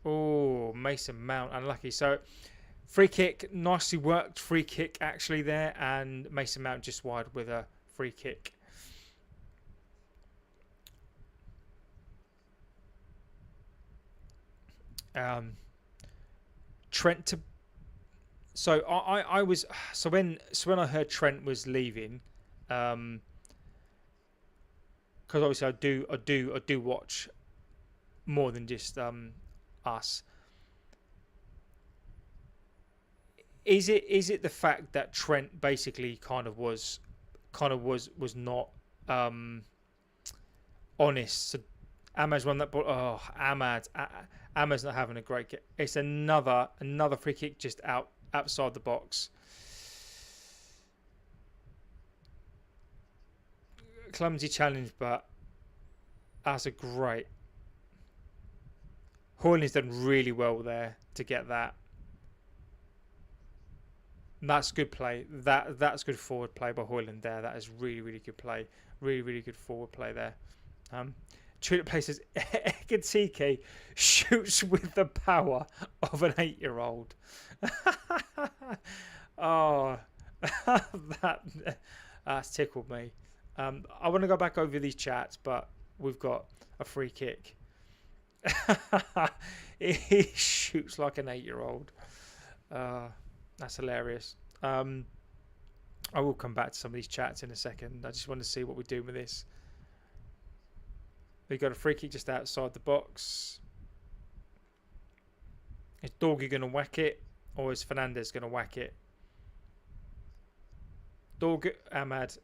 Oh, Mason Mount, unlucky. So, free kick, nicely worked free kick actually there, and Mason Mount just wide with a free kick. Trent to... So I was when I heard Trent was leaving, because obviously I do watch more than just us. Is it the fact that Trent basically kind of was not honest? So Ahmad's won that ball. Oh, Ahmad's not having a great kick. It's another free kick just outside the box. Clumsy challenge, but that's a great. Hoyland's done really well there to get that. That's good play. That's good forward play by Hoyland there. That is really, really good play. Really, really good forward play there. Tulip places Ekatike shoots with the power of an 8-year-old. Oh, that's tickled me. I want to go back over these chats, but we've got a free kick. He shoots like an 8-year-old. That's hilarious. I will come back to some of these chats in a second. I just want to see what we're doing with this. We got a free kick just outside the box. Is Dorgy going to whack it, or is Fernandez going to whack it? Dorgy, Ahmad,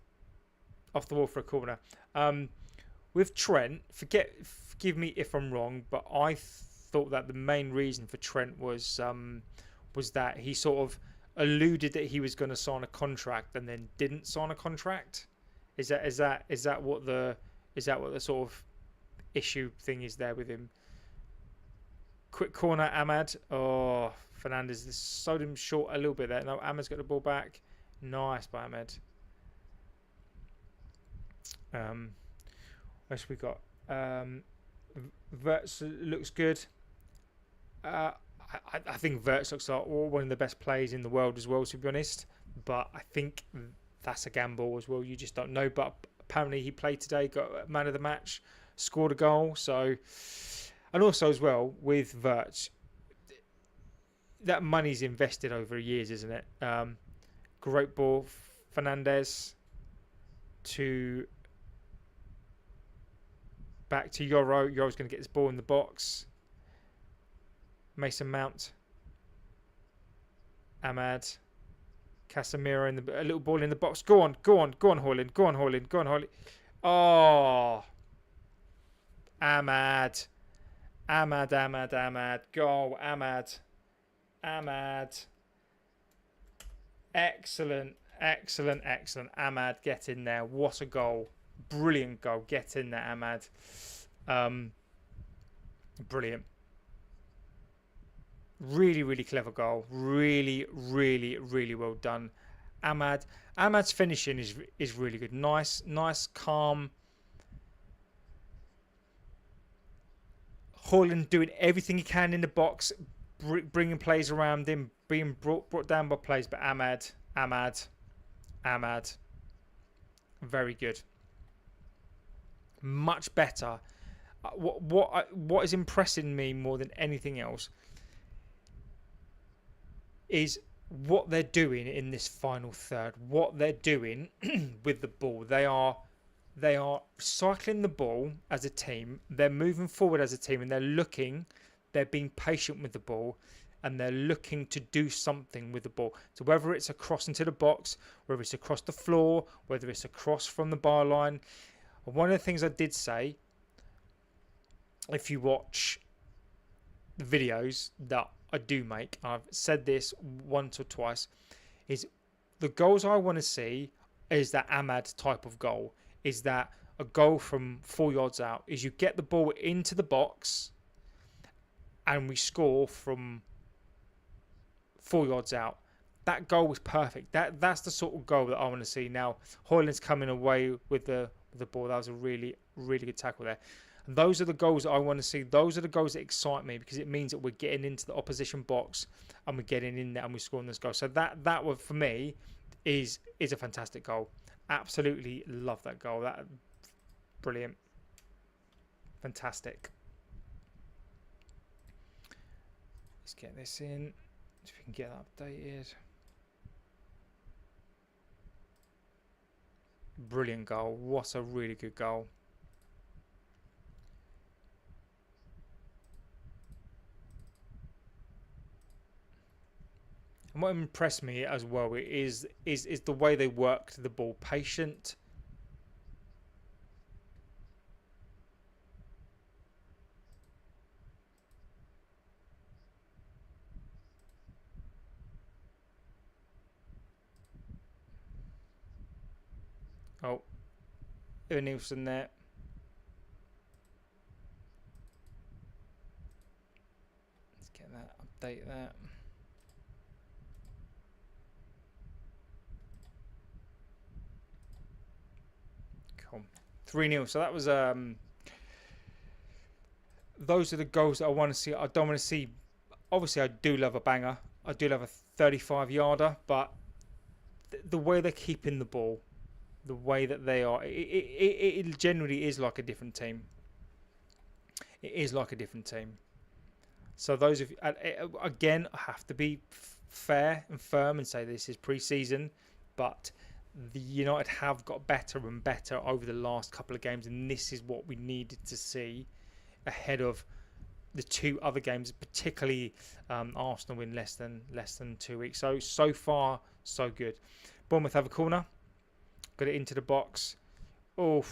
off the wall for a corner. With Trent, forgive me if I'm wrong, but I thought that the main reason for Trent was that he sort of alluded that he was going to sign a contract and then didn't sign a contract. Is that what the sort of issue thing is there with him? Quick corner, Ahmad. Oh, Fernandez sold him short a little bit there. No, Ahmad's got the ball back. Nice by Ahmad. What else we got? Verts looks good. I think Verts looks like one of the best players in the world as well, to be honest. But I think that's a gamble as well. You just don't know. But apparently he played today, got man of the match, scored a goal. So, and also as well with Verts, that money's invested over years, isn't it? Great ball, Fernandez to back to Yoro. Yoro's going to get this ball in the box. Mason Mount, Ahmad, Casemiro in a little ball in the box. Go on, Hoyland. Go on, Hoyland. Oh, Ahmad. Go, Ahmad. Excellent. Ahmad, get in there. What a goal. Brilliant goal. Get in there, Ahmad. Brilliant. Really, really clever goal. Really, really, really well done. Ahmad's finishing is really good. Nice, calm. Hoyland doing everything he can in the box, bringing plays around him, being brought down by plays. But Ahmad, very good. Much better. What is impressing me more than anything else is what they're doing in this final third. What they're doing with the ball. They are cycling the ball as a team. They're moving forward as a team, and they're being patient with the ball, and they're looking to do something with the ball. So whether it's a cross into the box, whether it's across the floor, whether it's a cross from the byline. One of the things I did say, if you watch the videos that I do make, I've said this once or twice, is the goals I want to see is that Ahmad type of goal. Is that a goal from 4 yards out? Is you get the ball into the box and we score from 4 yards out. That goal was perfect. That's the sort of goal that I want to see. Now, Hoyland's coming away with the ball. That was a really, really good tackle there. And those are the goals that I want to see. Those are the goals that excite me, because it means that we're getting into the opposition box and we're getting in there and we're scoring this goal. So that one for me is a fantastic goal. Absolutely love that goal. That brilliant, fantastic. Let's get this in. See if we can get that updated. Brilliant goal. What a really good goal. And what impressed me as well is the way they worked the ball. Patient. Oh, Nielsen there. Let's get that, update that. Cool. 3-0. So that was those are the goals that I want to see. I don't want to see. Obviously, I do love a banger. I do love a 35-yarder, but the way they're keeping the ball, the way that they are, it generally is like a different team. It is like a different team. So those of again, I have to be fair and firm and say this is pre-season, but the United have got better and better over the last couple of games, and this is what we needed to see ahead of the 2 other games, particularly Arsenal in less than 2 weeks. So far, so good. Bournemouth have a corner, got it into the box. Oh,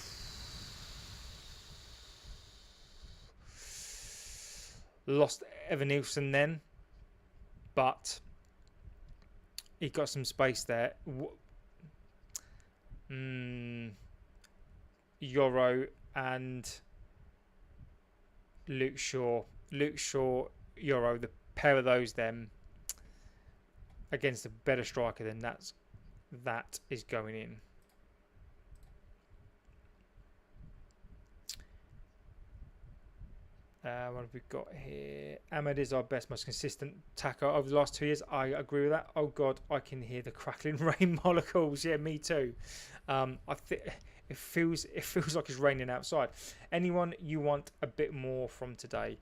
lost Evan Nielsen then, but he got some space there. Euro and Luke Shaw, Euro, the pair of those then against a better striker, then that is going in. What have we got here? Ahmed is our best, most consistent attacker over the last 2 years. I agree with that. Oh God, I can hear the crackling rain molecules. Yeah, me too. I think it feels like it's raining outside. Anyone you want a bit more from today?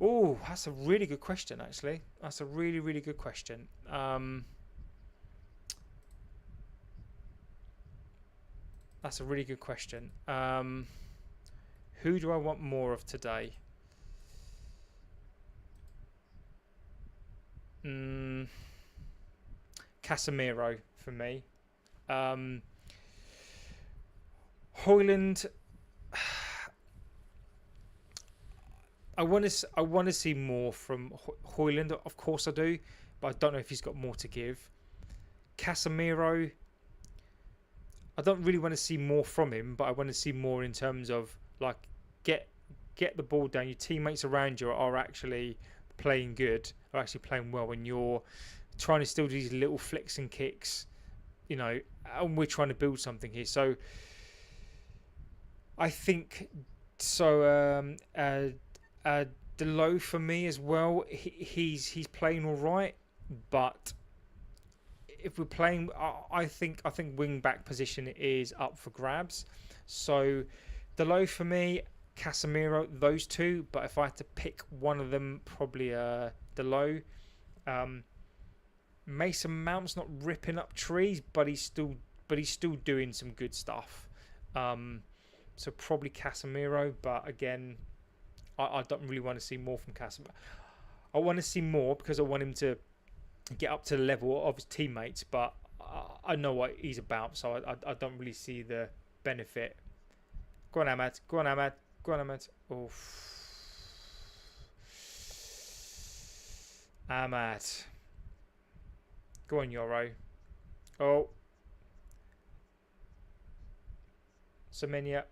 Oh, that's a really good question. Actually, that's a really, really good question. That's a really good question. Who do I want more of today? Casemiro for me. Højlund. I want to see more from Højlund. Of course I do, but I don't know if he's got more to give. Casemiro. I don't really want to see more from him, but I want to see more in terms of like get the ball down. Your teammates around you are actually playing good, are actually playing well, and you're trying to still do these little flicks and kicks, you know, and we're trying to build something here. So I think so. Delo for me as well. He's playing all right, but if we're playing, I think wing back position is up for grabs. So Delo for me, Casemiro, those two. But if I had to pick one of them, probably Delo. Mason Mount's not ripping up trees, but he's still doing some good stuff. So probably Casemiro. But again, I don't really want to see more from Casemiro. I want to see more because I want him to get up to the level of his teammates. But I know what he's about, so I don't really see the benefit. Go on, Ahmad. Go on, Ahmad. Go on, Ahmad. Oof. Ahmad. Go on, Euro. Oh. Semenya.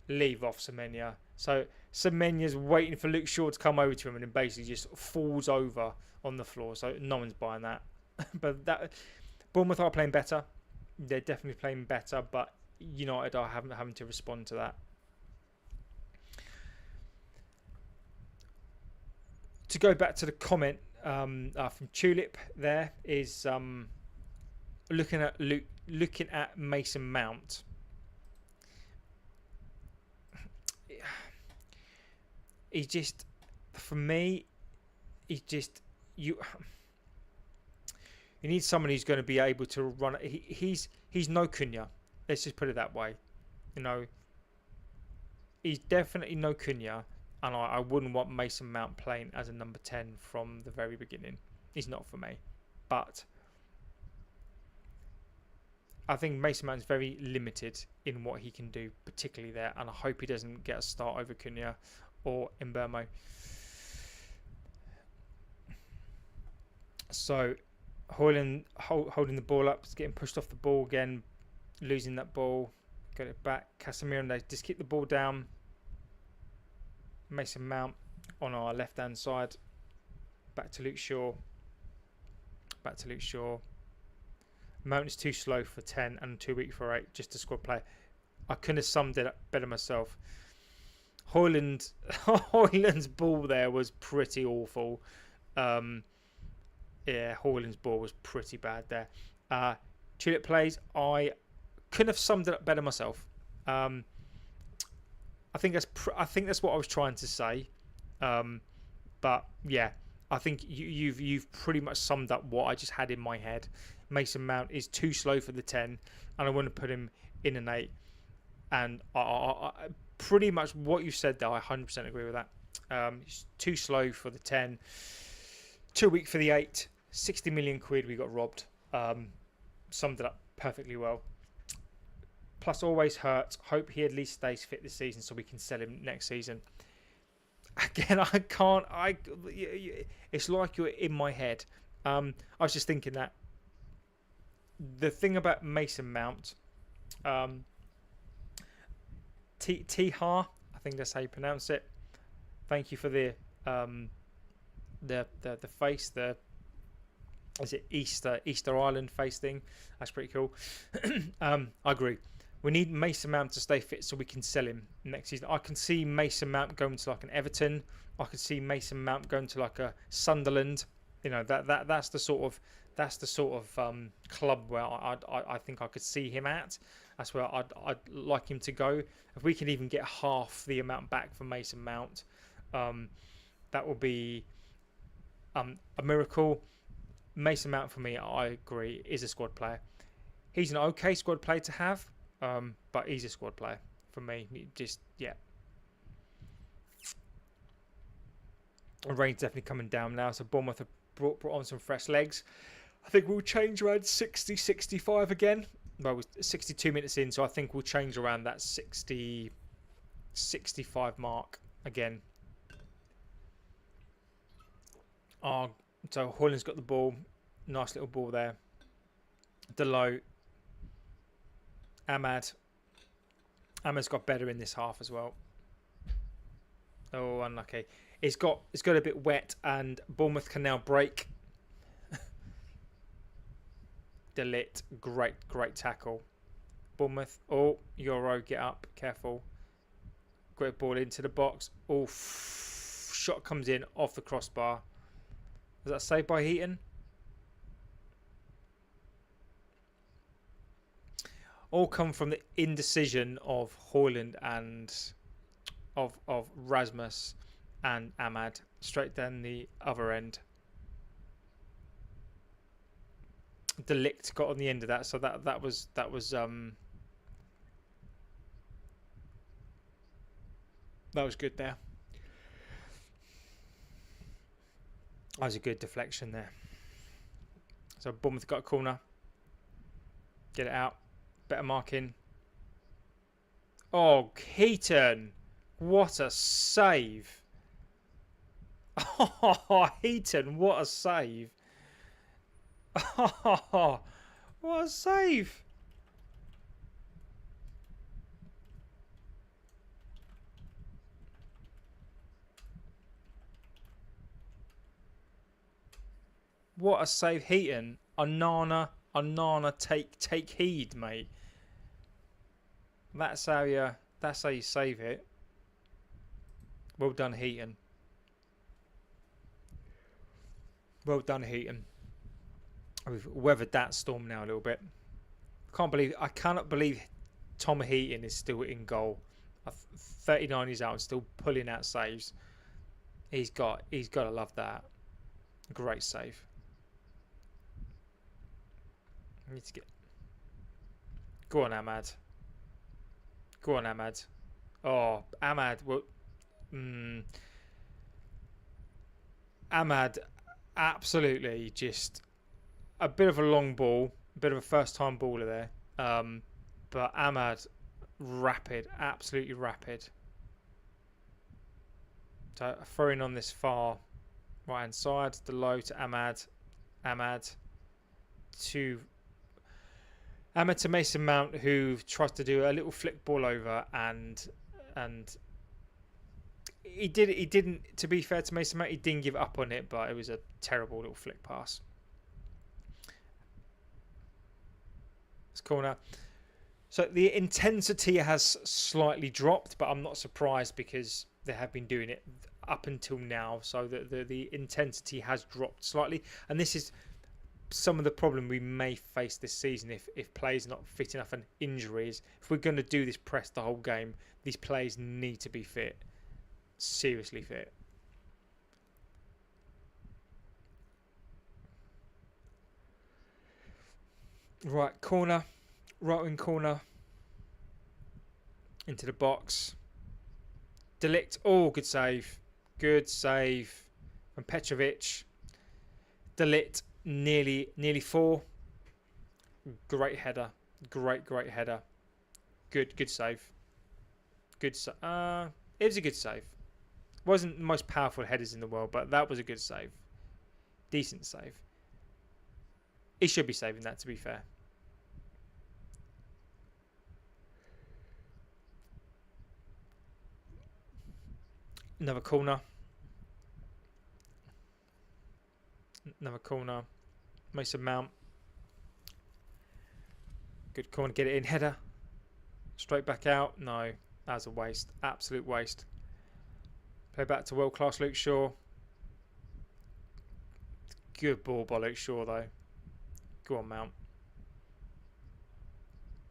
Leave off Semenya. So Semenya's waiting for Luke Shaw to come over to him and then basically just falls over on the floor. So no one's buying that. But that Bournemouth are playing better. They're definitely playing better, but United are having to respond to that. To go back to the comment from Tulip, there is looking at Mason Mount. He's just, for me, you need someone who's going to be able to run. He's no Cunha. Let's just put it that way. You know, he's definitely no Cunha, and I wouldn't want Mason Mount playing as a number 10 from the very beginning. He's not for me. But I think Mason Mount is very limited in what he can do, particularly there, and I hope he doesn't get a start over Cunha or Mbeumo. So Højlund holding the ball up, getting pushed off the ball again, losing that ball. Got it back. Casemiro, and they just keep the ball down. Mason Mount on our left-hand side. Back to Luke Shaw. Back to Luke Shaw. Mount is too slow for 10 and too weak for 8. Just a squad player. I couldn't have summed it up better myself. Hoyland's ball there was pretty awful. Yeah, Hoyland's ball was pretty bad there. Tulip plays. I couldn't have summed it up better myself. I think that's what I was trying to say. But yeah, I think you've pretty much summed up what I just had in my head. Mason Mount is too slow for the 10, and I want to put him in an 8. And I pretty much what you said there, I 100% agree with that. He's too slow for the 10, too weak for the 8. 60 million quid we got robbed. Summed it up perfectly well. Plus always hurt. Hope he at least stays fit this season so we can sell him next season. Again, I can't. It's like you're in my head. I was just thinking that the thing about Mason Mount, Tiha, I think that's how you pronounce it. Thank you for the face, is it Easter Island face thing? That's pretty cool. I agree. We need Mason Mount to stay fit so we can sell him next season. I can see Mason Mount going to like an Everton. I could see Mason Mount going to like a Sunderland. You know, that's the sort of club where I think I could see him at. That's where I'd like him to go. If we can even get half the amount back for Mason Mount, that will be a miracle. Mason Mount, for me, I agree, is a squad player. He's an okay squad player to have, but he's a squad player for me. Just, yeah. And Rain's definitely coming down now, so Bournemouth have brought on some fresh legs. I think we'll change around 60, 65 again. Well, we're 62 minutes in, so I think we'll change around that 60, 65 mark again. So Hoyland's got the ball. Nice little ball there. Delo. Amad's got better in this half as well. Oh, unlucky. It's got a bit wet, and Bournemouth can now break. Delit, great tackle. Bournemouth. Oh, Euro, get up, careful. Great ball into the box. Oh, shot comes in off the crossbar. Was that saved by Heaton? All come from the indecision of Hoyland and of Rasmus and Ahmad straight down the other end. Delict got on the end of that, so that was that was good there. That was a good deflection there. So Bournemouth got a corner. Get it out. Better marking. Oh, Heaton. What a save. Oh, Heaton, what a save. Oh, what a save. What a save, Heaton. Onana, take heed, mate. That's how you save it. Well done, Heaton. Well done, Heaton. We've weathered that storm now a little bit. I cannot believe Tom Heaton is still in goal. 39 years old, still pulling out saves. He's got to love that. Great save. I need to get. Go on, Ahmad. Go on, Ahmad. Oh, Ahmad. Well, Ahmad, absolutely just a bit of a long ball, a bit of a first-time baller there. But Ahmad, rapid, absolutely rapid. So throwing on this far right-hand side, the low to Ahmad. Ahmad to Amateur Mason Mount, who tries to do a little flick ball over, and he did. He didn't. To be fair to Mason Mount, he didn't give up on it, but it was a terrible little flick pass. It's corner. So the intensity has slightly dropped, but I'm not surprised because they have been doing it up until now. So the intensity has dropped slightly, and this is some of the problem we may face this season if players are not fit enough and injuries. If we're going to do this press the whole game, these players need to be fit, seriously fit. Right corner, right wing corner, into the box. Delict, oh, good save from Petrovic. Delict, nearly 4. Great header, great header. Good save. It was a good save. Wasn't the most powerful headers in the world, but that was a good save. Decent save. He should be saving that, to be fair. Another corner. Mason Mount. Good corner. Get it in. Header. Straight back out. No. That was a waste. Absolute waste. Play back to world-class Luke Shaw. Good ball by Luke Shaw, though. Go on, Mount.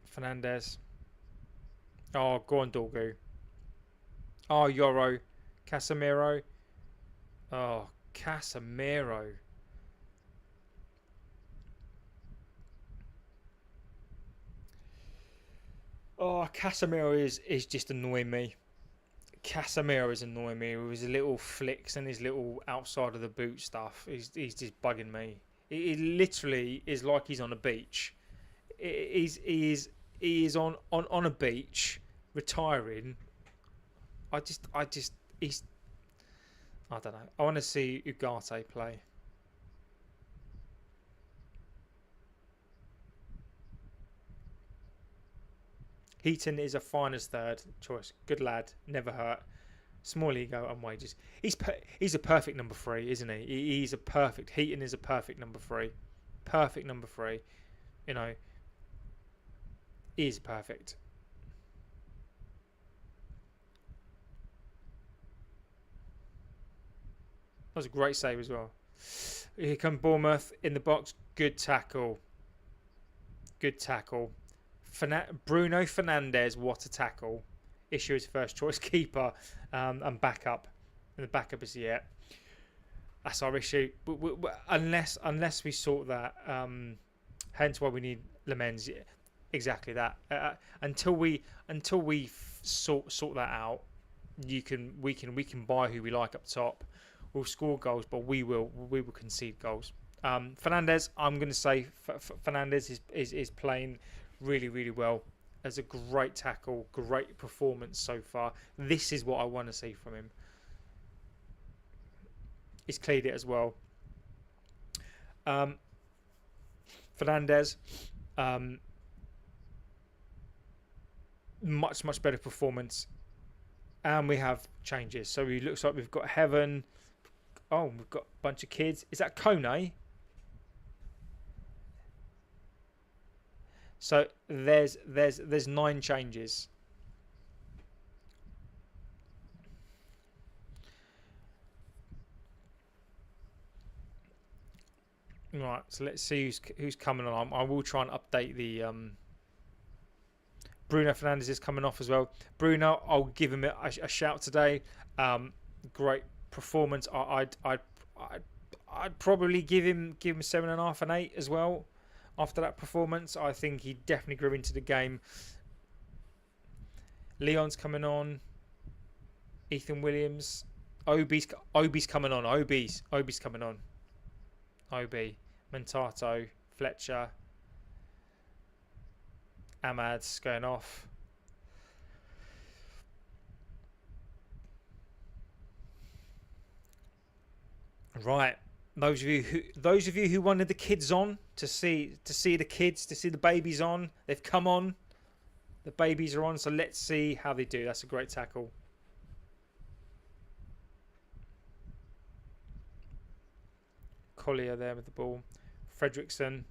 Fernandez. Oh, go on, Dorgu. Oh, Yoro. Casemiro. Oh, Casemiro. Oh, Casemiro is just annoying me. Casemiro is annoying me with his little flicks and his little outside of the boot stuff. He's just bugging me. It literally is like he's on a beach. He is on a beach, retiring. I don't know. I want to see Ugarte play. Heaton is a finest third choice. Good lad, never hurt. Small ego and wages. He's a perfect number 3, isn't he? He's a perfect. Heaton is a perfect number 3. Perfect number 3. You know, he is perfect. That was a great save as well. Here come Bournemouth in the box. Good tackle. Bruno Fernandes, what a tackle. Issue his first choice keeper and backup. And the backup is that's our issue. Unless we sort that, hence why we need Lemens. Exactly that. Until we sort that out, we can buy who we like up top. We'll score goals, but we will concede goals. Fernandes, I'm going to say Fernandes is playing really well. As a great tackle, great performance so far. This is what I want to see from him. He's cleared it as well. Fernandes, much better performance, and we have changes. So it looks like we've got Heaven. Oh, we've got a bunch of kids. Is that Kone? So there's 9 changes. Right, so let's see who's coming on. I will try and update the Bruno Fernandes is coming off as well. Bruno, I'll give him a shout today. Great performance. I'd probably give him 7.5 and 8 as well. After that performance, I think he definitely grew into the game. Leon's coming on. Ethan Williams. Obi's coming on. Obi's coming on. Obi. Mentato. Fletcher. Ahmad's going off. Right. Those of you who wanted the kids on to see the kids, to see the babies on. They've come on. The babies are on, so let's see how they do. That's a great tackle. Collier there with the ball. Fredrickson.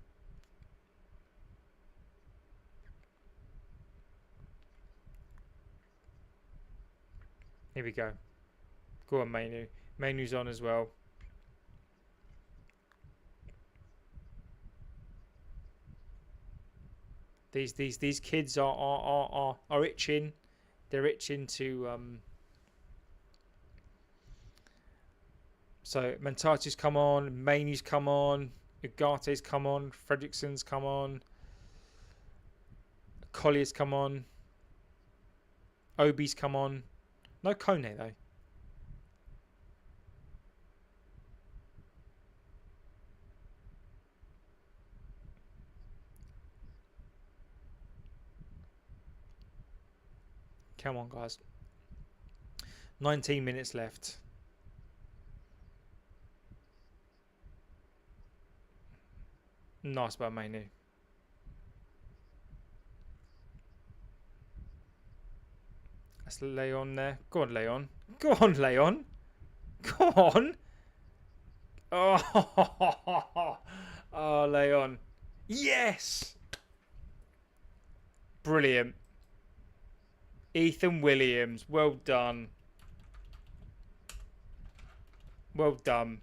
Here we go. Go on, Manu. Manu's on as well. These kids are itching. They're itching to. So Mantati's come on, Manu's come on, Ugate's come on, Fredrickson's come on, Collier's come on, Obi's come on. No Kone though. Come on, guys. 19 minutes left. Nice by Manu. That's Leon there. Go on, Leon. Go on, Leon. Go on. Oh, oh, Leon. Yes. Brilliant. Ethan Williams. Well done. Well done.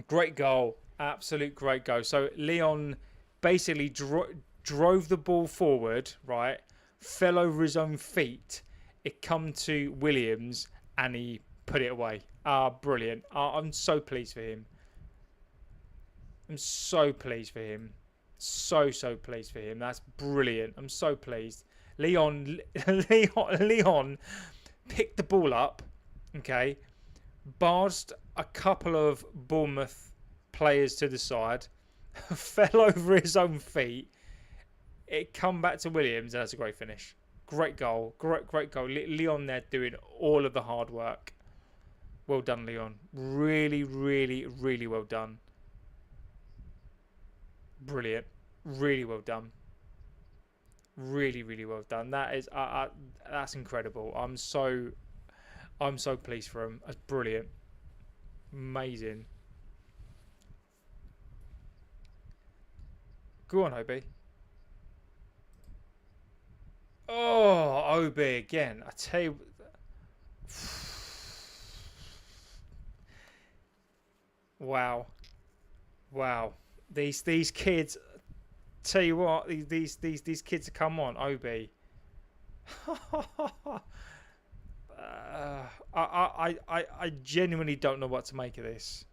Great goal. Absolute great goal. So Leon basically drove the ball forward, right? Fell over his own feet. It come to Williams and he put it away. Brilliant. I'm so pleased for him. I'm so pleased for him. So pleased for him. That's brilliant. I'm so pleased. Leon picked the ball up, okay, barged a couple of Bournemouth players to the side, fell over his own feet. It come back to Williams, and that's a great finish. Great goal. Great goal. Leon there doing all of the hard work. Well done, Leon. Really well done. Brilliant. Really well done. Really well done. That is that's incredible. I'm so pleased for him. That's brilliant. Amazing. Go on, Obi. Oh, Obi again. I tell you. Wow. These kids. Tell you what, these kids have come on, Obi. I genuinely don't know what to make of this.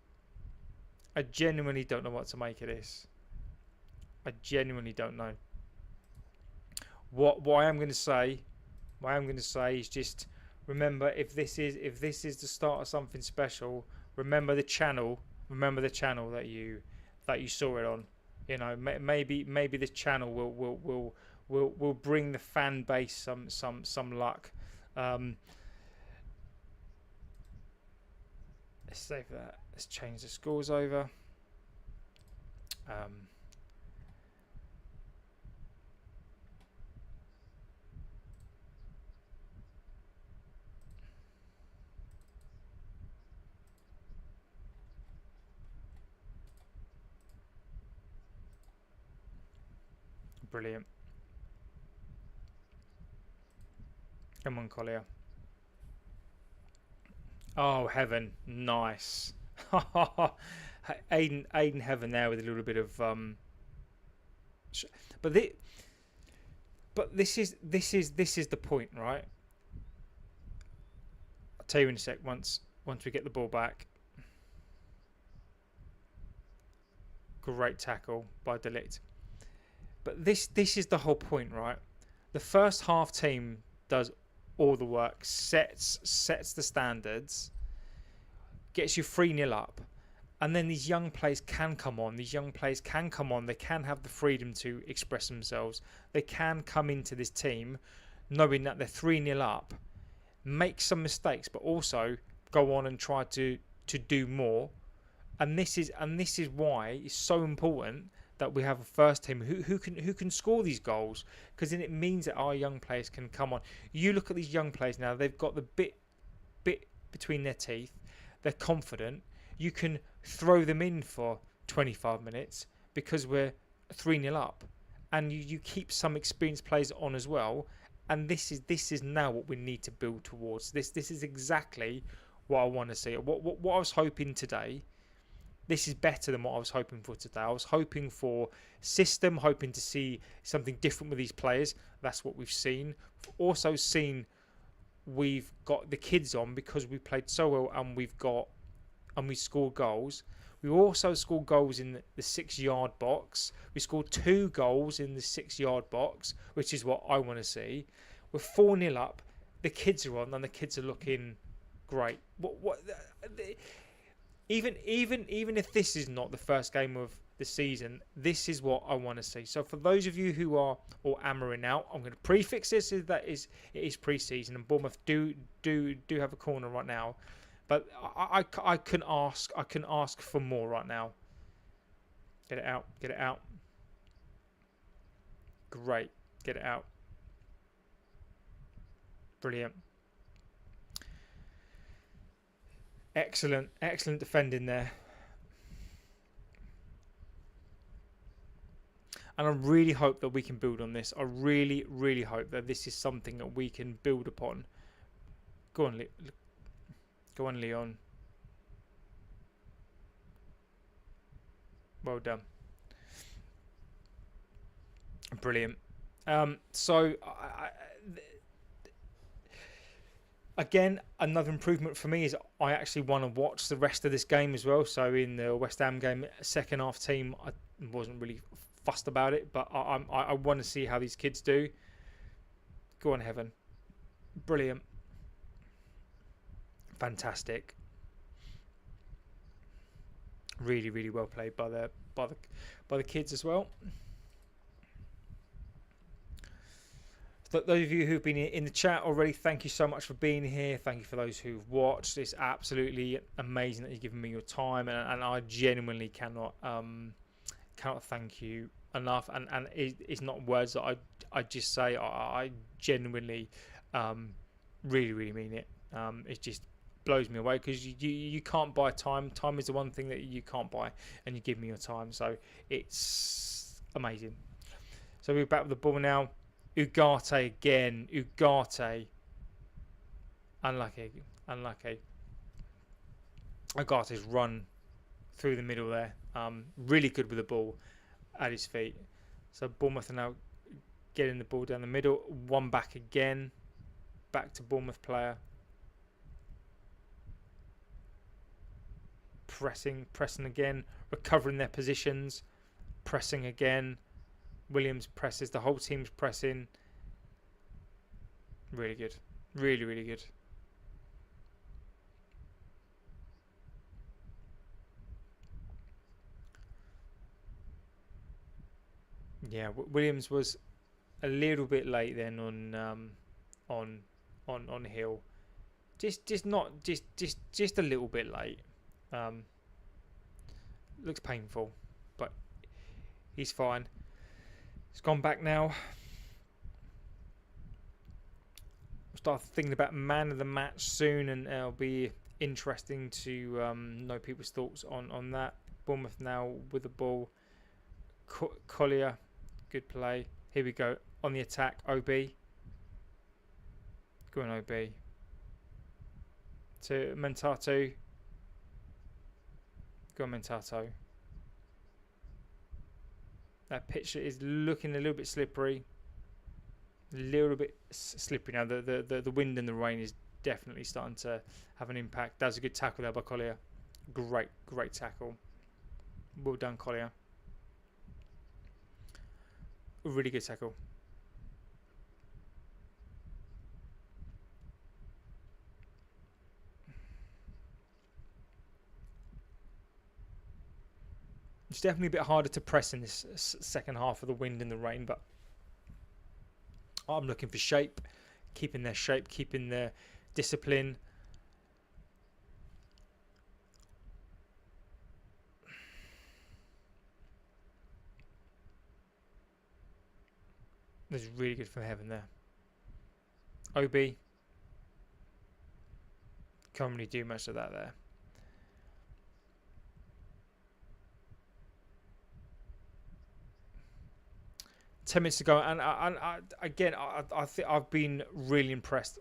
I genuinely don't know what to make of this. I genuinely don't know. What I am going to say, is just remember, if this is the start of something special, remember the channel that you saw it on. You know, maybe this channel will bring the fan base some luck. Let's save that. Let's change the scores over. Brilliant. Come on, Collier. Oh, heaven. Nice. Aiden Heaven there with a little bit of but this is the point, right? I'll tell you in a sec once we get the ball back. Great tackle by De Ligt. But this is the whole point, right? The first half team does all the work, sets the standards, gets you 3-0 up, and then these young players can come on. They can have the freedom to express themselves. They can come into this team knowing that they're 3-0 up, make some mistakes, but also go on and try to do more And this is why it's so important that we have a first team who can score these goals, because then it means that our young players can come on. You look at these young players now; they've got the bit between their teeth. They're confident. You can throw them in for 25 minutes because we're 3-0 up, and you keep some experienced players on as well. And this is now what we need to build towards. This is exactly what I want to see. What I was hoping today. This is better than what I was hoping for today. I was hoping for system, hoping to see something different with these players. That's what we've seen. We've also seen we've got the kids on because we played so well, and we scored goals. We also scored goals in the 6-yard box. We scored 2 goals in the 6-yard box, which is what I want to see. We're 4-0 up. The kids are on, and the kids are looking great. Even if this is not the first game of the season, this is what I want to see. So for those of you who are or hammering out, I'm going to prefix this as that it is pre-season, and Bournemouth do have a corner right now, but I can ask for more right now. Get it out. Great, get it out. Brilliant. Excellent defending there. And I really hope that we can build on this. I really, really hope that this is something that we can build upon. Go on, Leon. Well done. Brilliant. So again, another improvement for me is I actually want to watch the rest of this game as well. So in the West Ham game, second half team, I wasn't really fussed about it, but I want to see how these kids do. Go on, Heaven. Brilliant. Fantastic. Really, really well played by the kids as well. Those of you who've been in the chat already, thank you so much for being here. Thank you for those who've watched. It's absolutely amazing that you've given me your time, and I genuinely cannot thank you enough. And it's not words that I just say. I genuinely, really, really mean it. It just blows me away because you can't buy time. Time is the one thing that you can't buy, and you give me your time. So it's amazing. So we're back with the ball now. Ugarte again. Ugarte. Unlucky. Ugarte's run through the middle there. Really good with the ball at his feet. So Bournemouth are now getting the ball down the middle. One back again. Back to Bournemouth player. Pressing again. Recovering their positions. Pressing again. Williams presses. The whole team's pressing. Really good. Really, really good. Yeah, Williams was a little bit late then on Hill. Just a little bit late. Looks painful, but he's fine. It's gone back now. We'll start thinking about man of the match soon, and it'll be interesting to know people's thoughts on that. Bournemouth now with the ball. Collier, good play. Here we go on the attack. OB. Go on, OB. To Mentato. Go on, Mentato. That pitch is looking a little bit slippery. A little bit slippery now. The wind and the rain is definitely starting to have an impact. That's a good tackle there by Collier. Great tackle. Well done, Collier. A really good tackle. It's definitely a bit harder to press in this second half of the wind and the rain, but I'm looking for shape, keeping their shape, keeping their discipline. That's really good from Heaven there. OB. Can't really do much of that there. $10 to go, and again, I think I've been really impressed.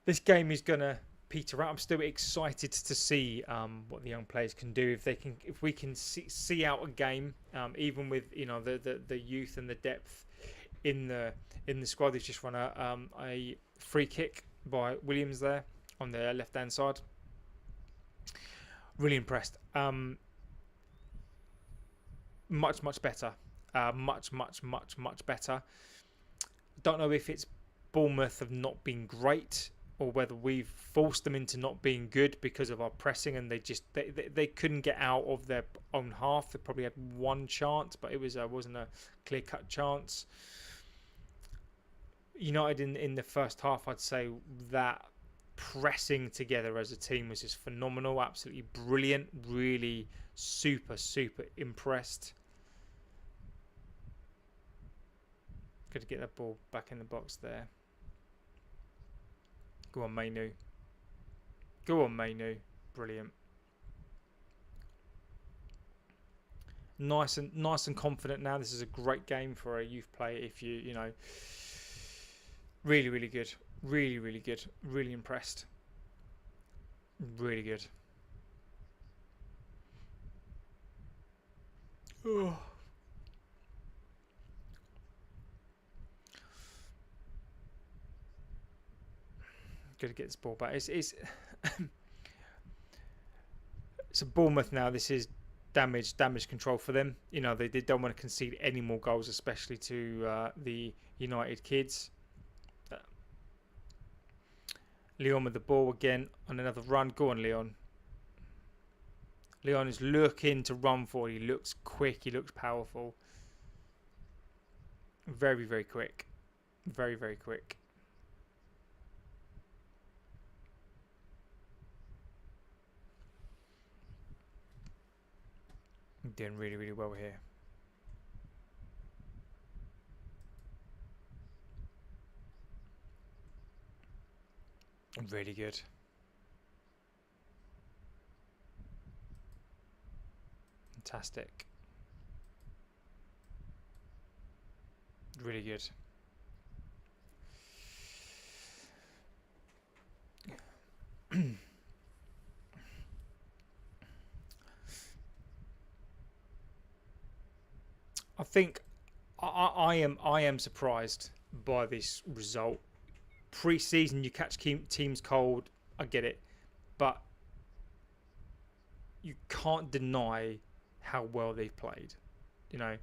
This game is gonna peter out. I'm still excited to see what the young players can do if we can see out a game, even with the youth and the depth in the squad. They've just run a free kick by Williams there on the left hand side. Really impressed. Much better. Much better. Don't know if it's Bournemouth have not been great, or whether we've forced them into not being good because of our pressing, and they couldn't get out of their own half. They probably had one chance, but it wasn't a clear cut chance. United in the first half, I'd say that pressing together as a team was just phenomenal, absolutely brilliant. Really super impressed. Good to get that ball back in the box there. Go on, Mainu. Brilliant. Nice and confident now. This is a great game for a youth player. If really good. Really good. Really impressed. Really good. Oh. Good to get this ball back. It's a Bournemouth now. This is damage control for them. They don't want to concede any more goals, especially to the United kids. Leon with the ball again on another run. Go on, Leon. Leon is looking to run forward. He looks quick. He looks powerful. Very quick. Very quick. Doing really well here. Really good. Fantastic. Really good. I think I am surprised by this result. Preseason, you catch teams cold. I get it, but you can't deny how well they've played. I'm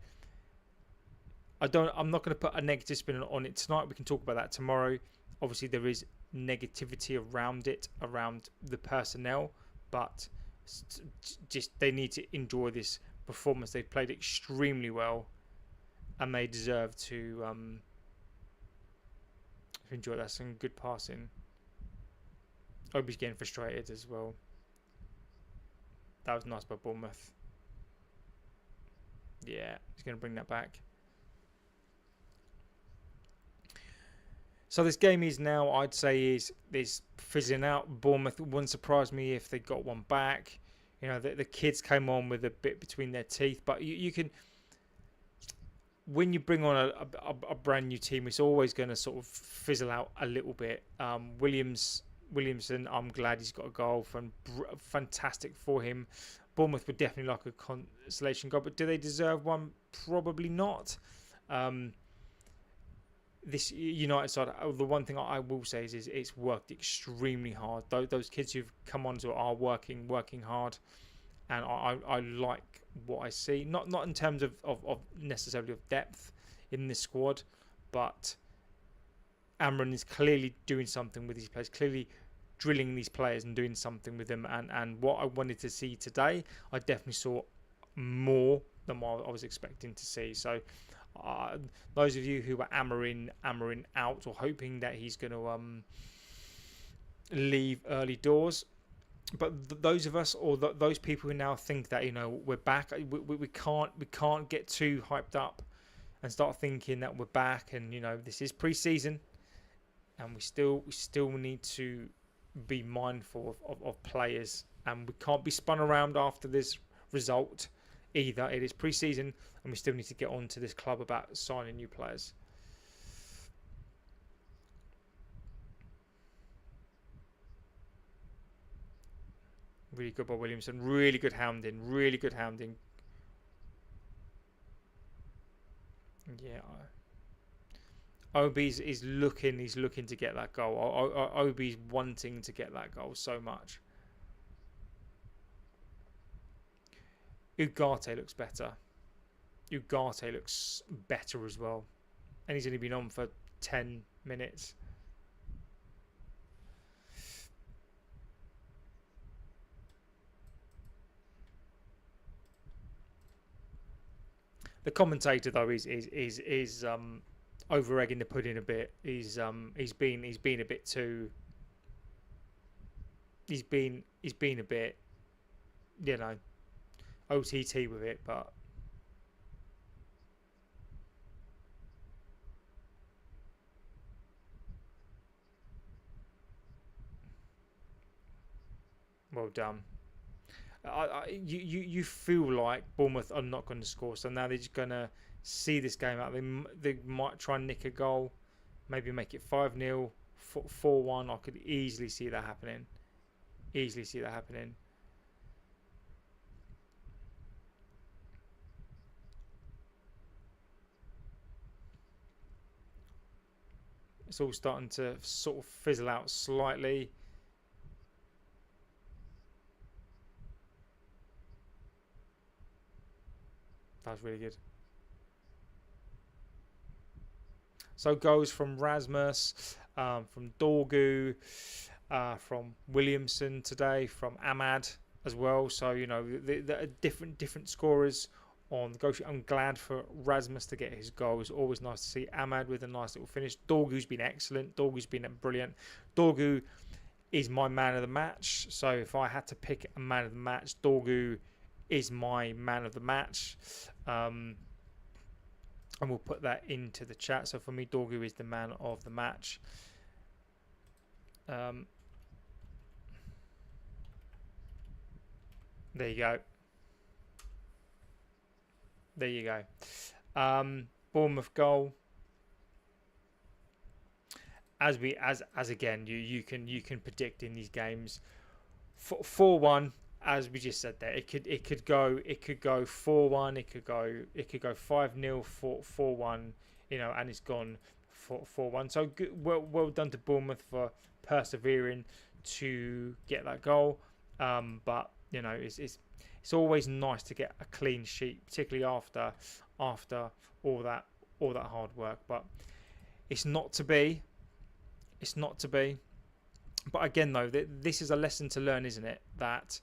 not going to put a negative spin on it tonight. We can talk about that tomorrow. Obviously, there is negativity around it, around the personnel, but just they need to enjoy this performance. They've played extremely well, and they deserve to enjoy that. Some good passing. Obi's getting frustrated as well. That was nice by Bournemouth. Yeah, he's going to bring that back. So this game is now, I'd say, is fizzling out. Bournemouth wouldn't surprise me if they got one back. The kids came on with a bit between their teeth, but you can, when you bring on a brand new team, it's always going to sort of fizzle out a little bit. Williamson, I'm glad he's got a goal. Fantastic for him. Bournemouth would definitely like a consolation goal, but do they deserve one? Probably not. This United side, the one thing I will say is it's worked extremely hard. Those kids who've come onto it are working hard, and I like what I see. Not in terms of necessarily of depth in this squad, but Amron is clearly doing something with these players, clearly drilling these players and doing something with them. And what I wanted to see today, I definitely saw more than what I was expecting to see. So those of you who were Amron out or hoping that he's going to leave early doors, but those of us or those people who now think that we're back, we can't get too hyped up. and start thinking that we're back, and this is pre-season, and we still need to be mindful of players, and we can't be spun around after this result either. It is pre-season, and we still need to get on to this club about signing new players. Really good by Williamson. Really good hounding. Really good hounding. Yeah. Obi's is looking. He's looking to get that goal. Obi's wanting to get that goal so much. Ugarte looks better. Ugarte looks better as well, and he's only been on for 10 minutes. The commentator though is over egging the pudding a bit. He's been a bit too. He's been a bit, OTT with it, but well done. You feel like Bournemouth are not going to score, so now they're just going to see this game out. They might try and nick a goal, maybe make it 5-0, 4-1. I could easily see that happening. Easily see that happening. It's all starting to sort of fizzle out slightly. That was really good. So goes from Rasmus, from Dorgu, from Williamson today, from Ahmad as well. So the different scorers on the goal sheet. I'm glad for Rasmus to get his goal. It's always nice to see Ahmad with a nice little finish. Dorgu's been excellent. Dorgu's been brilliant. Dorgu is my man of the match. So if I had to pick a man of the match, Dorgu is my man of the match. And we'll put that into the chat. So for me, Dorgu is the man of the match. There you go. There you go. Bournemouth goal. As again, you can predict in these games. 4-1. As we just said there, it could go 4-1, it could go 5-0, 4-1, and it's gone 4-1. So good, well done to Bournemouth for persevering to get that goal. But it's always nice to get a clean sheet, particularly after all that hard work. But it's not to be. It's not to be. But again, though, this is a lesson to learn, isn't it? That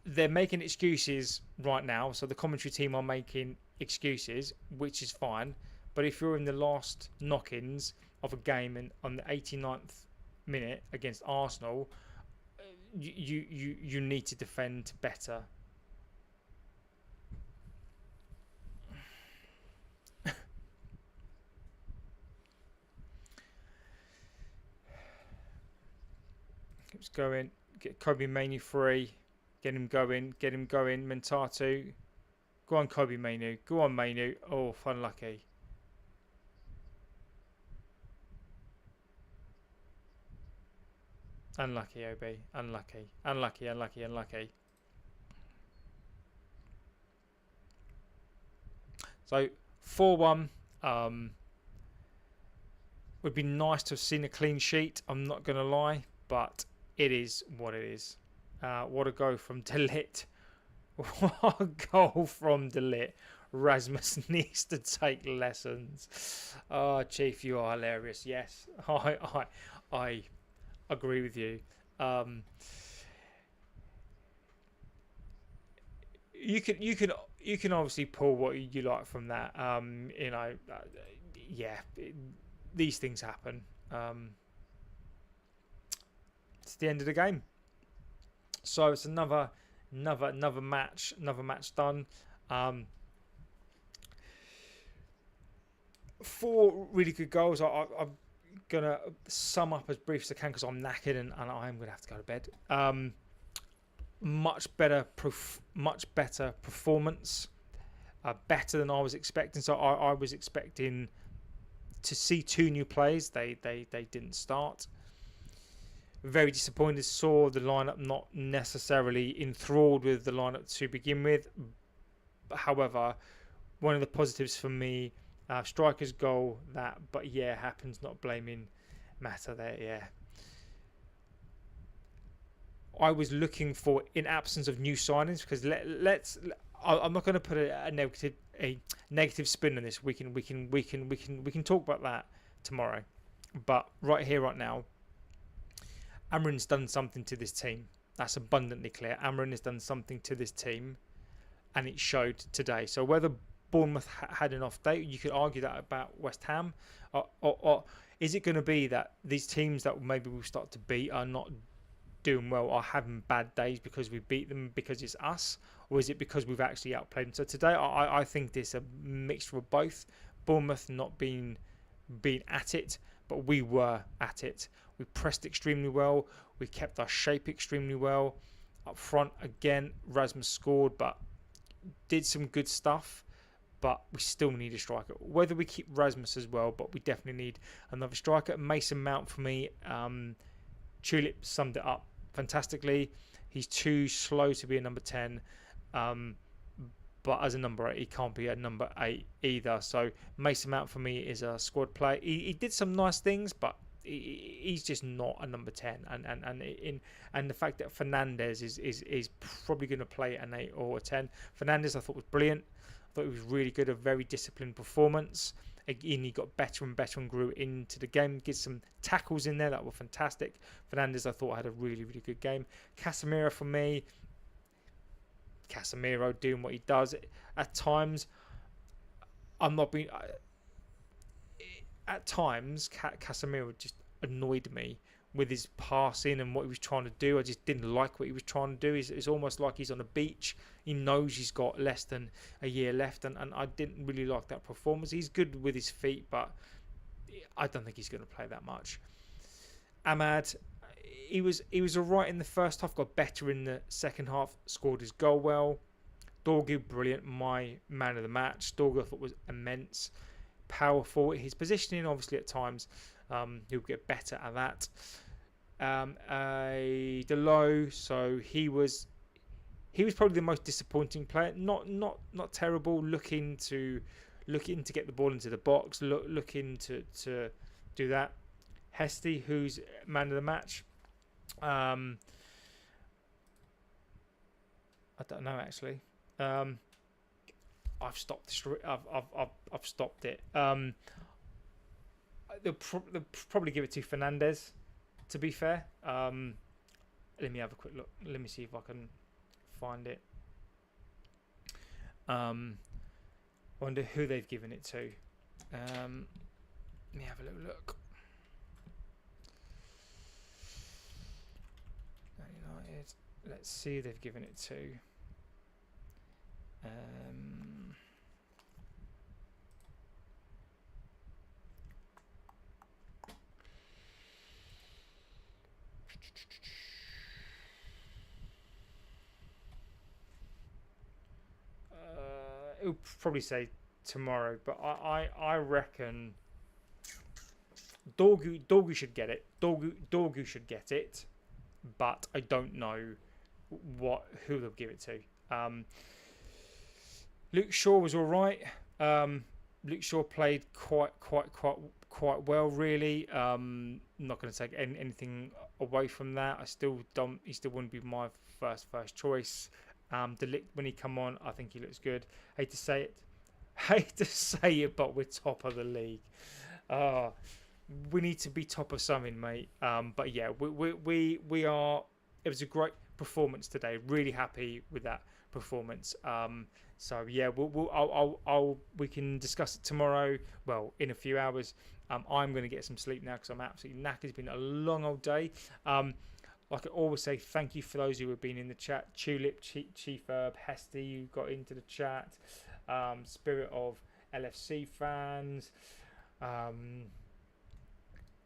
they're making excuses right now. So the commentary team are making excuses, which is fine. But if you're in the last knock-ins of a game and on the 89th minute against Arsenal, you need to defend better. Keeps going. Get Kobe Mainoo free. Get him going. Mentatu. Go on, Kobe Mainoo. Go on, Mainoo. Oh, unlucky. Unlucky, OB. Unlucky. So, 4-1. Would be nice to have seen a clean sheet. I'm not going to lie. But it is what it is. What a go from Delit. What a goal from Delit. Rasmus needs to take lessons. Oh, Chief, you are hilarious. Yes, I agree with you. You can obviously pull what you like from that. These things happen. It's the end of the game. So it's another match done. 4 really good goals. I'm gonna sum up as brief as I can because I'm knackered and I am gonna have to go to bed. Much better performance, better than I was expecting. So I was expecting to see 2 new players. They didn't start. Very disappointed. Saw the lineup not necessarily enthralled with the lineup to begin with. However, one of the positives for me, striker's goal. But yeah, happens. Not blaming Mata there. Yeah. I was looking for, in absence of new signings, because I'm not going to put a negative spin on this. We can talk about that tomorrow. But right here, right now, Amarin's done something to this team. That's abundantly clear. Amarin has done something to this team, and it showed today. So whether Bournemouth had an off day, you could argue that about West Ham, or is it going to be that these teams that maybe we'll start to beat are not doing well, are having bad days because we beat them because it's us, or is it because we've actually outplayed them? So today I think there's a mixture of both. Bournemouth not being at it, but we were at it. We pressed extremely well. We kept our shape extremely well. Up front, again, Rasmus scored, but did some good stuff. But we still need a striker. Whether we keep Rasmus as well, but we definitely need another striker. Mason Mount for me, Tulip summed it up fantastically. He's too slow to be a number 10. But as a number 8, he can't be a number 8 either. So Mason Mount for me is a squad player. He did some nice things, but he's just not a number 10. And the fact that Fernandez is probably going to play an 8 or a 10. Fernandez I thought was brilliant. I thought he was really good. A very disciplined performance. Again, he got better and better and grew into the game. Get some tackles in there that were fantastic. Fernandez I thought had a really, really good game. Casemiro for me. Casemiro doing what he does. At times, At times, Casemiro just annoyed me with his passing and what he was trying to do. I just didn't like what he was trying to do. It's almost like he's on a beach. He knows he's got less than a year left, and I didn't really like that performance. He's good with his feet, but I don't think he's going to play that much. Ahmad, he was alright in the first half, got better in the second half, scored his goal well. Dorgu, brilliant, my man of the match. Dorgu I thought was immense, powerful. His positioning, obviously, at times, he'll get better at that. Delo, so he was probably the most disappointing player. Not terrible. Looking to get the ball into the box. Looking to do that. Hesty, who's man of the match. I don't know actually. I've stopped it. They'll probably give it to Fernandez. To be fair, let me have a quick look. Let me see if I can find it. Wonder who they've given it to. Let me have a little look. United. Let's see who they've given it to. It'll probably say tomorrow, but I reckon Dorgu should get it. Dorgu should get it, but I don't know who they'll give it to. Luke Shaw was all right. Luke Shaw played quite well, really. I'm not going to take anything away from that. He still wouldn't be my first choice. Delict, when he come on, I think he looks good. Hate to say it, but we're top of the league. We need to be top of something, mate. But yeah, we are. It was a great performance today. Really happy with that performance. So yeah, we can discuss it tomorrow. Well, in a few hours. I'm going to get some sleep now because I'm absolutely knackered. It's been a long old day. Like I always say, thank you for those who have been in the chat. Tulip, Chief Herb, Hesty, who got into the chat. Spirit of LFC fans.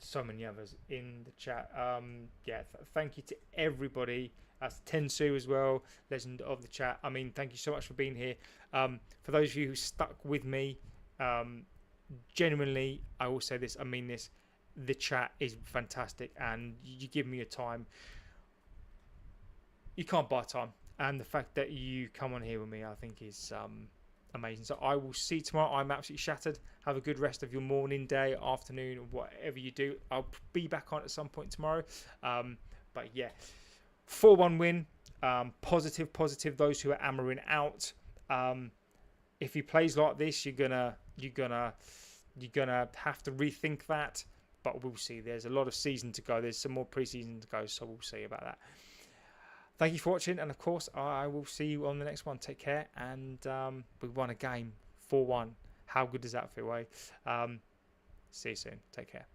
So many others in the chat. Thank you to everybody. That's Tensu as well, legend of the chat. I mean, thank you so much for being here. For those of you who stuck with me, genuinely, I will say this, I mean this, the chat is fantastic, and you give me your time. You can't buy time, and the fact that you come on here with me, I think is amazing. So I will see you tomorrow. I'm absolutely shattered. Have a good rest of your morning, day, afternoon, whatever you do. I'll be back on at some point tomorrow. But yeah, 4-1 win. Positive. Those who are hammering out. If he plays like this, you're gonna have to rethink that. But we'll see. There's a lot of season to go. There's some more preseason to go, so we'll see about that. Thank you for watching, and of course, I will see you on the next one. Take care, and we won a game 4-1. How good does that feel, eh? See you soon. Take care.